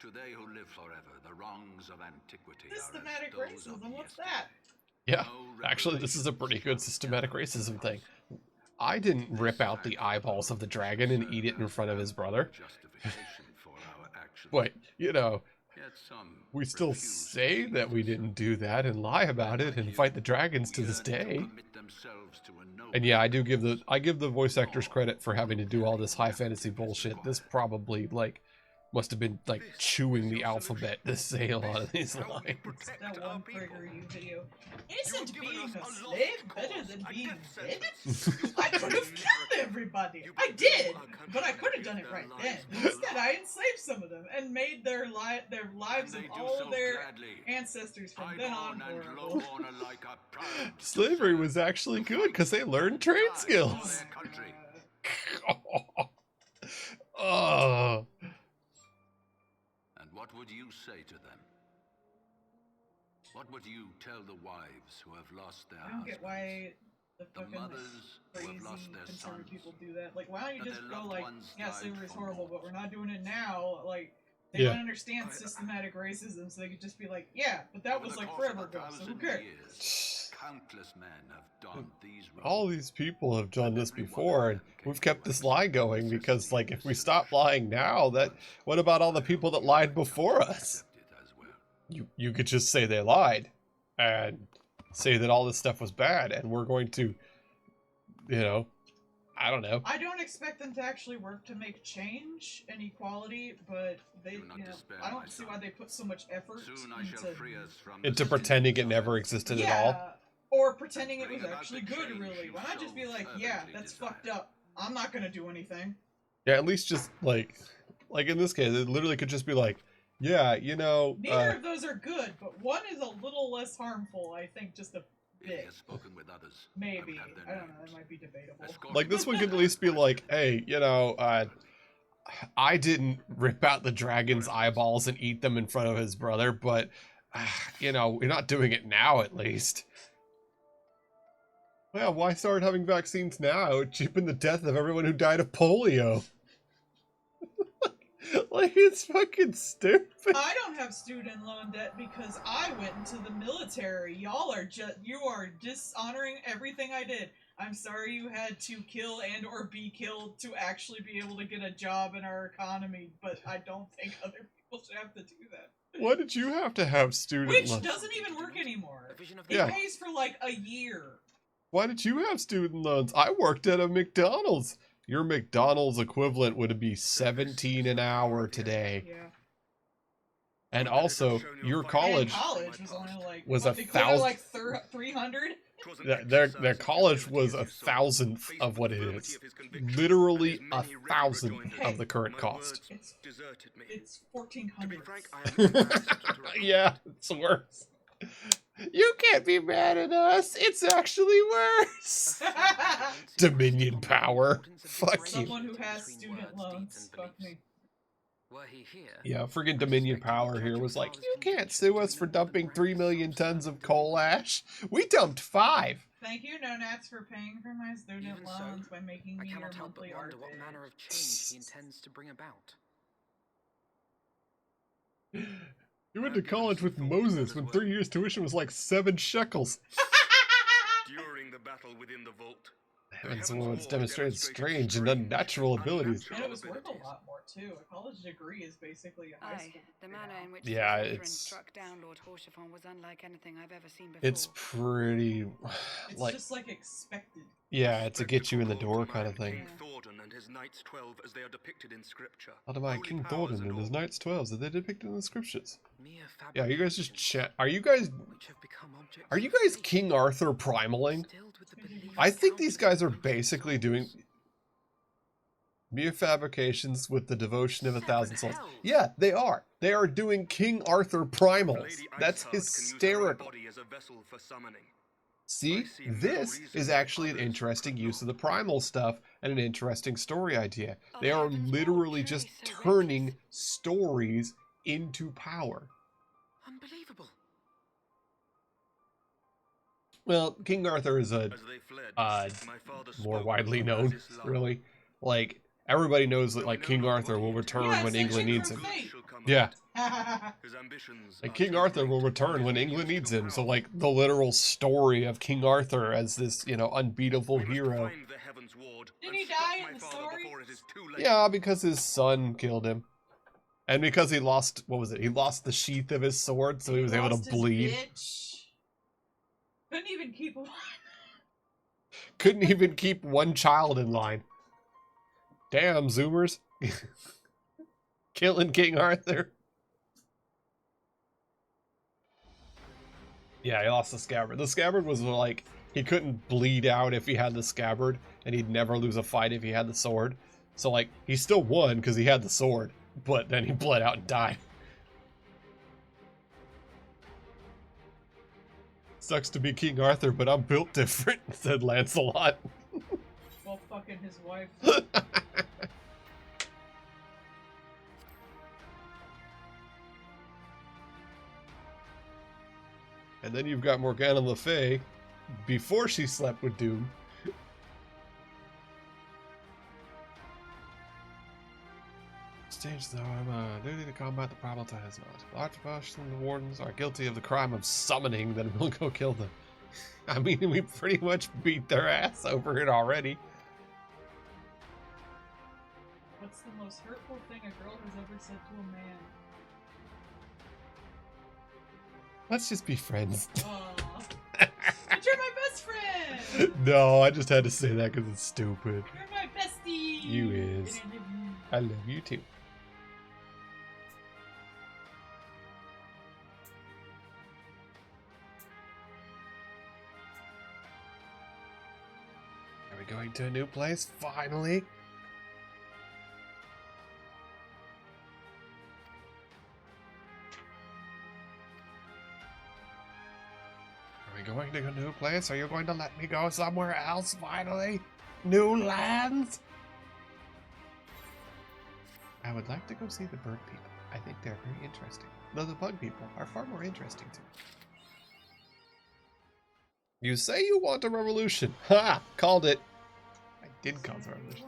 To they who live forever, the wrongs of antiquity Systematic are as those of racism, what's yesterday. that? Yeah. No Actually, this is a pretty good reparations systematic shall racism ever thing. come. I didn't rip out the eyeballs of the dragon and eat it in front of his brother. Justification for our actions. But, you know, Yet some we still refuse to say see that we this. didn't do that and lie about it and fight the dragons to this Yearn to day. commit themselves to a noble And yeah, I give the voice actors credit for having to do all this high fantasy bullshit. This probably like must have been like chewing the alphabet to say a lot of these lines. That one PragerU video. Isn't given being us a a lost slave better cause, than a being death dead? sentence. I could have killed everybody. I did, but I could have done it right then. Instead, I enslaved some of them and made their lives of all of their ancestors from then on horrible. Slavery was actually good because they learned trade skills. Oh. And what would you say to them? What would you tell the wives who have lost their I don't get why the The fucking like, mothers who have crazy lost their conservative sons. people do that. Like, why don't you That just their go loved like, ones yeah, died slavery is for horrible, but naught. we're not doing it now. Like, they Yeah. don't understand systematic racism, so they could just be like, yeah, but that Over was the like course of forever ago, so who 1,000 cares? years, countless men have donned these All robes. these people have done this before, and we've kept this lie going because, like, if we stop lying now, that what about all the people that lied before us? You could just say they lied, and say that all this stuff was bad, and we're going to, you know, I don't know. I don't expect them to actually work to make change and equality, but they, Do not despair, I my don't see son. why they put so much effort Soon I shall free us from the Into sins pretending it of never our existed yeah, at all. or pretending it bring was about actually the good, change really. you Why not just so be like, yeah, fervently that's desire. fucked up. I'm not gonna do anything. Yeah, at least just, like in this case, it literally could just be like, yeah, you know, Neither of those are good, but one is a little less harmful, I think, just a If he bit. has spoken with others, Maybe. I would have I their don't know, names. that might be debatable. Escort like this them one could to at least be my like, prison. hey, you know, I didn't rip out the dragon's eyeballs and eat them in front of his brother, but, you know, we're not doing it now, at least. Well, why start having vaccines now? It would cheapen the death of everyone who died of polio. Like, it's fucking stupid. I don't have student loan debt because I went into the military. You are dishonoring everything I did. I'm sorry you had to kill and or be killed to actually be able to get a job in our economy, but I don't think other people should have to do that. Why did you have to have student Which loans? doesn't even work anymore. A vision of It Yeah. pays for like a year. Why did you have student loans? I worked at a McDonald's. Your McDonald's equivalent would be $17 an hour today. Yeah. And also, your college, And college was only like was what, a they called it, like 1,000 300. their college was a thousandth of what it is. Literally a thousandth of the current cost. It's 1400. Yeah, it's worse. You can't be mad at us. It's actually worse. Dominion power. Fuck you. Someone who has student loans. Fuck me. Were he here, Yeah, friggin' Dominion Power here was like, you can't sue us for dumping 3 million tons of coal ash. We dumped 5. Thank you, No Nats, for paying for my student Even so, loans by making I me your cannot help but monthly art wonder what manner of change he intends to bring about. You went to college with Moses when 3 years tuition was like 7 shekels. During the battle within the vault, Heavensward's demonstrated strange and unnatural abilities. And it was worth a lot more too. A college degree is basically a high Aye, school the degree manner now. in which Yeah, Sir Catherine it's- struck down Lord Horschiffon was unlike anything I've ever seen before. It's pretty, It's like, just like expected. yeah, it's a get you in the door Spectacle kind of command thing. King Thordan and his Knights 12 as they are depicted in scripture. What about Holy King powers Thordan and his all. Knights 12s that they depicted in the scriptures? Mere Yeah, you guys just fabrications chat. Are you guys which have become objects Are you of guys faith, King Arthur primaling? instilled with the belief I of think these guys are countless basically ancient doing souls. mere fabrications with the devotion of 1,000 souls. Seven hells. Yeah, they are. They are doing King Arthur primals. Lady That's Iceheart can use her own hysterical. body as a vessel for summoning. See, I see no this reason is why actually an others interesting could use of the not. primal stuff and an interesting story idea. Oh, They are Heavensward, literally truly just so turning reckless. stories into power. Unbelievable. Well, King Arthur is a As they fled, uh, my father more spoke widely of known, Islam. really. Like, everybody knows that, Though like, I know King not Arthur what will he return Yeah, when it's like England King needs from him. Good Fate. shall come of Yeah. it. His ambitions And are King too Arthur will great, return and when his England minions needs too him. So, powerful. like, the literal story of King Arthur as this, you know, unbeatable We must hero. find the Heavensward Did and he stop die my in the father story? before it is too late. Yeah, because his son killed him. And because he lost, what was it? He lost the sheath of his sword, so he was able to lost his bleed. bitch. Couldn't even keep one. Couldn't even keep one child in line. Damn, Zoomers. Killing King Arthur. Yeah, he lost the scabbard. The scabbard was like, he couldn't bleed out if he had the scabbard, and he'd never lose a fight if he had the sword. So, like, he still won because he had the sword, but then he bled out and died. Sucks to be King Arthur, but I'm built different, said Lancelot. Well, fucking his wife. And then you've got Morgana Le Fay before she slept with Doom. Stage though, I'm duty to combat the primal has not. The Archbishop and the Wardens are guilty of the crime of summoning, then we'll go kill them. I mean, we pretty much beat their ass over it already. What's the most hurtful thing a girl has ever said to a man? Let's just be friends. Aw. But you're my best friend! No, I just had to say that because it's stupid. You're my bestie! You is. And I love you. I love you too. Are we going to a new place? Finally? Are we going to a new place? Are you going to let me go somewhere else finally? New lands? I would like to go see the bird people. I think they're very interesting. Though the bug people are far more interesting to me. You say you want a revolution. Ha! Called it. I did call it a revolution.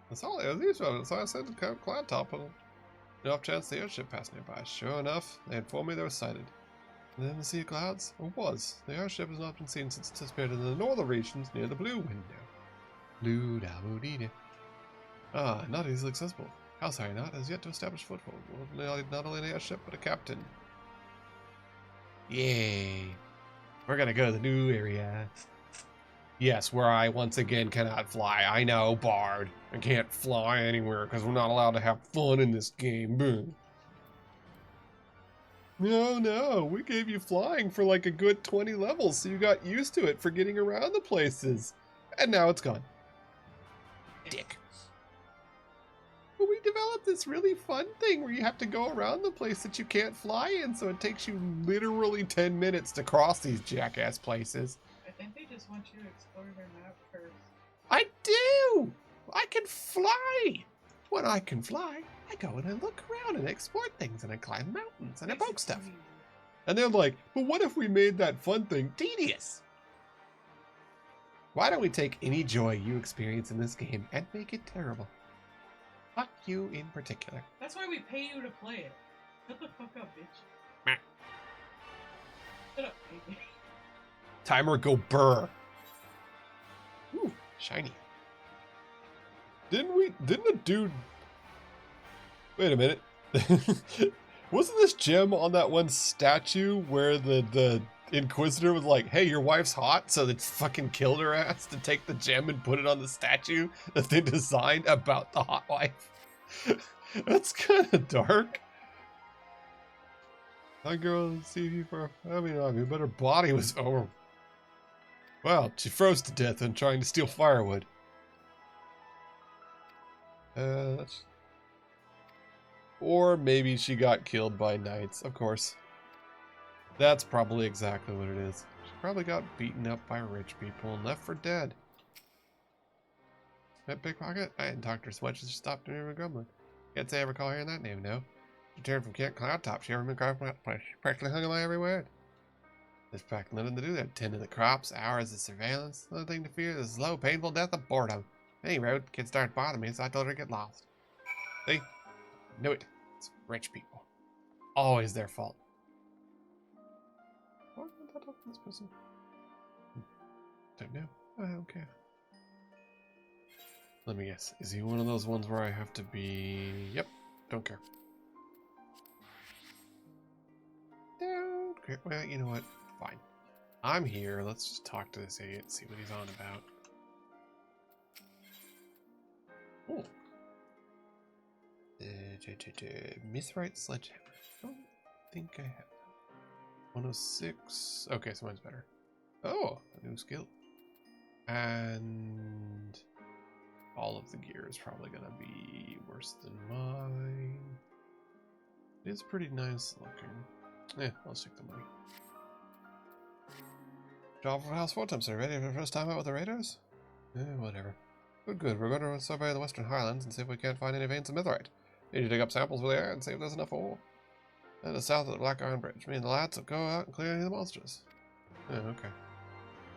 That's all it is. So I said to cloud top on the off chance the airship passed nearby. Sure enough, they informed me they were sighted. And then the sea of clouds? Or was? The airship has not been seen since it disappeared in the northern regions near the blue window. Blue da boo dee dee. Ah, not easily accessible. House Not has yet to establish foothold. Not only an airship, but a captain. Yay. We're gonna go to the new area. Yes, where I once again cannot fly. I know, Bard. I can't fly anywhere because we're not allowed to have fun in this game. Boom. No, we gave you flying for like a good 20 levels, so you got used to it for getting around the places. And now it's gone. Dick. But we developed this really fun thing where you have to go around the place that you can't fly in, so it takes you literally 10 minutes to cross these jackass places. I think they just want you to explore their map first. I do! I can fly! When I can fly, I go and I look around and I explore things and I climb mountains and I poke stuff. And they're like, but what if we made that fun thing tedious? Why don't we take any joy you experience in this game and make it terrible? Fuck you in particular. That's why we pay you to play it. Shut the fuck up, bitch. Shut up, baby. Timer go burr. Ooh, shiny. Didn't the dude... Wait a minute. Wasn't this gem on that one statue where the Inquisitor was like, hey, your wife's hot, so they fucking killed her ass to take the gem and put it on the statue that they designed about the hot wife? That's kind of dark. That girl see you for having on you, but her body was... Oh. Well, she froze to death and trying to steal firewood. That's... Or maybe she got killed by knights, of course. That's probably exactly what it is. She probably got beaten up by rich people and left for dead. That pickpocket? I hadn't talked to her so much as she stopped me from grumbling. Can't say I recall hearing that name, no. She returned from Camp Cloudtop. She ever been practically hung on my every word. There's practically nothing to do there. Tending the crops, hours of surveillance. Another thing to fear is the slow, painful death of boredom. Any road, kids started bothering me, so I told her to get lost. See? Knew it. It's rich people. Always their fault. Why did I talk to this person? Don't know. I don't care. Let me guess. Is he one of those ones where I have to be... Yep. Don't care. Don't care. Well, you know what? Fine. I'm here. Let's just talk to this idiot and see what he's on about. Oh. Mithrite Sledgehammer. I don't think I have that. 106. Okay, so mine's better. Oh, a new skill. And all of the gear is probably going to be worse than mine. It is pretty nice looking. Yeah, I'll stick the money. Job for House 4 times. Are you ready for the first time out with the raiders? Whatever. Good. We're going to survey the Western Highlands and see if we can't find any veins of mithrite. Need to dig up samples with the air and see if there's enough ore. And the south of the Black Iron Bridge. Me and the lads will go out and clear any of the monsters. Okay.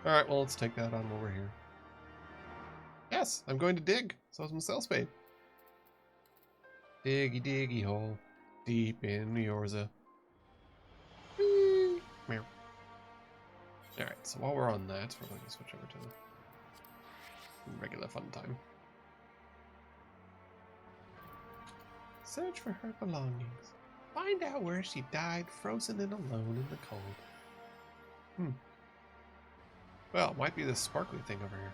Alright, well, let's take that on while we're here. Yes, I'm going to dig. So is my cell spade. Diggy diggy hole. Deep in Yorza. Meow. Alright, so while we're on that, we're going to switch over to the regular fun time. Search for her belongings. Find out where she died, frozen and alone in the cold. Well, it might be this sparkly thing over here.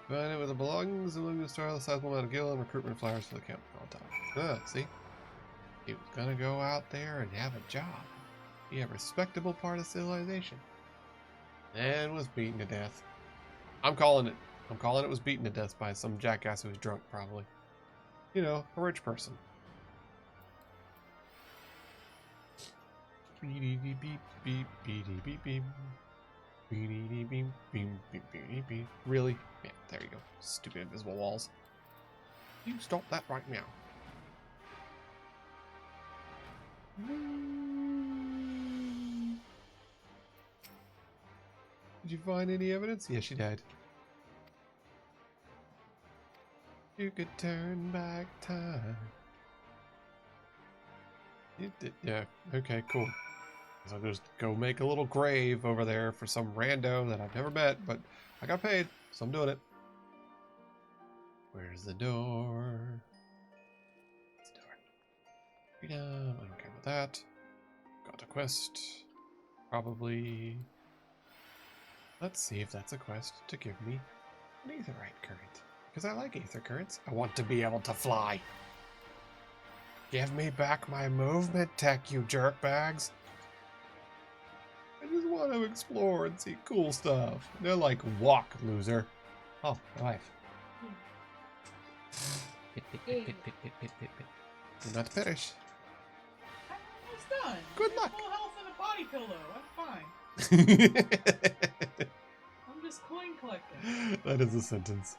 Find it with the belongings among the star, the sizable amount of gil and recruitment flyers for the camp on top. See? He was gonna go out there and have a job. Be a respectable part of civilization. And was beaten to death. I'm calling it. I'm calling it was beaten to death by some jackass who was drunk, probably. You know, a rich person. Beep beep beep beep beep beep beep. Beep beep beep beep. Really? Yeah, there you go. Stupid invisible walls. You stop that right now. Did you find any evidence? Yes, she died. You could turn back time. You did, yeah. Okay, cool. So I'll just go make a little grave over there for some rando that I've never met, but I got paid, so I'm doing it. Where's the door? It's the door. Freedom. I don't care about that. Got a quest. Probably. Let's see if that's a quest to give me an aetherite current. Because I like aether currents. I want to be able to fly. Give me back my movement tech, you jerkbags. I just want to explore and see cool stuff. They're like, walk, loser. Oh, my wife. Pit, pit, pit, pit, pit, pit, pit, pit, pit. Do not perish. It's done. Good luck. Full health and a body pillow. I'm fine. I'm just coin collecting. That is a sentence.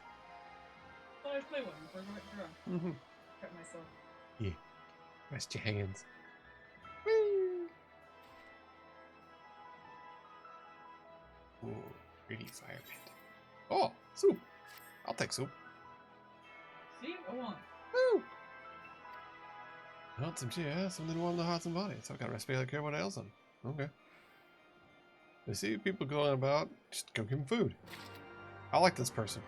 Thought I'd play one before I went drunk. Cut myself. Yeah. Rest your hands. Ooh, pretty fire pit. Oh, soup. I'll take soup. See? I won. Woo! Want some cheer? Something to warm the hearts and bodies. So I got a recipe like everyone else on. Okay. I see people going about. Just go give them food. I like this person.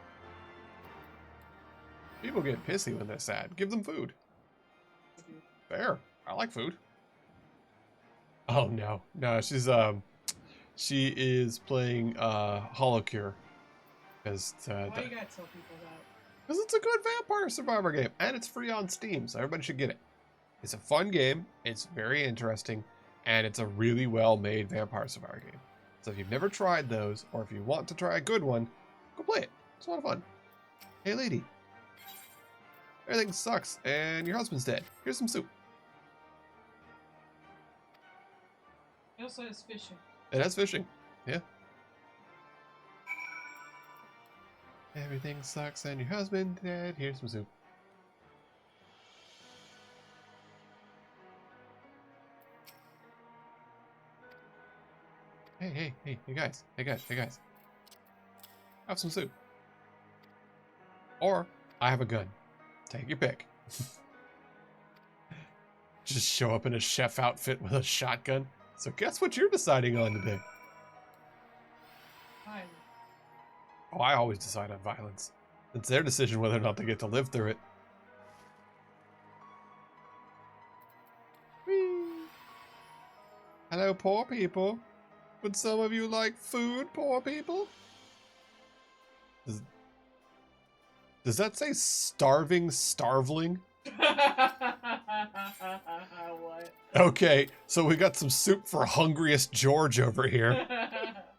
People get pissy when they're sad. Give them food. Fair. I like food. Oh no. No, she is playing Holocure. Because Why you gotta tell people that? because it's a good Vampire Survivor game. And it's free on Steam, so everybody should get it. It's a fun game. It's very interesting. And it's a really well-made Vampire Survivor game. So if you've never tried those, or if you want to try a good one, go play it. It's a lot of fun. Hey lady. Everything sucks, and your husband's dead. Here's some soup. It also has fishing. It has fishing. Yeah. Everything sucks, and your husband dead. Here's some soup. Hey guys. Hey guys. Have some soup. Or, I have a gun. Take your pick. Just show up in a chef outfit with a shotgun. So guess what you're deciding on today? Fine. Oh, I always decide on violence. It's their decision whether or not they get to live through it. Whee! Hello, poor people. Would some of you like food, poor people? Does that say starving starveling? What? Okay, so we got some soup for hungriest George over here.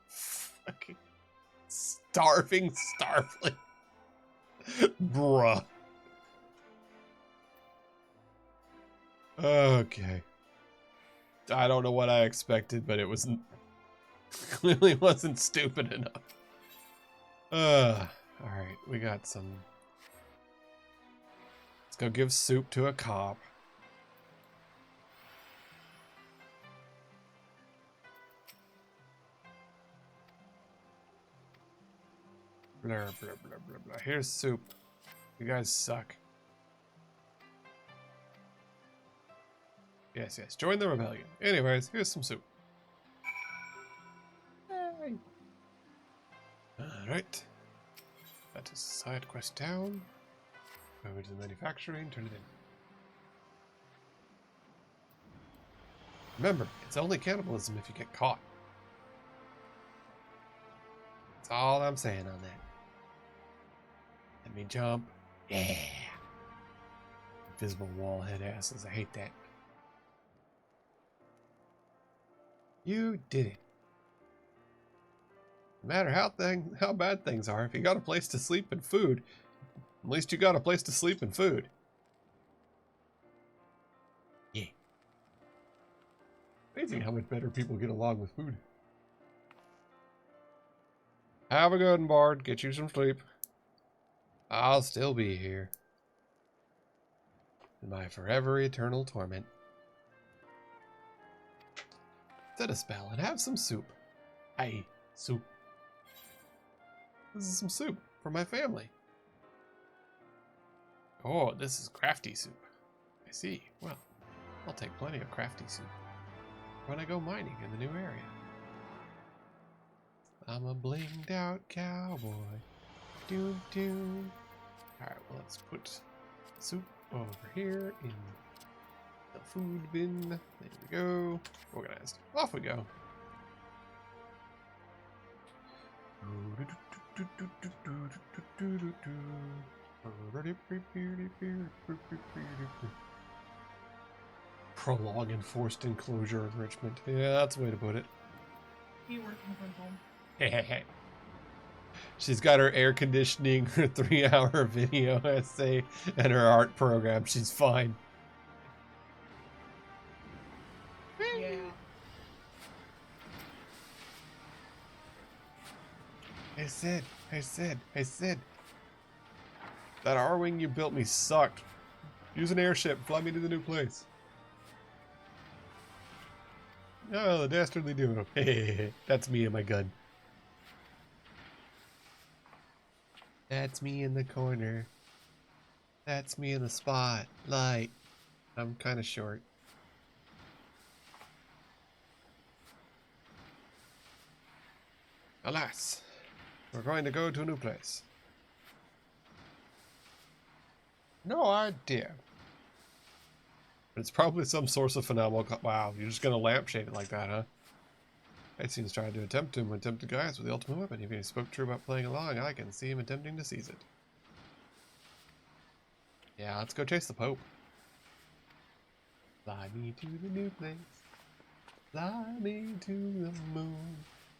Fucking starving starveling. Bruh. Okay. I don't know what I expected, but it wasn't clearly wasn't stupid enough. Alright, we got some. Let's go give soup to a cop. Blah, blah, blah, blah, blah. Here's soup. You guys suck. Yes. Join the rebellion. Anyways, here's some soup. Hey. Alright. That is side quest down. Go over to the manufacturing, turn it in. Remember, it's only cannibalism if you get caught. That's all I'm saying on that. Let me jump. Yeah. Invisible wall head asses. I hate that. You did it. No matter how bad things are, if you got a place to sleep and food, at least you got a place to sleep and food. Yeah. Amazing how much better people get along with food. Have a good one, Bard. Get you some sleep. I'll still be here. In my forever eternal torment. Set a spell and have some soup. Aye, soup. This is some soup for my family. Oh, this is crafty soup. I see. Well, I'll take plenty of crafty soup when I go mining in the new area. I'm a blinged out cowboy. Doom doom. Alright, well, let's put soup over here in the food bin. There we go. Organized. Off we go. Prolong enforced enclosure enrichment. Yeah, that's the way to put it. You working from home? She's got her air conditioning, her 3-hour video essay, and her art program. She's fine. Yeah. Hey Sid. That R-Wing you built me sucked. Use an airship, fly me to the new place. Oh, the dastardly duo. That's me and my gun. That's me in the corner. That's me in the spotlight. I'm kind of short. Alas, we're going to go to a new place. No idea. But it's probably some source of phenomenal. Wow, you're just gonna lampshade it like that, huh? Hastings tried to attempt him when tempted guys with the ultimate weapon. If he spoke true about playing along, I can see him attempting to seize it. Yeah, let's go chase the Pope. Fly me to the new place. Fly me to the moon.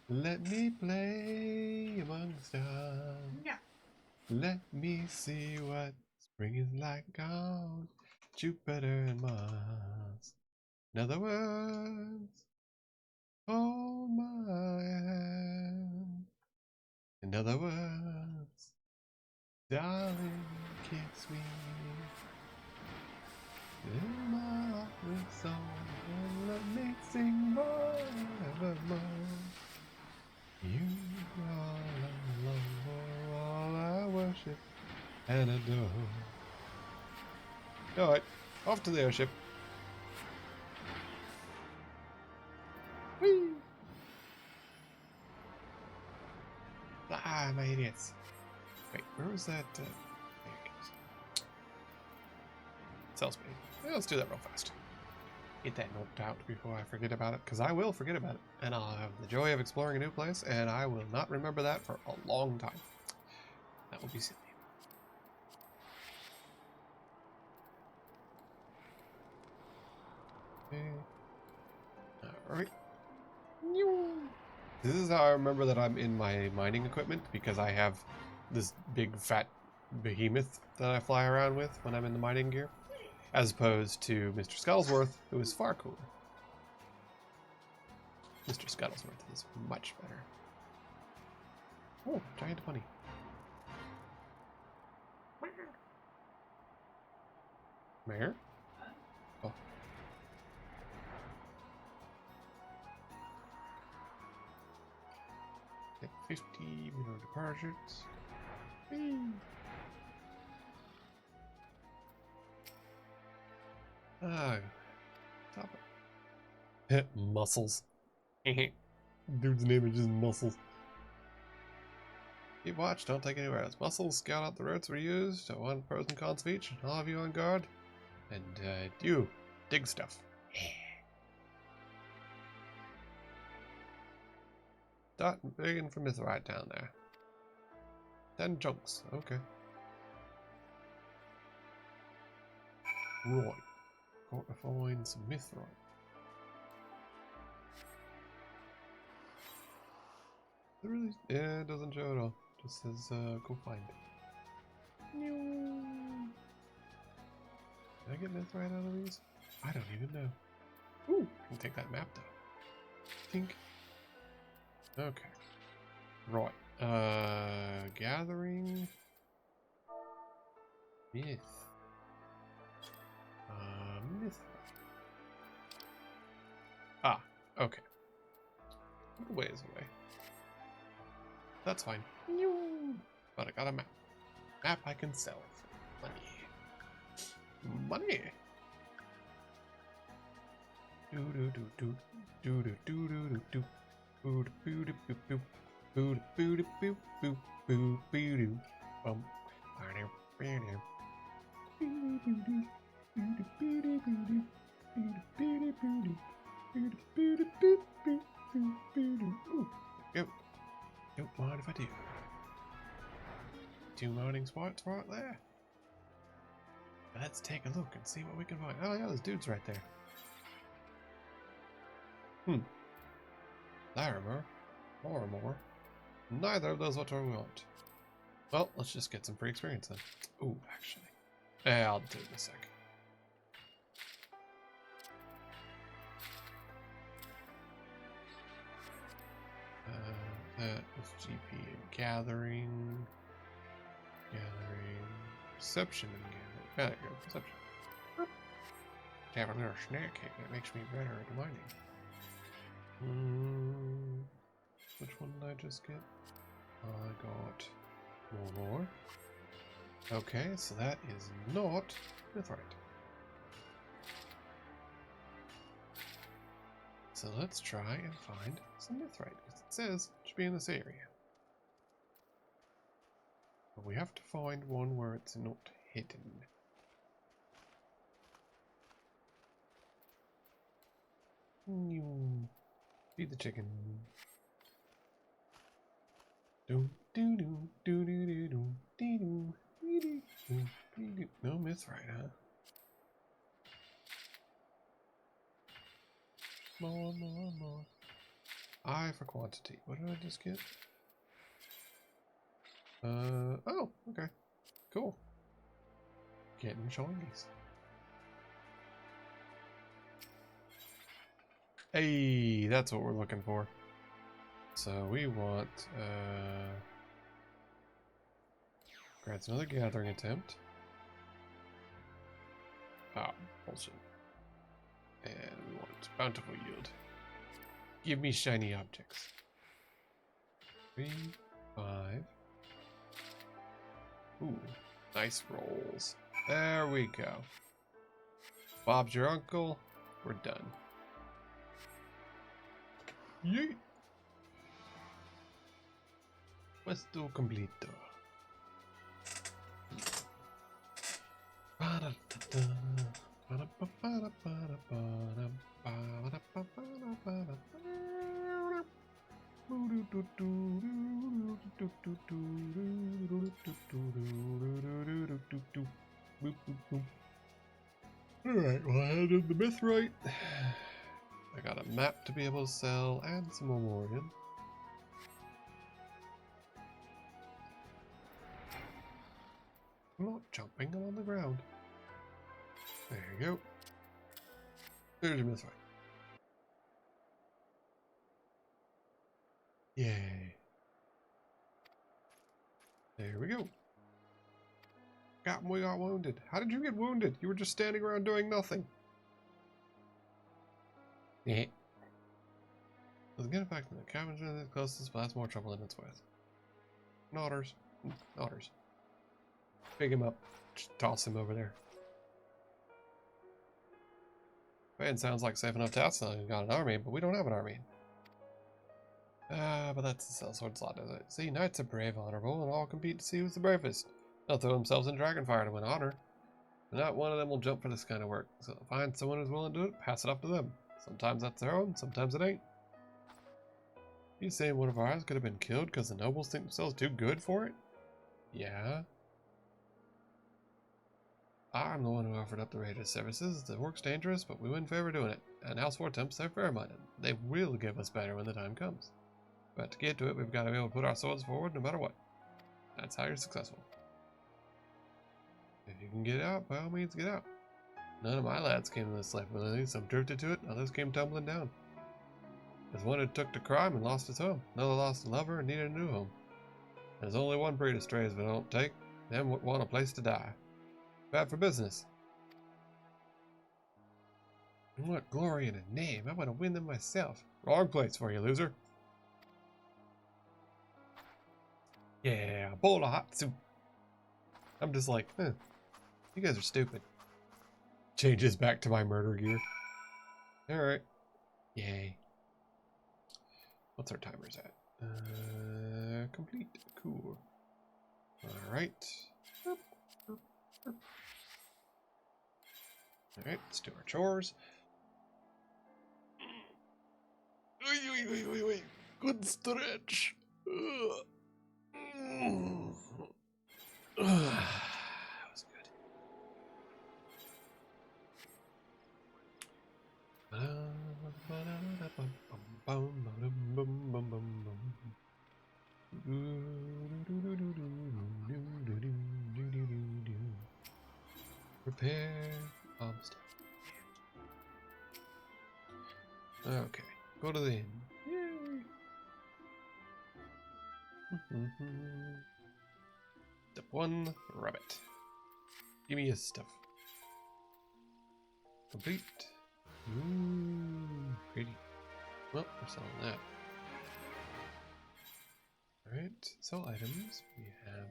Let me play among the stars. Yeah. Let me see what spring is like on Jupiter and Mars. In other words, hold my hand. In other words, darling, kiss me. Fill my heart with song and let me sing forevermore. You are love for all I worship and adore. Alright, off to the airship. Whee! Ah, my idiots. Wait, where was that? There it goes. Sales page. Yeah, let's do that real fast. Get that noped out before I forget about it, because I will forget about it. And I'll have the joy of exploring a new place, and I will not remember that for a long time. That will be silly. Okay. Alright. This is how I remember that I'm in my mining equipment, because I have this big fat behemoth that I fly around with when I'm in the mining gear, as opposed to Mr. Scuttlesworth, who is far cooler. Mr. Scuttlesworth is much better. Oh, giant bunny. Mayor? Oh. Get 50 minimum deposits. Ah, stop it. Muscles. Dude's name is just Muscles. Keep watch, don't take anywhere else. Muscles, scout out the routes we used. I want pros and cons of each, and all of you on guard. And you, dig stuff. Start digging for mithrite down there. 10 chunks, okay. Right. Got to find some mithrite. It really, yeah, it doesn't show at all. Just says, go find. Did I get mithrite out of these? I don't even know. Ooh, I can take that map though. Tink. Okay. Right. Gathering. Myth. Myth. Ah, okay. A little ways away. That's fine. But I got a map. Map I can sell for money. Money. Do do do do do do do do do. Boo boo boo boo boo boo boo boo boo boo boo bum. Yep. Don't mind if I do. 2 mining spots right there. Let's take a look and see what we can find. Oh yeah, there's dudes right there. Larimer, Lorimer. Neither of those what we want. Well, let's just get some free experience then. Ooh, actually. Yeah, I'll do it in a sec. That was GP and gathering. Perception and gathering. Yeah, there you go, perception. To have a little snack cake that makes me better at mining. Which one did I just get? I got more. Okay, so that is not mithrite. So let's try and find some mithrite, because it says it should be in this area. But we have to find one where it's not hidden. Feed the chicken. Do do do do do do do do do do. No mithrite, huh? More. I for quantity. What did I just get? Oh, okay. Cool. Getting shinies. Hey, that's what we're looking for. So we want, grants another gathering attempt. Oh, bullshit. And we want bountiful yield. Give me shiny objects. 3, 5. Ooh, nice rolls. There we go. Bob's your uncle. We're done. Yeet. Questo completo. Alright, well, I added the mithrite. I got a map to be able to sell and some memoriam. I'm not jumping, I'm on the ground. There you go. There's your mithrite. Yay. There we go. We got wounded. How did you get wounded? You were just standing around doing nothing. Yeah. Let's get it back to the cabin to the closest, but that's more trouble than it's worth. Otters. Otters. Pick him up. Just toss him over there. Man, sounds like safe enough task. We've got an army, but we don't have an army. But that's the sellsword slot, does it? See, knights are brave, honorable, and all compete to see who's the bravest. They'll throw themselves in dragonfire to win honor. But not one of them will jump for this kind of work. So find someone who's willing to do it, pass it off to them. Sometimes that's their own, sometimes it ain't. You say one of ours could have been killed because the nobles think themselves too good for it? Yeah. I'm the one who offered up the raiders' services. The work's dangerous, but we wouldn't favor doing it. And Heavensward temps, they're fair-minded. They will give us better when the time comes. But to get to it, we've got to be able to put our swords forward no matter what. That's how you're successful. If you can get out, by all means get out. None of my lads came to this life willingly. Some drifted to it, others came tumbling down. There's one who took to crime and lost his home. Another lost a lover and needed a new home. There's only one breed of strays we don't take. Them want a place to die. Bad for business. I want glory in a name. I want to win them myself. Wrong place for you, loser. Yeah, a bowl of hot soup. I'm just like, you guys are stupid. Changes back to my murder gear. Alright. Yay. What's our timers at? Complete. Cool. Alright. Alright, let's do our chores. Wait. Good stretch. That was good. Repair almost. Okay, go to the inn. Yay! Step 1, rabbit. Give me his stuff. Complete. Ooh, pretty. Well, we're selling that. Alright, sell items. We have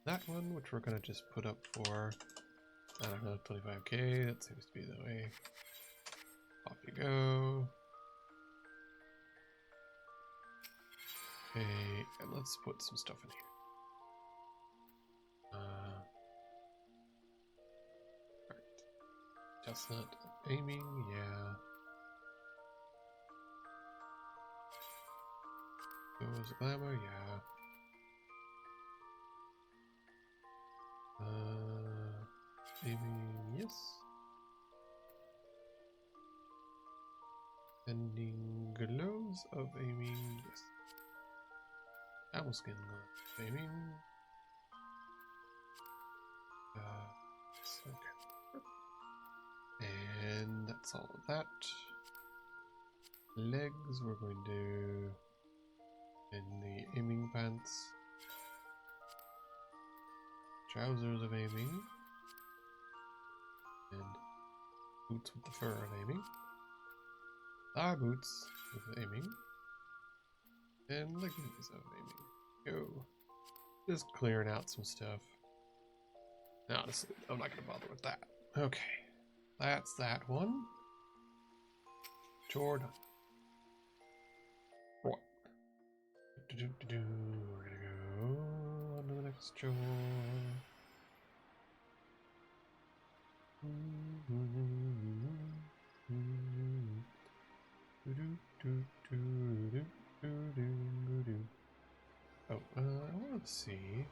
that one, which we're gonna just put up for, I don't know, 25k. That seems to be the way. Off you go. Okay, and let's put some stuff in here. Alright. Chestnut aiming, yeah. Goes glamour, yeah. Aiming, yes. Ending gloves of aiming, yes. Owl skin gloves of aiming. Okay. And that's all of that. Legs, we're going to in the aiming pants. Trousers of aiming. And boots with the fur of aiming. Our boots with aiming. And leggings of aiming. Go. Just clearing out some stuff. Honestly, I'm not going to bother with that. Okay. That's that one. Chore done. Right. We're going to go on to the next chore. Oh, I wanted to see.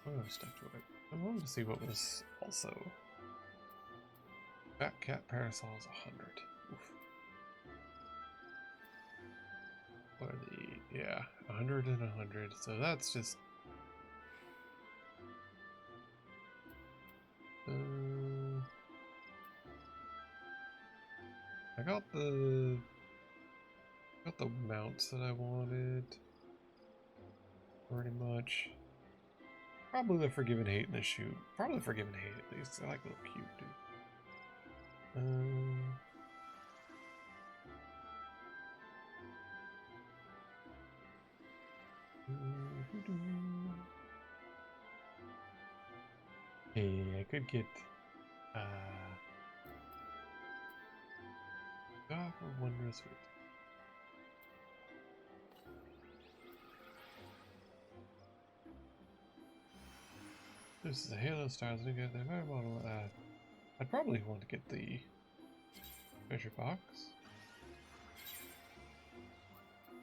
What other stuff do I wanted to see what was also. Fat cat parasol is 100. Oof. What are the. Yeah, 100 and 100. So that's just. I got the mounts that I wanted. Pretty much. Probably the Forgiven Hate in the shoe. Probably the Forgiven Hate at least. I like the little cute dude. Hey, I could get God of Wondrous Fruit. This is a Halo Stars. I get the model. I'd probably want to get the treasure box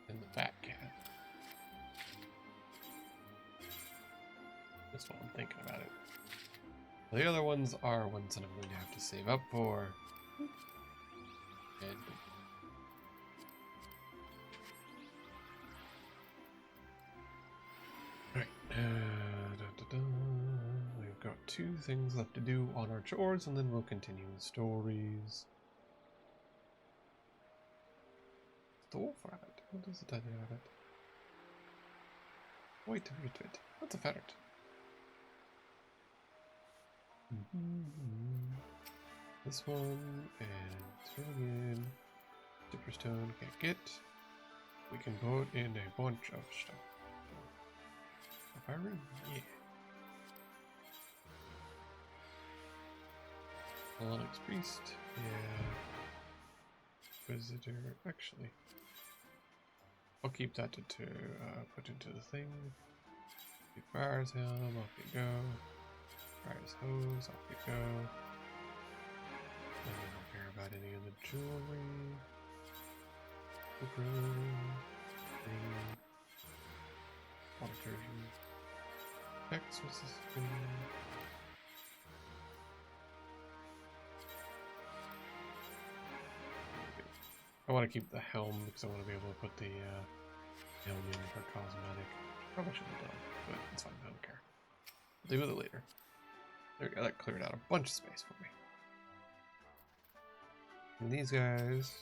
and the fat cat. That's what I'm thinking about it. The other ones are ones that I'm going to have to save up for. And right. We've got 2 things left to do on our chores, and then we'll continue the stories. Dwarf rabbit. What is a tiny rabbit? Wait a minute. What's a ferret? This one, and swim again. Dipperstone can't get. We can put in a bunch of stuff. Iron? Yeah. Onyx Priest? Yeah. Visitor? Actually, I'll keep that to put into the thing. Fire's helm, off you go. Fire's hose, off you go. I don't care about any of the jewelry. Water detergent. X, what's this thing? I want to keep the helm because I want to be able to put the helm in for cosmetic. Probably should have done, but it's fine. I don't care. I'll deal with it later. There we go. That cleared out a bunch of space for me. And these guys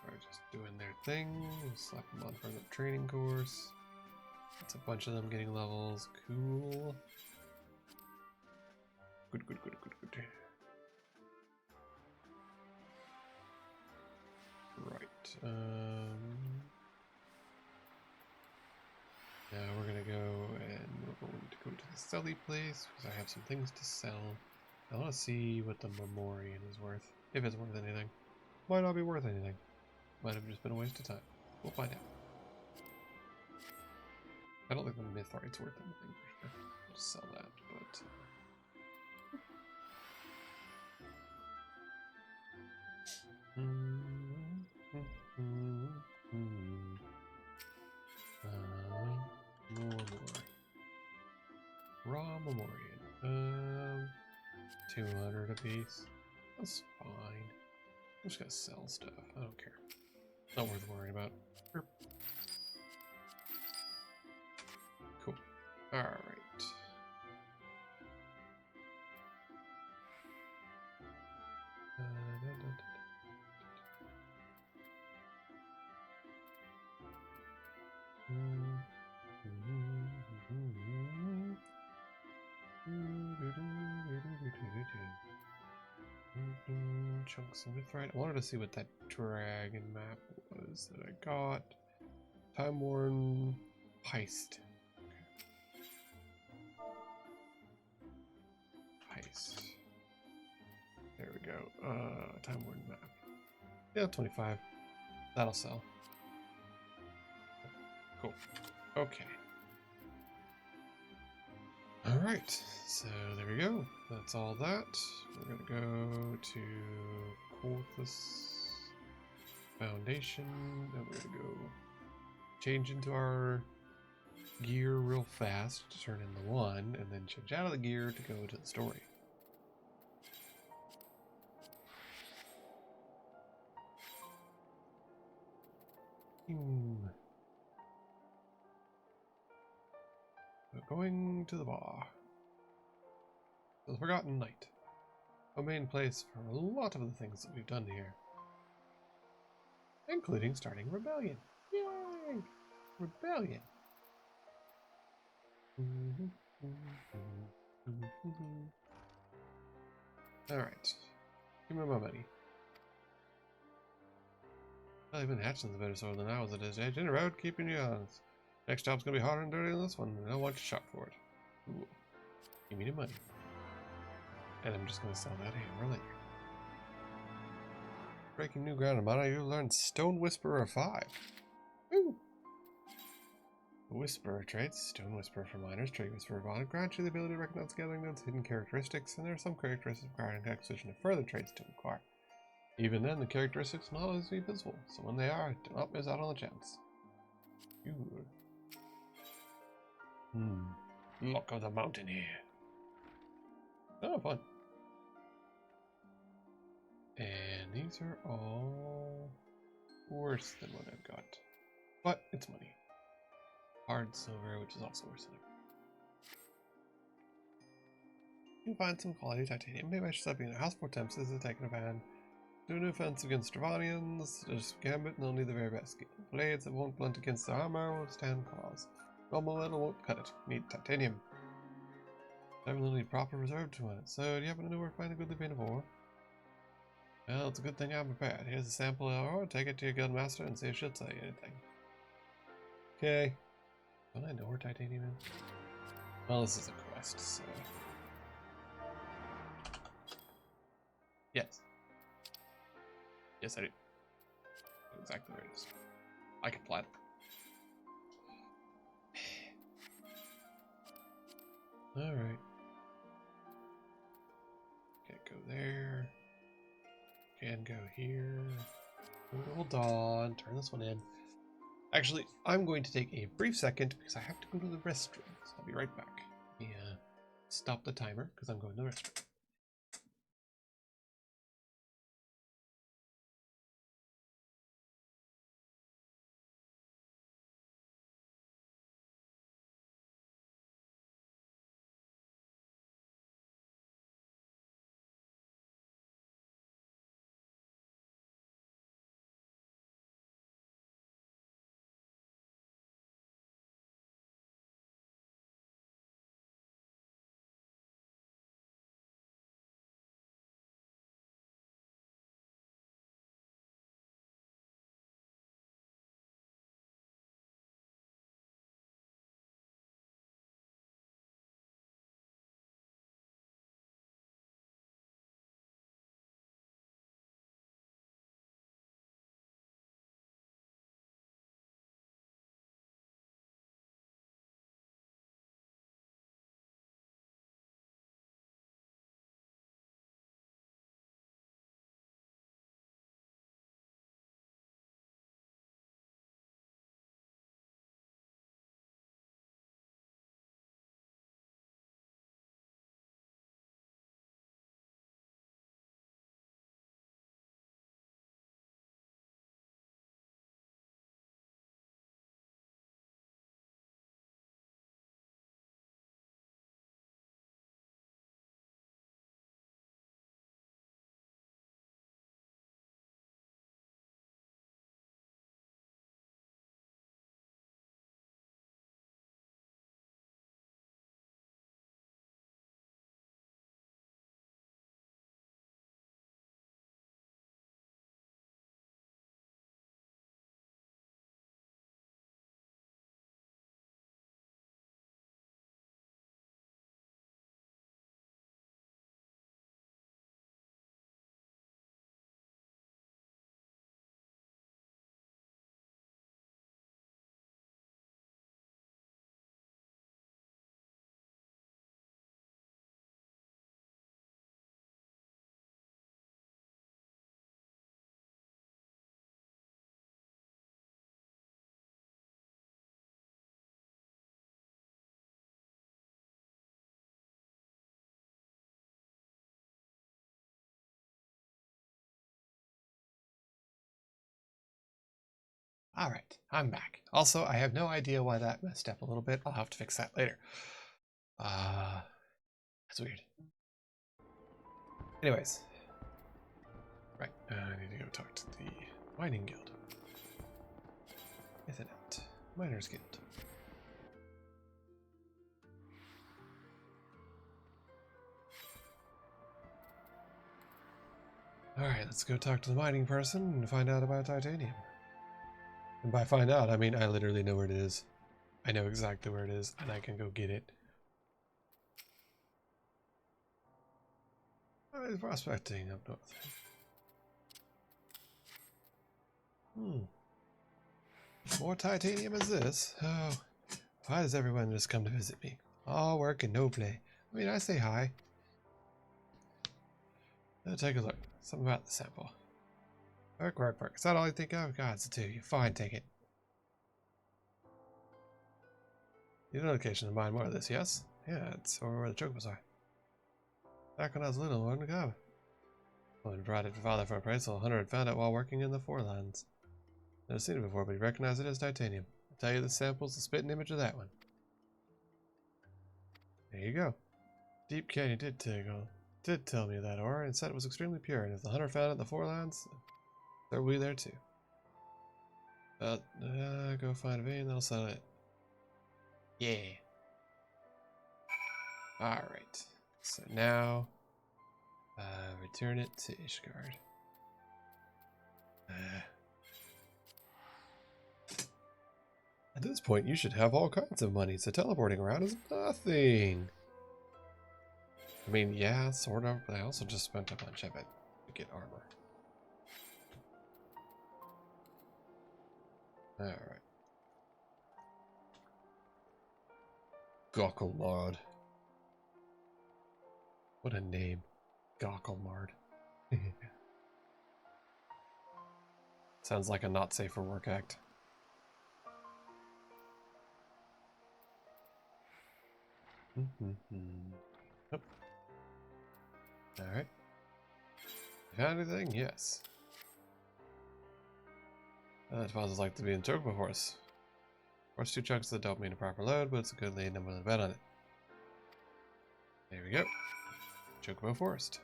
are just doing their thing. We'll slap them on for the training course. That's a bunch of them getting levels. Cool. Good. Right. Now we're gonna go and we're going to go to the selly place because I have some things to sell. I want to see what the Memorian is worth. If it's worth anything. Might not be worth anything. Might have just been a waste of time. We'll find out. I don't think the Mythrite's worth anything for sure. I'll just sell that, but... Raw Memorial. 200 apiece. That's fine. I'm just gonna sell stuff. I don't care. Not worth worrying about. Sure. Cool. Alright. Chunks of Mythrite. I wanted to see what that dragon map was that I got. Time-worn Heist. Okay. Heist. There we go. Time-worn map. Yeah, 25. That'll sell. Cool. Okay. Alright, so there we go. That's all that. We're gonna go to Quartus Foundation, and we're gonna go change into our gear real fast to turn in the 1, and then change out of the gear to go to the story. We're going to the bar. The Forgotten Night. A main place for a lot of the things that we've done here. Including starting Rebellion. Yay! Rebellion. Alright. Give me my money. Well, even Hatchland's a better sword than I was at his age. In a road, keeping you honest. Next job's gonna be harder and dirtier than this one, and I want you shot for it. Ooh. Give me the money. And I'm just gonna sell that hammer later. Breaking new ground in Mana, you learned Stone Whisperer 5. Ooh! Whisperer traits. Stone Whisperer for miners. Trade Whisperer Bond grants you the ability to recognize gathering nodes, hidden characteristics, and there are some characteristics requiring acquisition of further traits to acquire. Even then, the characteristics will not always be visible, so when they are, do not miss out on the chance. Ooh. Look of the mountain here. Oh, fun. And these are all worse than what I've got. But it's money. Hard silver, which is also worse than it. You can find some quality titanium. Maybe I should stop being a house for temps. This is taking a ban. Do an offense against Dravanians. Just gambit and they'll need the very best skill. Blades that won't blunt against their armor will stand claws. Normal metal won't cut it. Need titanium. I will need proper reserve to it. So, do you happen to know where to find a goodly vein of ore? Well, it's a good thing I'm prepared. Here's a sample of ore. Take it to your guildmaster and see if she'll tell you anything. Okay. Don't I know where titanium is? Well, this is a quest, so... Yes. Yes, I do. Exactly where it is. I can plat it. Alright. Can't go there. Can go here. Hold on. Turn this one in. Actually, I'm going to take a brief second because I have to go to the restroom. So I'll be right back. Let me stop the timer because I'm going to the restroom. Alright, I'm back. Also, I have no idea why that messed up a little bit. I'll have to fix that later. That's weird. Anyways. Right, I need to go talk to the Mining Guild. Isn't it? Miners Guild. Alright, let's go talk to the mining person and find out about titanium. And by find out, I mean I literally know where it is. I know exactly where it is, and I can go get it. Alright, prospecting up north. More titanium is this? Oh, why does everyone just come to visit me? All work and no play. I mean, I say hi. Let's take a look. Something about the sample. Work, work, work. Is that all you think of? God, it's a 2. Fine, take it. You know the location to mine more of this, yes? Yeah, it's over where the chocobos are. Back when I was little, I wanted to go. When I brought it to father for appraisal, Hunter had found it while working in the Forelands. Never seen it before, but he recognized it as titanium. I'll tell you the sample's the spitting image of that one. There you go. Deep Canyon did tell me that ore and said it was extremely pure, and if the hunter found it in the Forelands, there will be there too. But go find a vein that'll sell it. Yeah. Alright. So now return it to Ishgard. At this point you should have all kinds of money, so teleporting around is nothing. I mean, yeah, sort of, but I also just spent a bunch of it to get armor. Alright. Gockelmard. What a name. Gockelmard. Sounds like a not safe for work act. Nope. Alright. You found anything? Yes. Deposits like to be in chocobo horse. Horse 2 chunks that don't mean a proper load, but it's a good lead and I'm willing to bet on it. There we go. Chocobo Forest.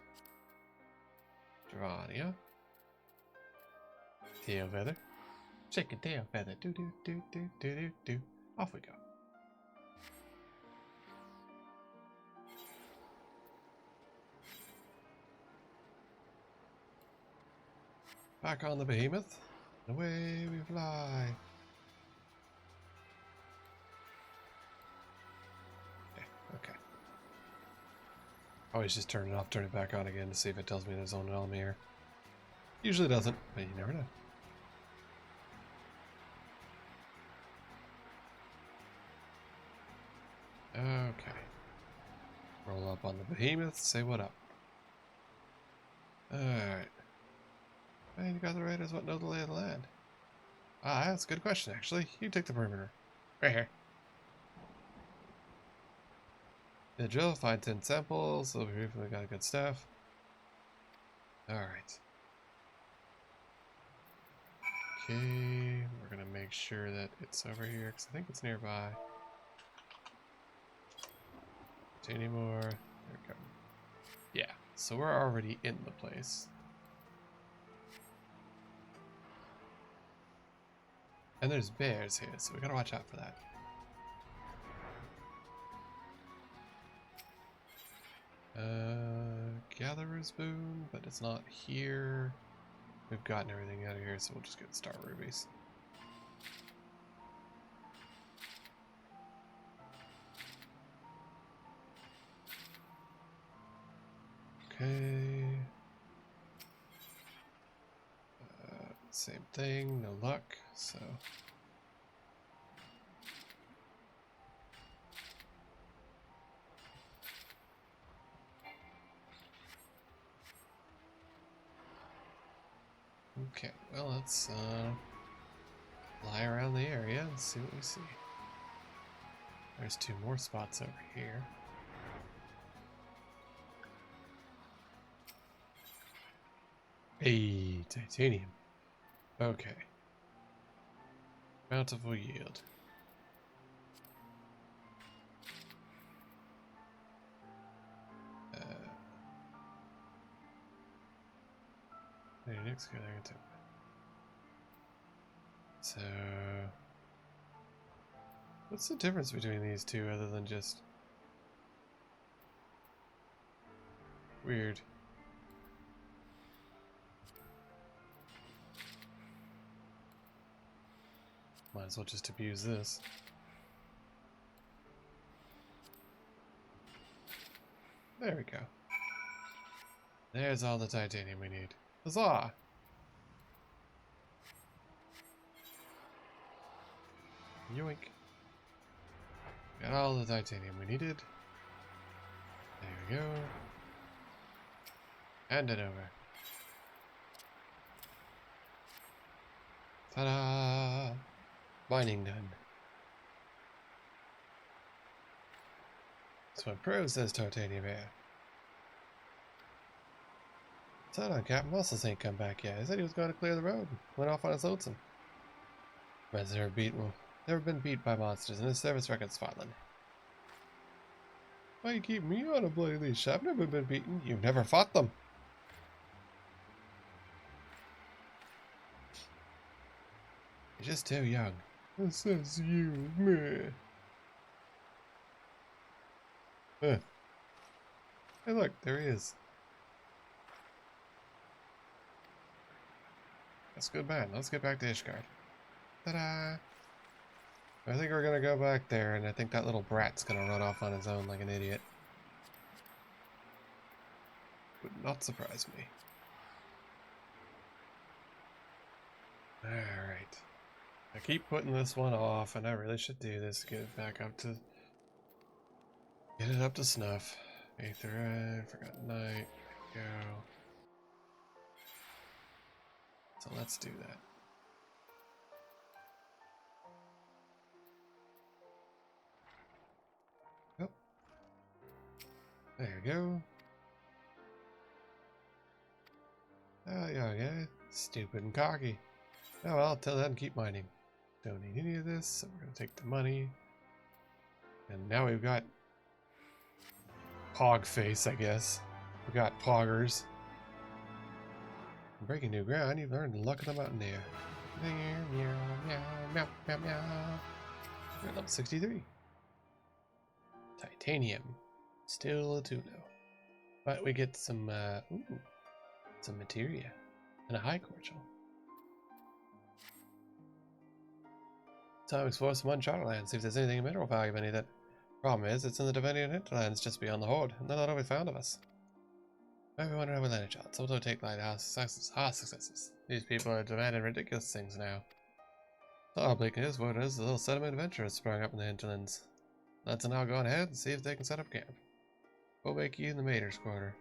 Gerania. Tail feather. Shake a tail feather. Do do do do do do do. Off we go. Back on the behemoth. Away we fly. Okay. Always just turn it off, turn it back on again to see if it tells me there's only an enemy here. Usually doesn't, but you never know. Okay. Roll up on the behemoth, say what up. Alright. And you got the raiders what know the lay of the land. Ah, that's a good question actually. You take the perimeter. Right here. The drill, find 10 samples, over here we got good stuff. Alright. Okay, we're gonna make sure that it's over here because I think it's nearby. Any more? There we go. Yeah, so we're already in the place. And there's bears here, so we gotta watch out for that. Gatherer's Boon, but it's not here. We've gotten everything out of here, so we'll just get star rubies. Okay. Same thing, no luck, so. Okay, well, let's fly around the area and see what we see. There's 2 more spots over here. Hey, titanium. Okay. Bountiful yield. Next go there too. So, what's the difference between these two other than just weird? Might as well just abuse this. There we go. There's all the titanium we need. Huzzah! Yoink. Got all the titanium we needed. There we go. Hand it over. Ta-da! Mining done. That's what proves there's titanium here. So hold on, Captain. Muscles ain't come back yet. He said he was going to clear the road. Went off on his lonesome. Man's never been beat by monsters, and his service record's fallen. Why you keep me on a bloody leash? I've never been beaten. You've never fought them. You're just too young. This says you, me. Hey, look, there he is. That's good, man. Let's get back to Ishgard. Ta-da! I think we're gonna go back there, and I think that little brat's gonna run off on his own like an idiot. Would not surprise me. Alright. I keep putting this one off, and I really should do this to get it back up to... Get it up to snuff. Aether Red, Forgotten Night, there we go. So let's do that. Yep. There you go. Oh yeah, stupid and cocky. Oh well, till then keep mining. Don't need any of this, so we're gonna take the money. And now we've got Pog face, I guess. We got Poggers. Breaking new ground, you've learned the luck of the mountaineer. Meow, meow, meow, meow, meow. We're at level 63. Titanium. Still a too low. But we get some, some materia. And a high cordial. Time to explore some uncharted lands, see if there's anything of mineral value of any that. Problem is, it's in the Divinian hinterlands just beyond the Horde, and none of it will be found of us. Maybe wonder how we landed shots. So we'll take lighthouse successes. These people are demanding ridiculous things now. So all bleak is what it is, a little settlement adventure has sprung up in the hinterlands. Let's now go on ahead and see if they can set up camp. We'll make you in the Mater's quarter.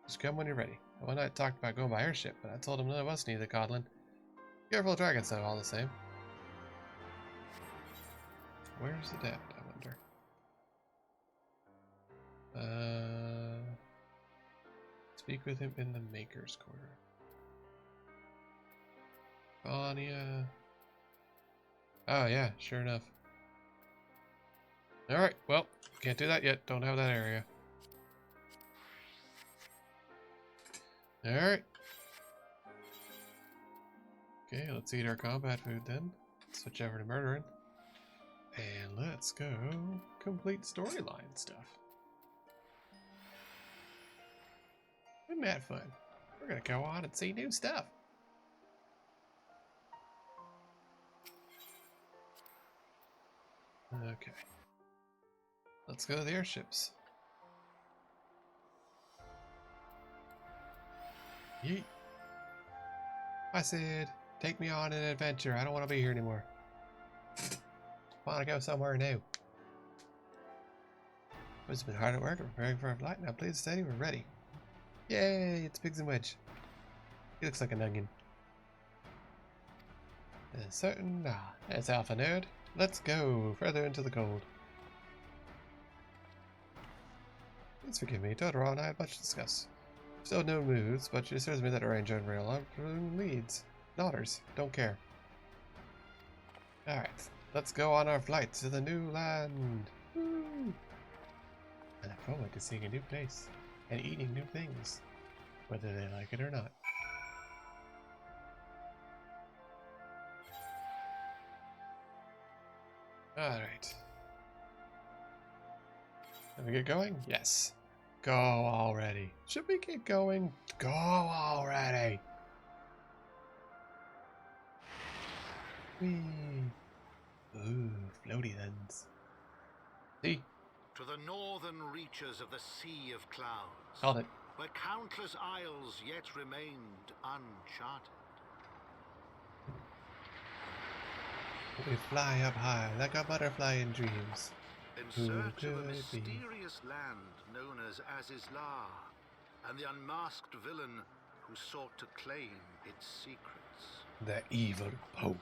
Just come when you're ready. One night talked about going by airship, but I told him none of us need the Codlin. Careful of dragons though, all the same. Where's the dad, I wonder? Speak with him in the Maker's Quarter. Vanya. Oh yeah, sure enough. Alright, well, can't do that yet. Don't have that area. Alright. Okay, let's eat our combat food then. Switch over to murdering. And let's go complete storyline stuff. Isn't that fun? We're gonna go on and see new stuff. Okay. Let's go to the airships. Yeet. I said, take me on an adventure. I don't want to be here anymore. I want to go somewhere new. It's been hard at work preparing for our flight. Now please steady, we're ready. Yay, it's Pigs and Wedge. He looks like an onion. Certain, it's Alpha Nerd. Let's go further into the cold. Please forgive me, Totoro and I had much to discuss. Still no news, but she assures me that her ranger and real leads. Daughters, don't care. Alright, let's go on our flight to the new land. Woo! I look forward to seeing a new place and eating new things, whether they like it or not. Alright. Can we get going? Yes. Go already. Should we get going? Go already. Whee. Ooh, floaty lands. See? To the northern reaches of the Sea of Clouds, Called it. where countless isles yet remained uncharted. We fly up high like a butterfly in dreams. In Who search of a could it be? mysterious land known as Azizlar, and the unmasked villain who sought to claim its secrets. The evil Pope.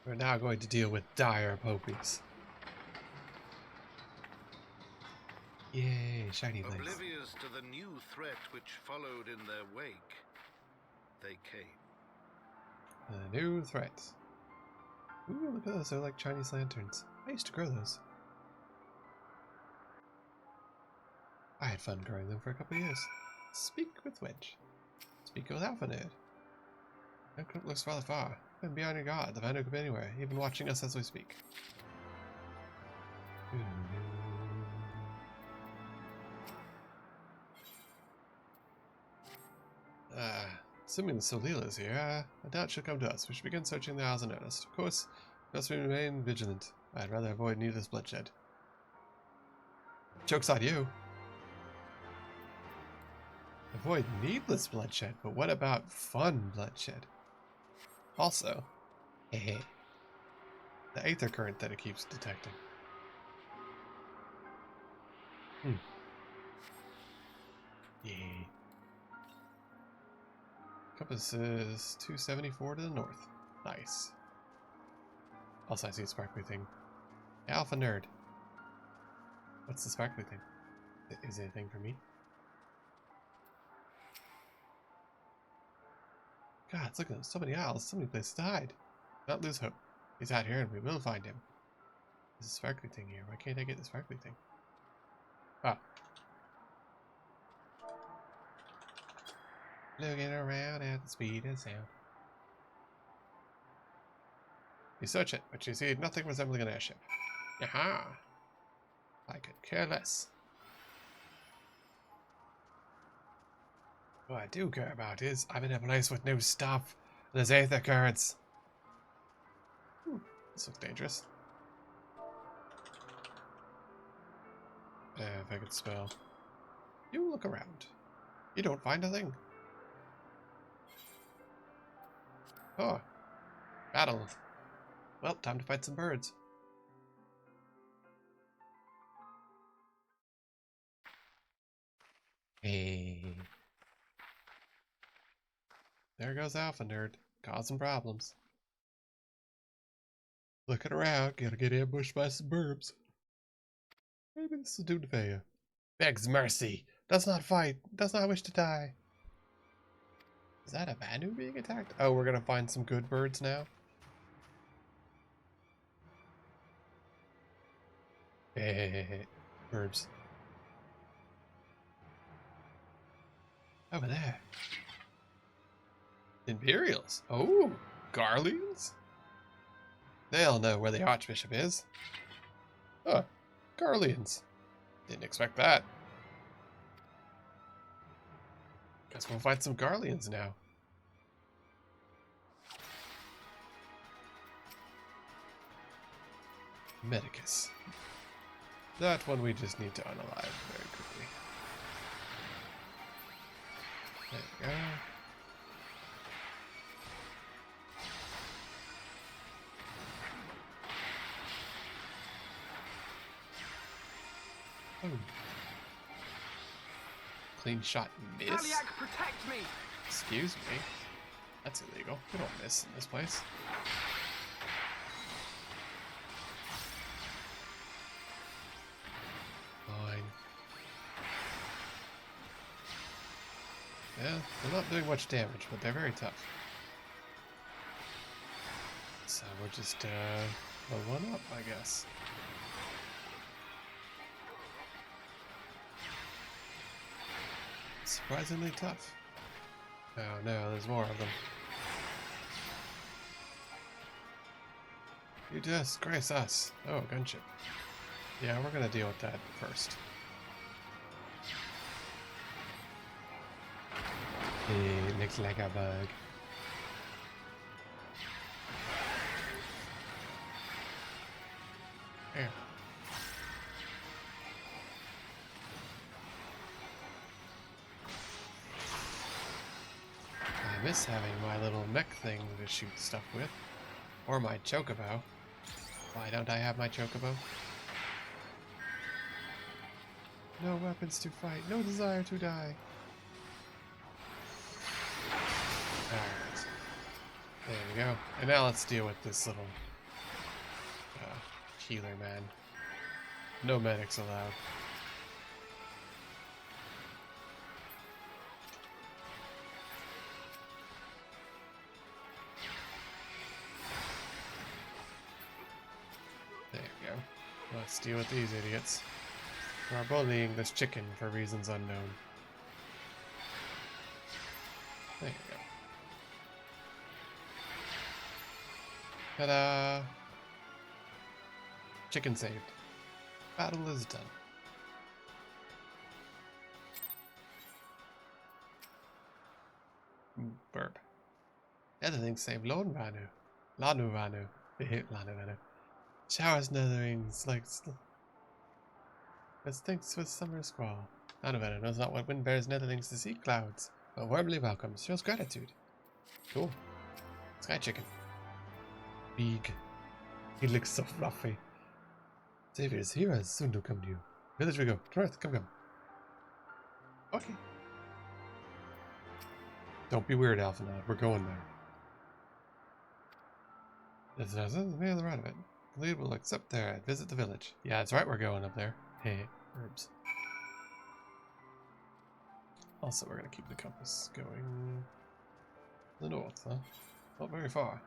We're now going to deal with dire popies. Yay, shiny things. Oblivious to the new threat which followed in their wake, they came. A new threat. Ooh, look at those. They're like Chinese lanterns. I used to grow those. I had fun growing them for a couple of years. Speak with Wedge. Speak with Alpha Nerd. That group looks rather far. Even beyond your guard, the Vanu could be anywhere, even watching us as we speak. Assuming the Solila is here, I doubt she'll come to us. We should begin searching the Isles in earnest. Of course, must we remain vigilant. I'd rather avoid needless bloodshed. Joke's on you. Avoid needless bloodshed, but what about fun bloodshed? Also, the aether current that it keeps detecting. Yay. Compass is 274 to the north. Nice. Also, I see a sparkly thing. Alpha Nerd. What's the sparkly thing? Is it a thing for me? God, look at them. So many isles, so many places to hide. Not lose hope. He's out here and we will find him. There's a sparkly thing here. Why can't I get the sparkly thing? Ah. Looking around at the speed of sound. You search it, but you see nothing resembling an airship. Aha! I could care less. What I do care about is I'm in a place with new stuff. There's aether currents. This looks dangerous. If I could spell. You look around. You don't find a thing. Oh. Battle. Well, time to fight some birds. Hey. There goes Alpha Nerd, causing problems. Looking around, gonna get ambushed by some burbs. Maybe this will do to fail. Begs mercy, does not fight, does not wish to die. Is that a Vanu being attacked? Oh, we're gonna find some good birds now. Burbs. Over there. Imperials. Oh, Garleans? They'll know where the Archbishop is. Huh, Garleans. Didn't expect that. Guess we'll fight some Garleans now. Medicus. That one we just need to unalive very quickly. There we go. Oh. Clean shot miss? Protect me! Excuse me. That's illegal. We don't miss in this place. Fine. Yeah, they're not doing much damage, but they're very tough. So we'll just blow one up, I guess. Surprisingly tough. Oh no, there's more of them. You disgrace us. Oh, gunship. Yeah, we're gonna deal with that first. It looks like a bug. Here. I miss having my little mech thing to shoot stuff with. Or my chocobo. Why don't I have my chocobo? No weapons to fight, no desire to die. Alright. There we go. And now let's deal with this little healer man. No medics allowed. There we go. Let's deal with these idiots who are bullying this chicken for reasons unknown. There you go. Ta-da! Chicken saved. Battle is done. Burp. Netherlings save Lone Vanu. Lanu Vanu. Lanu Vanu. Showers netherings like... As thanks for summer squall. Lanu Vanu knows not what wind bears netherlings to sea clouds, but warmly welcomes. Shows gratitude. Cool. Sky chicken. Big. He looks so fluffy. Saviors, heroes, soon to come to you. Village we go. North, come. Okay. Don't be weird, Alphanod. We're going there. There's nothing on the right of it. The lead will accept there and visit the village. Yeah, that's right, we're going up there. Hey, herbs. Also, we're gonna keep the compass going to the north, huh? Not very far.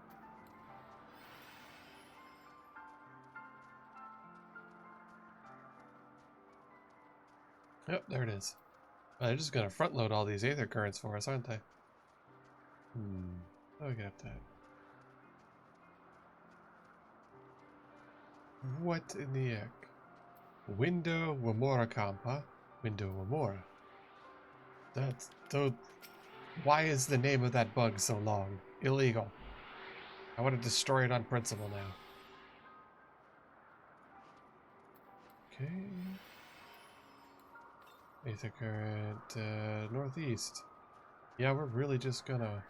Yep, there it is. They're just gonna front load all these aether currents for us, aren't they? How do we get up that? What in the heck? Window Wamora Kampa? Window Wamora. That's so. Why is the name of that bug so long? Illegal. I want to destroy it on principle now. Okay. Aether current northeast. Yeah, we're really just gonna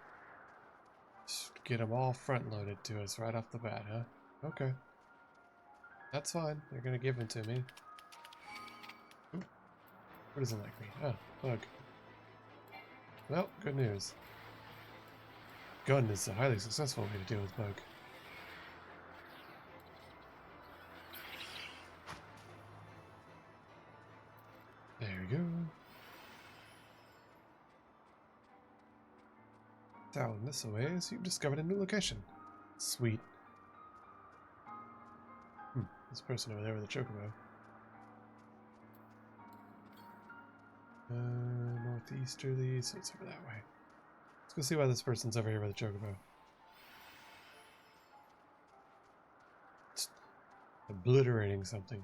get them all front loaded to us right off the bat, huh? Okay. That's fine. They're gonna give them to me. Ooh. Who doesn't like me? Oh, bug. Well, good news. Gun is a highly successful way to deal with bug. There we go. Down this way, so you've discovered a new location. Sweet. This person over there with a chocobo. Northeasterly, so it's over that way. Let's go see why this person's over here with a chocobo. It's obliterating something.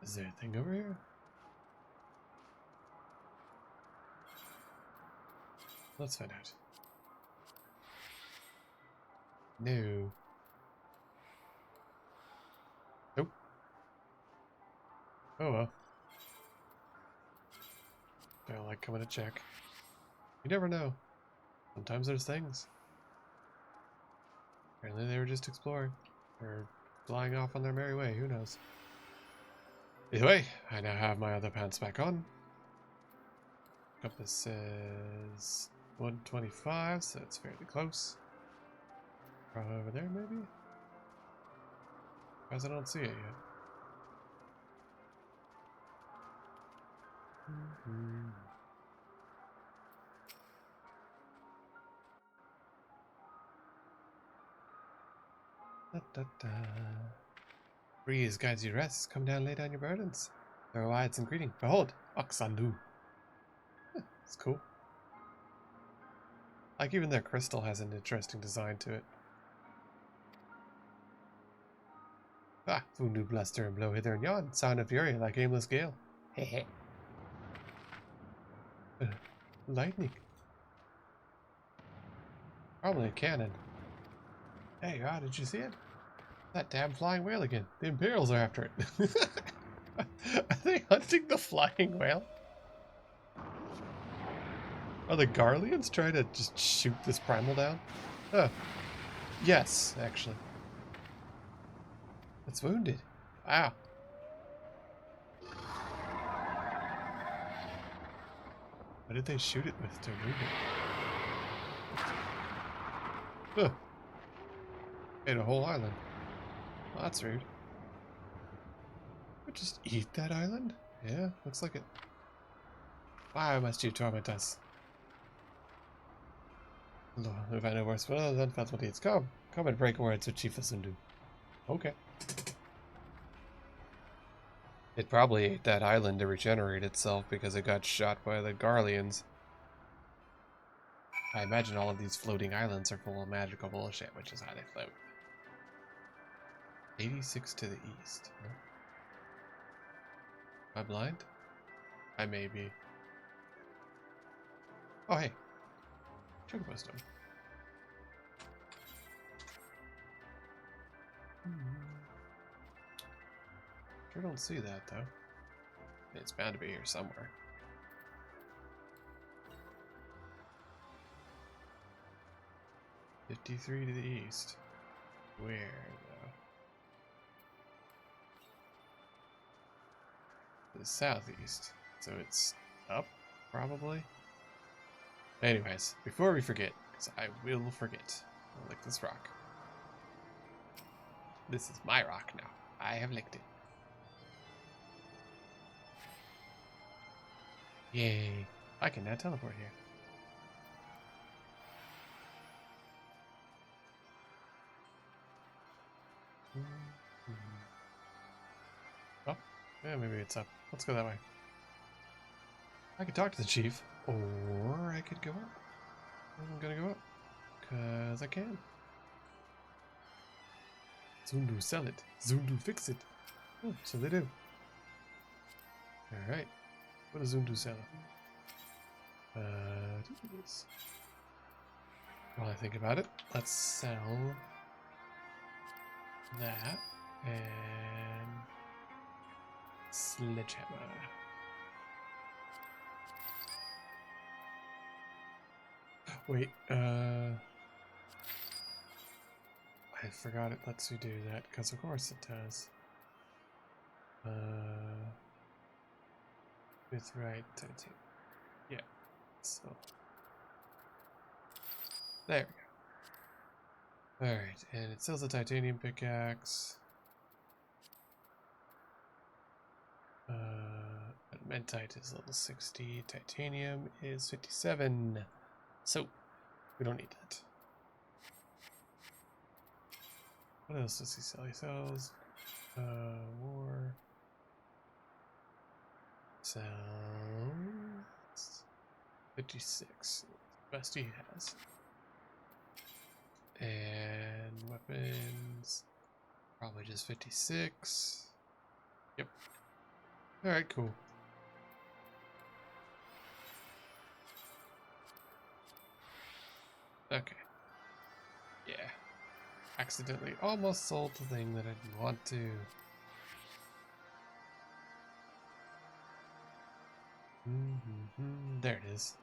Is there a thing over here? Let's find out. No. Nope. Oh well. Felt like coming to check. You never know. Sometimes there's things. Apparently they were just exploring. Or flying off on their merry way, who knows. Either way, I now have my other pants back on. Compass says 125, so it's fairly close. Probably over there, maybe? Because I don't see it yet. Da, da, da. Breeze guides you rest. Come down, lay down your burdens. Throw wide some greeting. Behold, Oxandu. It's cool. Like even their crystal has an interesting design to it. Ah, Vanu bluster and blow hither and yon. Sound of fury like aimless gale. Hehe. Lightning. Probably a cannon. Hey, did you see it? That damn flying whale again. The Imperials are after it. Are they hunting the flying whale? Are the Garleans trying to just shoot this primal down? Oh. Yes, actually. It's wounded. Wow. What did they shoot it with to wound it? Huh. Ate a whole island. Well, that's rude. Would just eat that island? Yeah, looks like it. Why must you torment us? Lord, if I know worse, well, then faithful deeds. Come and break words with Chief Asundu. Okay. It probably ate that island to regenerate itself because it got shot by the Garleans. I imagine all of these floating islands are full of magical bullshit, which is how they float. 86 to the east. Huh? Am I blind? I may be. Oh, hey. Chocobo stone. Sure don't see that, though. It's bound to be here somewhere. $53 to the east. Where, though? To the southeast. So it's up, probably? Anyways, before we forget, because I will forget, I'll lick this rock. This is my rock now. I have licked it. Yay. I can now teleport here. Oh, yeah, maybe it's up. Let's go that way. I could talk to the chief, or I could go up. I'm gonna go up, because I can. Zundu sell it. Zundu fix it. Oh, so they do. Alright. What does Zundu sell? Do this. While I think about it, let's sell that and sledgehammer. Wait, I forgot it lets you do that, because of course it does. It's right, titanium. Yeah, so. There we go. Alright, and it sells a titanium pickaxe. Adamantite is level 60, titanium is 57. So, we don't need that. What else does he sell? He sells war. Sells 56. Best he has. And weapons, probably just 56. Yep. Alright, cool. Okay. Yeah. Accidentally almost sold the thing that I didn't want to. There it is.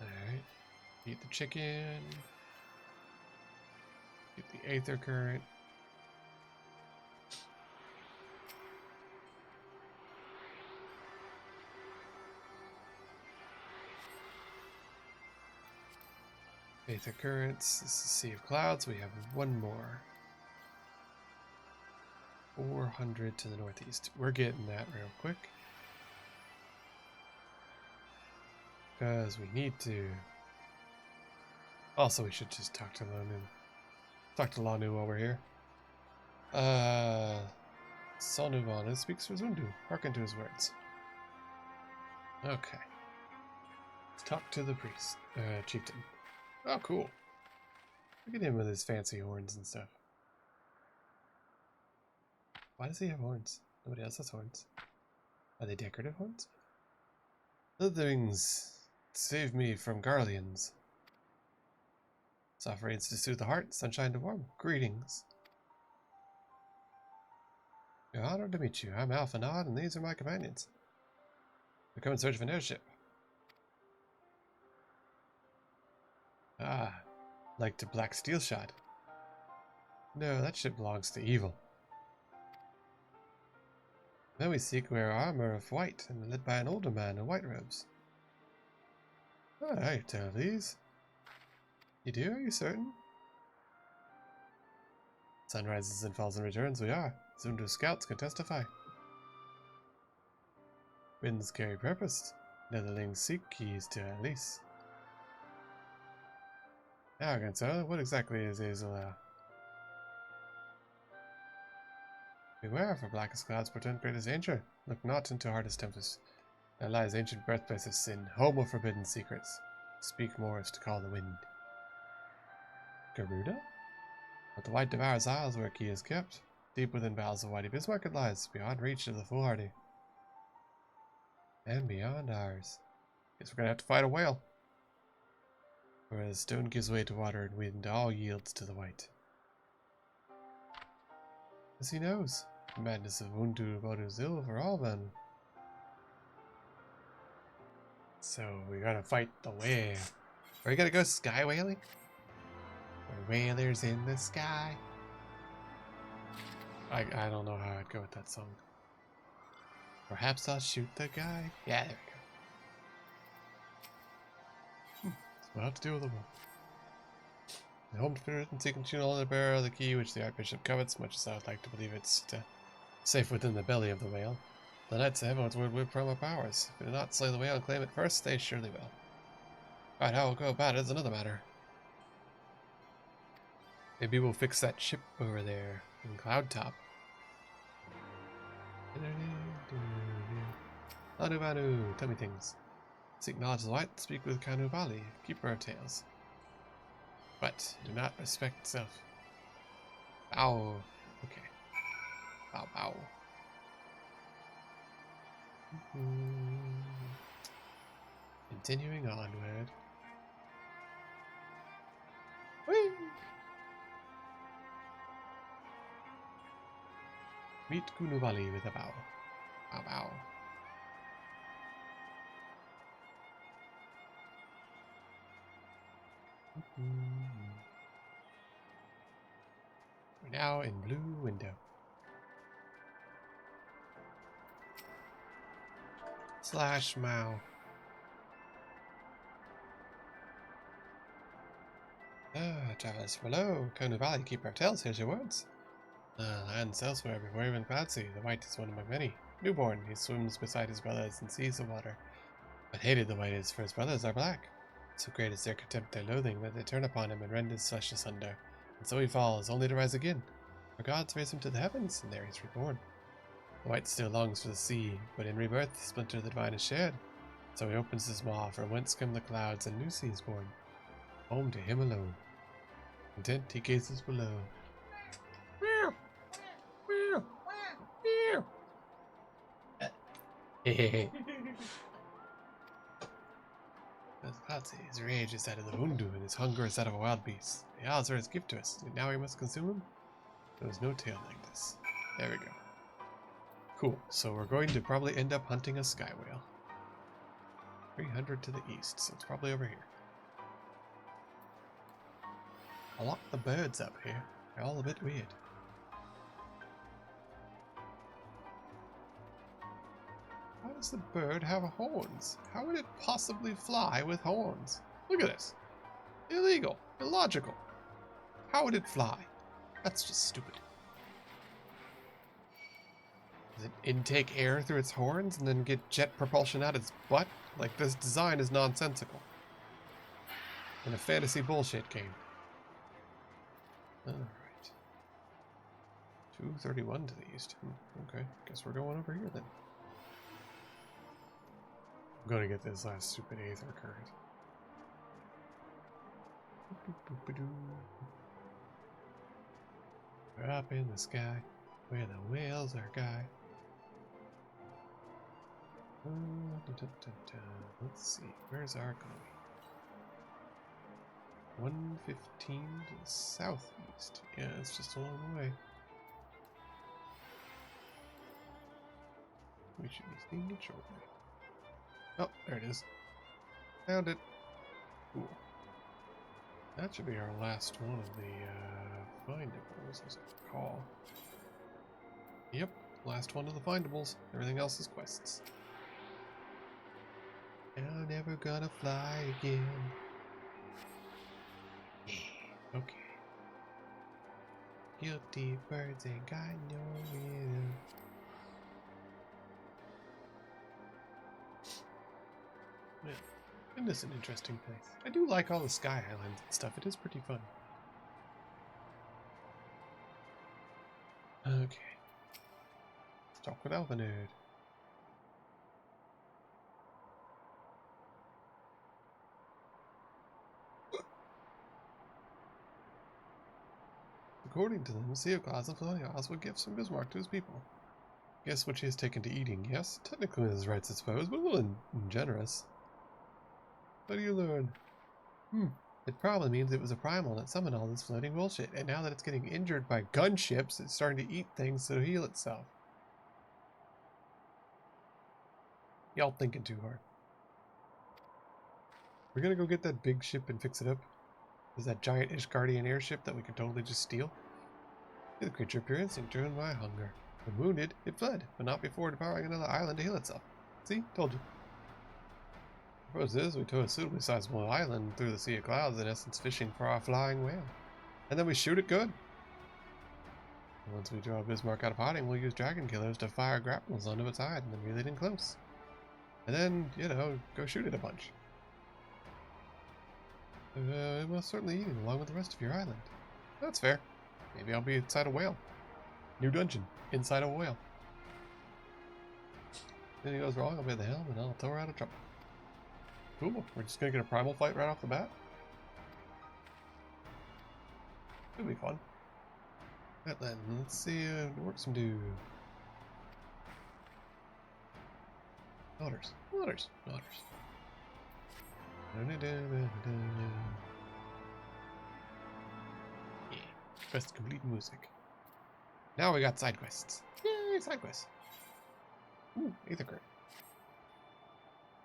Alright. Eat the chicken. Get the aether current. Aether currents. This is Sea of Clouds. We have one more. 400 to the northeast. We're getting that real quick. Because we need to. Also, we should just talk to Vanu. Talk to Lanu while we're here. Sonu Vanu speaks for Zundu. Hearken to his words. Okay. Let's talk to the priest, chieftain. Oh, cool. Look at him with his fancy horns and stuff. Why does he have horns? Nobody else has horns. Are they decorative horns? Litherings, save me from Garleans. Soft rains to soothe the heart, sunshine to warm. Greetings. We're honored to meet you. I'm Alphanod, and these are my companions. We come in search of an airship. Ah, like to Black Steel Shot. No, that ship belongs to evil. Then we seek wear armor of white, and led by an older man in white robes. Oh, I tell these. You do? Are you certain? Sun rises and falls and returns, we are. Zundu scouts can testify. Winds carry purpose. Netherlings seek keys to Alice. Arrogant, sir. What exactly is Azelea? Beware, for blackest clouds portend greatest danger. Look not into hardest tempest. There lies ancient birthplace of sin, home of forbidden secrets. Speak more is to call the wind. Garuda? But the white devours isles where key is kept. Deep within bowels of Whitey Bismarck it lies, beyond reach of the foolhardy. And beyond ours. Guess we're gonna have to fight a whale. Where the stone gives way to water and wind, all yields to the white. As he knows, the madness of Wundu Bodu's ill for all men. So we gotta fight the whale. Are we gonna go sky whaling? Or whalers in the sky? I don't know how I'd go with that song. Perhaps I'll shoot the guy. Yeah, there we go. We'll have to deal with the whale. The home spirit and seeking to only bearer of the key which the Archbishop covets, much as I would like to believe it's safe within the belly of the whale. The knights of Heavensward would from our powers. If we do not slay the whale and claim it first, they surely will. Right, how we'll go about it is another matter. Maybe we'll fix that ship over there in Cloud Top. Vanu Vanu, tell me things. Seek knowledge of the white, speak with Kanubali, keeper of tales. But do not respect self. Bow. Okay. Bow, bow. Continuing onward. Whee! Meet Kunubali with a bow. Bow, bow. We're now in Blue Window. Slash Mao. Travelers below, Kona Valley, keep our tales, here's your words. Lands elsewhere before even Cloudsea, the white is one among many. Newborn, he swims beside his brothers and sees the water. But hated the white is, for his brothers are black. So great is their contempt, their loathing, that they turn upon him and rend his flesh asunder. And so he falls, only to rise again. For gods raise him to the heavens, and there he's reborn. The white still longs for the sea, but in rebirth the splinter of the divine is shared. So he opens his maw, from whence come the clouds, and new sea is born. Home to him alone. Content he gazes below. Meow! Meow! Meow! Hehehe. As Cloudsea, his rage is that of the Wundu, and his hunger is that of a wild beast. The Isles are his gift to us, and now we must consume him? There was no tale like this. There we go. Cool, so we're going to probably end up hunting a sky whale. 300 to the east, so it's probably over here. I'll lock the birds up here. They're all a bit weird. How does the bird have horns? How would it possibly fly with horns? Look at this. Illegal. Illogical. How would it fly? That's just stupid. Does it intake air through its horns and then get jet propulsion out its butt? Like, this design is nonsensical. in a fantasy bullshit game. Alright. 231 to the east. Okay, guess we're going over here then. I'm gonna get this last stupid aether current. We're up in the sky, where the whales are guy. Let's see, where's our going? 115 to the southeast. Yeah, it's just along the way. We should be seeing it shortly. Oh, there it is. Found it. Cool. That should be our last one of the findables, as I recall. Yep, last one of the findables. Everything else is quests. I'm never gonna fly again. Yeah, okay. Guilty birds ain't got no rhythm. Yeah, and this is an interesting place. I do like all the sky islands and stuff. It is pretty fun. Okay. Let's talk with Alvanerd. According to them, the Sea of Clouds and Floating Isles would give some Bismarck to his people. Guess what she has taken to eating, yes? Technically his rights, I suppose, but a little generous. What do you learn? It probably means it was a primal that summoned all this floating bullshit, and now that it's getting injured by gunships, it's starting to eat things to heal itself. Y'all thinking too hard. We're gonna go get that big ship and fix it up. There's that giant Ishgardian airship that we can totally just steal. The creature appearance and turned my hunger. When wounded, it fled, but not before devouring another island to heal itself. See? Told you. The purpose is, we tow a suitably sizable island through the Sea of Clouds, in essence fishing for our flying whale. And then we shoot it good. And once we draw Bismarck out of hiding, we'll use dragon killers to fire grapnels onto its hide and then reel it in close. And then, you know, go shoot it a bunch. It must certainly eat it along with the rest of your island. That's fair. Maybe I'll be inside a whale. New dungeon. Inside a whale. If anything goes wrong, I'll be at the helm and I'll tow her out of trouble. Cool. We're just gonna get a primal fight right off the bat. It'll be fun. Right then, let's see work some do. Otters. Otters. Otters. Yeah. Quest complete music. Now we got side quests. Yay, side quests. Ooh, Aether Current.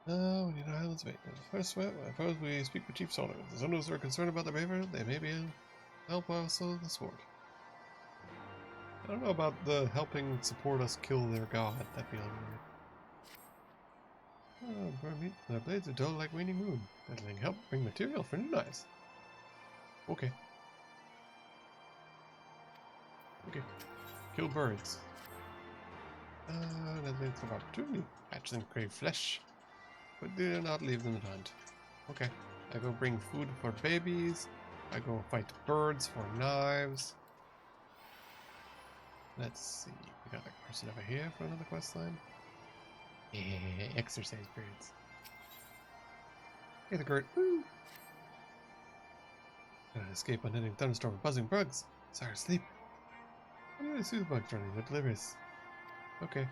We need islands of maintenance. First, I suppose we speak with Chief Solar. If the Zonos are concerned about their behavior, they may be help also the sword. I don't know about the helping support us kill their god. That'd be a little weird. Oh, burn meat. My blades are dull like waning moon. That'll help bring material for new knives. Okay. Okay. Kill birds. That makes an opportunity. Catch them crave flesh. But do not leave them to hunt. Okay. I go bring food for babies. I go fight birds for knives. Let's see. We got a person over here for another quest line. Yeah, exercise birds. Hey, the Gert. Woo! Gotta escape unending thunderstorm of buzzing bugs. Sorry, sleep. I'm gonna soothe bugs running, but delivers. Okay.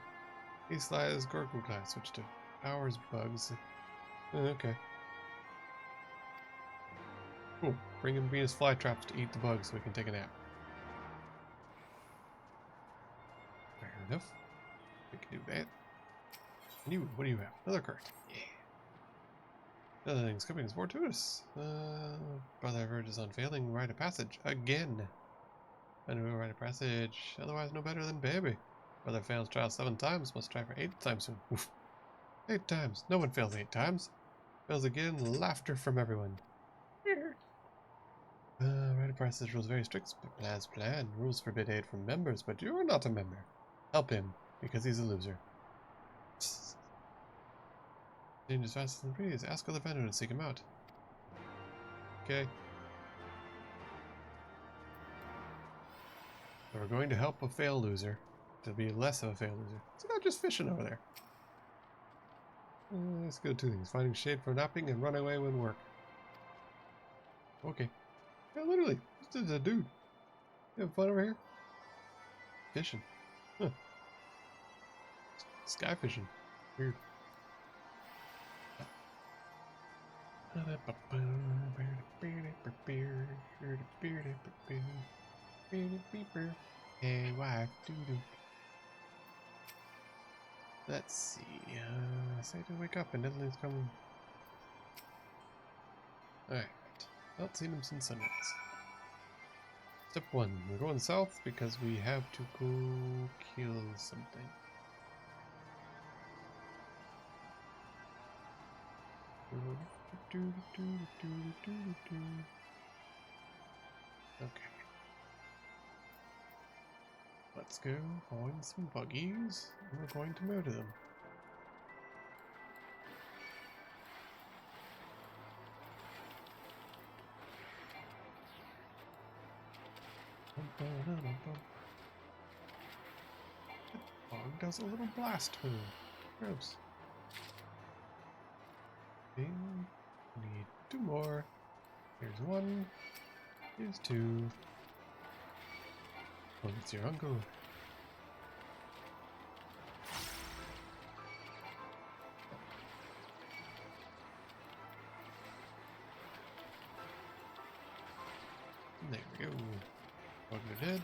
He slides Gorgon class, switch to powers bugs. Okay. Cool. Bring in Venus flytraps to eat the bugs so we can take a nap. Fair enough. We can do that. And you, what do you have? Another card. Yeah. Other things coming is fortuitous. Brother verges on failing rite of passage again. I know rite of passage, otherwise no better than baby. Brother fails trial 7 times, must try for 8th time soon. Oof. 8 times. No one fails 8 times. Fails again, laughter from everyone. Rite of passage rules very strict, but as planned. Rules forbid aid from members, but you're not a member. Help him, because he's a loser. Change as fast as the breeze. Ask other Vanu to seek him out. Okay. So we're going to help a fail loser to be less of a fail loser. So not just fishing over there. Let's go two things. Finding shade for napping and run away when work. Okay. Yeah, literally. This is a dude. You have fun over here? Fishing. Huh. Sky fishing. Weird. Hey, wife. Doo-doo. Let's see. Say to wake up and Nedling's coming. Alright. Not seen him since sunrise. Step 1. We're going south because we have to go kill something. Okay. Let's go find some buggies and we're going to murder them. The bug does a little blast move. Gross. Okay. Need 2 more. Here's 1. Here's 2. Oh, it's your uncle. There we go. Bugger dead.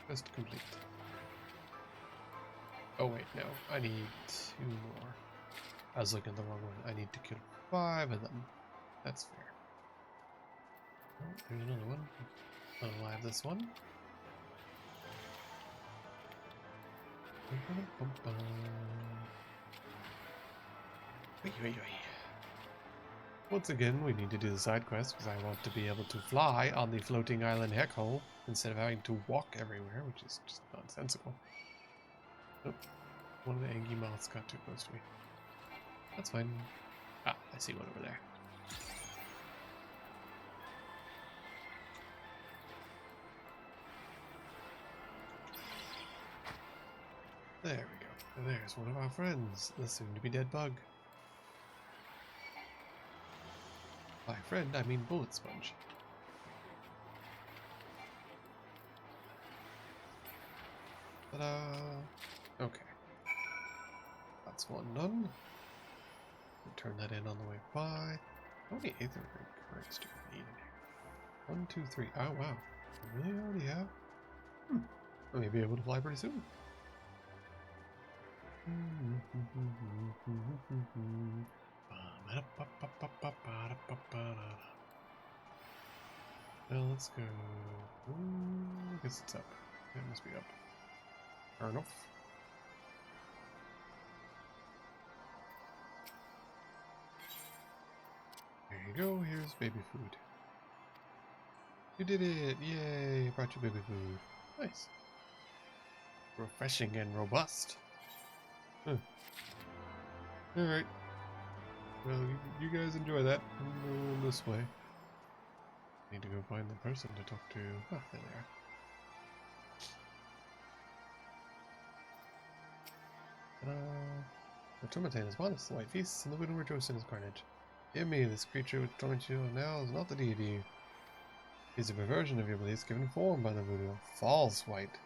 Quest complete. Oh wait, no. I need 2 more. I was looking at the wrong one. I need to kill 5 of them. That's fair. Oh, there's another one. Unalive this one. Once again, we need to do the side quest because I want to be able to fly on the floating island Heckhole instead of having to walk everywhere, which is just nonsensical. Nope. One of the Angie moths got too close to me. That's fine. Ah, I see one over there. There we go. There's one of our friends, the soon-to-be-dead bug. By friend, I mean bullet sponge. Ta-da! Okay. That's one done. We'll turn that in on the way by. How many aether cards do we need in here? 1, 2, 3. Oh, wow. We really already have? I may be able to fly pretty soon. Well, let's go. I guess it's up. It must be up. Fair enough. There you go. Here's baby food. You did it! Yay! I brought you baby food. Nice. Refreshing and robust. Huh. Alright. Well, you guys enjoy that. I'm going this way. Need to go find the person to talk to. Ah, there they are. The Tourmatin is modest, the white feasts, and the widow rejoice in his carnage. Hear me, this creature which torments you now is not the deity. It is a perversion of your beliefs given form by the voodoo. False white.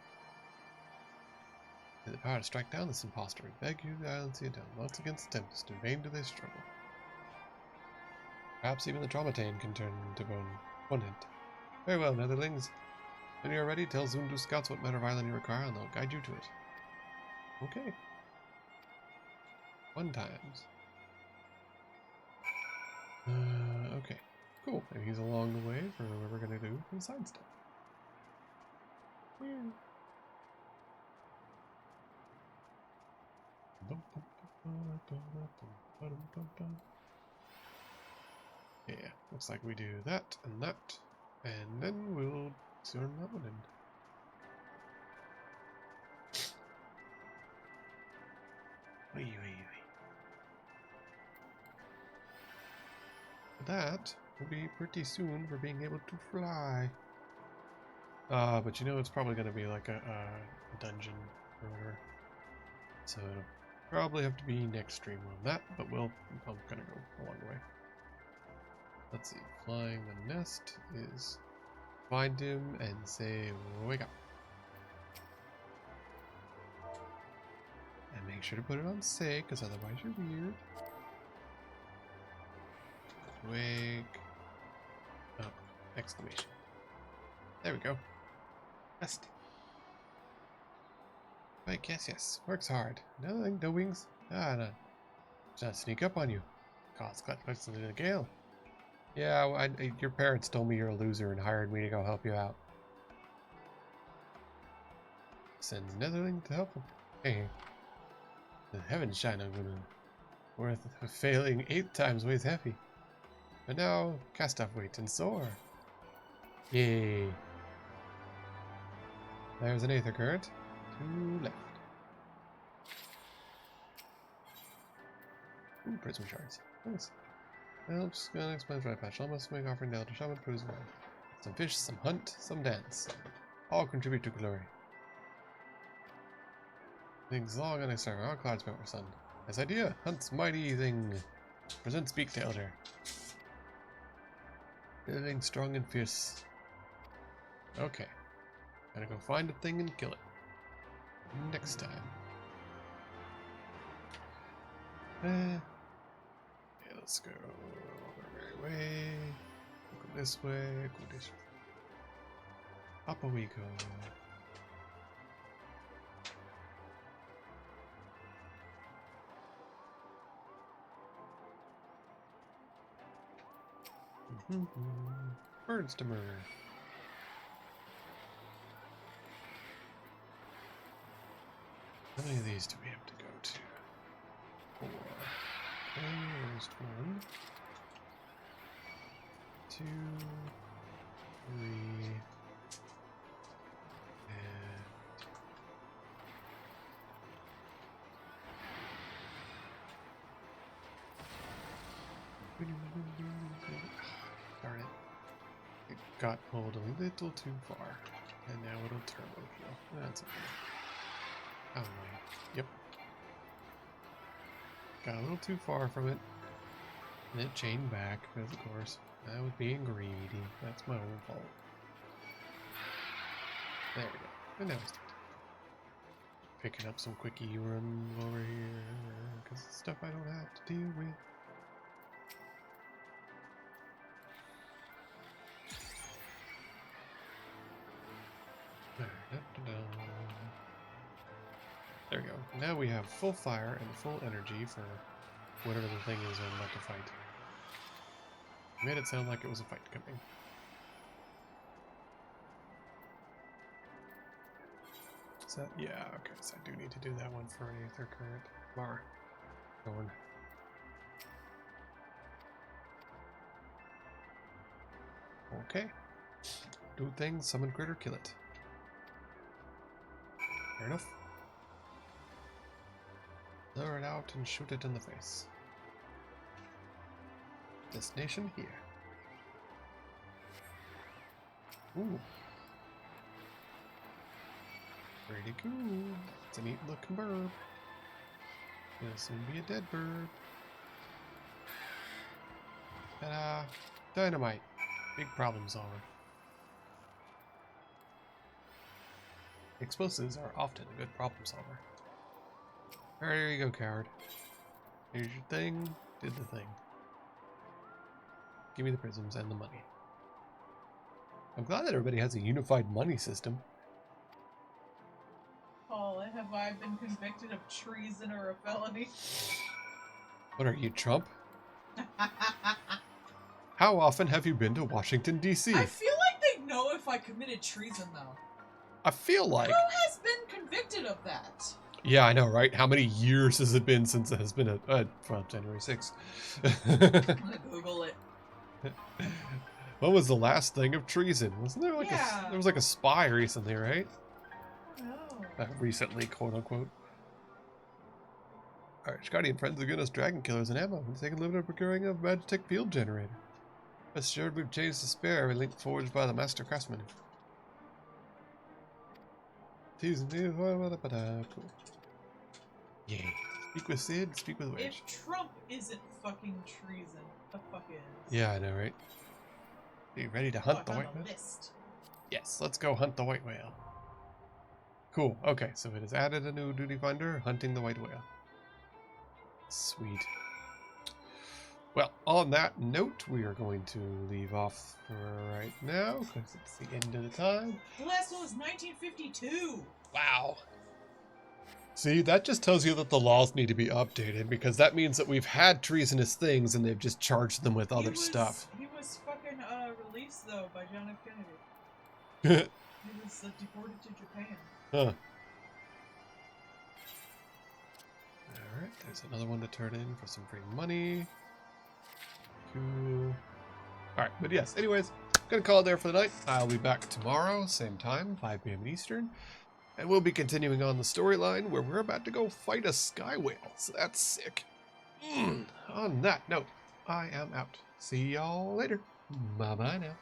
They have the power to strike down this impostor. We beg you, the island see it down. Once against the tempest, in vain do they struggle. Perhaps even the Traumatane can turn to bone. One hint. Very well, netherlings. When you are ready, tell Zundu scouts what manner of island you require, and they'll guide you to it. Okay. 1 times. Okay. Cool. And he's along the way for what we're gonna do for the side stuff. Weird. Yeah, looks like we do that, and then we'll turn that one in. That will be pretty soon for being able to fly. But you know, it's probably going to be like a dungeon or whatever. So it'll probably have to be next stream on that, but I'm going to go along the way. Let's see. Flying the nest is find him and say, wake up. And make sure to put it on say, because otherwise you're weird. Wake up! Exclamation. There we go. Rest. Wait, yes. Works hard. Nothing, no wings. No. Just sneak up on you. Cause close to the gale. Yeah, well, your parents told me you're a loser and hired me to go help you out. Sends Netherling to help him. Hey. The heavens shine on Vanu. Worth failing 8 times weighs heavy. But now, cast off weight and soar. Yay. There's an aether current. To left. Ooh, prism shards. Nice. Helps gonna explain right patch. Almost make offering down to shaman proves well. Some fish, some hunt, some dance. All contribute to glory. Things long and external. All clouds before sun. Nice idea. Hunt's mighty thing. Present speak to elder. Living strong and fierce. Okay. Gotta go find a thing and kill it. Next time. Yeah, let's go our merry way. Go this way. Go this way. Up we go. Birds to murder. How many of these do we have to go to? 4. There's 1. 2. 3. Darn it. It got pulled a little too far. And now it'll turbo heal. That's okay. Oh no. Yep. Got a little too far from it. And it chained back, because of course. I was being greedy. That's my own fault. There we go. And now it's picking up some quickie runs over here. Because it's stuff I don't have to deal with. There we go. Now we have full fire and full energy for whatever the thing is I'm about to fight. Made it sound like it was a fight coming. Is that? Yeah, okay, so I do need to do that one for an aether current bar. Going. Okay. Do things, summon critter, kill it. Fair enough. Lure it out and shoot it in the face. Destination here. Ooh. Pretty cool. It's a neat looking bird. It'll soon be a dead bird. Ta-da! Dynamite. Big problem solver. Explosives are often a good problem solver. Alright, here you go, coward. Here's your thing. Did the thing. Give me the prisms and the money. I'm glad that everybody has a unified money system. Paul, have I been convicted of treason or a felony? What are you, Trump? How often have you been to Washington, D.C.? I feel like they know if I committed treason, though. I feel like... Who has been convicted of that? Yeah, I know, right? How many years has it been since it has been well, January 6th? I'm gonna Google it. What was the last thing of treason? Wasn't there like there was like a spy recently, right? No. Recently, quote unquote. Alright, Scotty and friends are giving us dragon killers and ammo. Let's take a little bit of procuring a Magitech field generator. Assured we've changed the spare, a link forged by the master craftsman. Cool. Yeah. Speak with Sid, speak with Wedge. If Trump isn't fucking treason, the fuck is? Yeah, I know, right? Are you ready to hunt the white whale? Yes, let's go hunt the white whale. Cool. Okay, so it has added a new duty finder, hunting the white whale. Sweet. Well, on that note, we are going to leave off for right now, because it's the end of the time. The last one was 1952! Wow. See, that just tells you that the laws need to be updated, because that means that we've had treasonous things and they've just charged them with other stuff. He was fucking released, though, by John F. Kennedy. He was deported to Japan. Huh. Alright, there's another one to turn in for some free money. Cool. Alright, but yes, anyways, gonna call it there for the night. I'll be back tomorrow, same time, 5 p.m. Eastern. And we'll be continuing on the storyline where we're about to go fight a sky whale. So that's sick. On that note, I am out. See y'all later. Bye-bye now.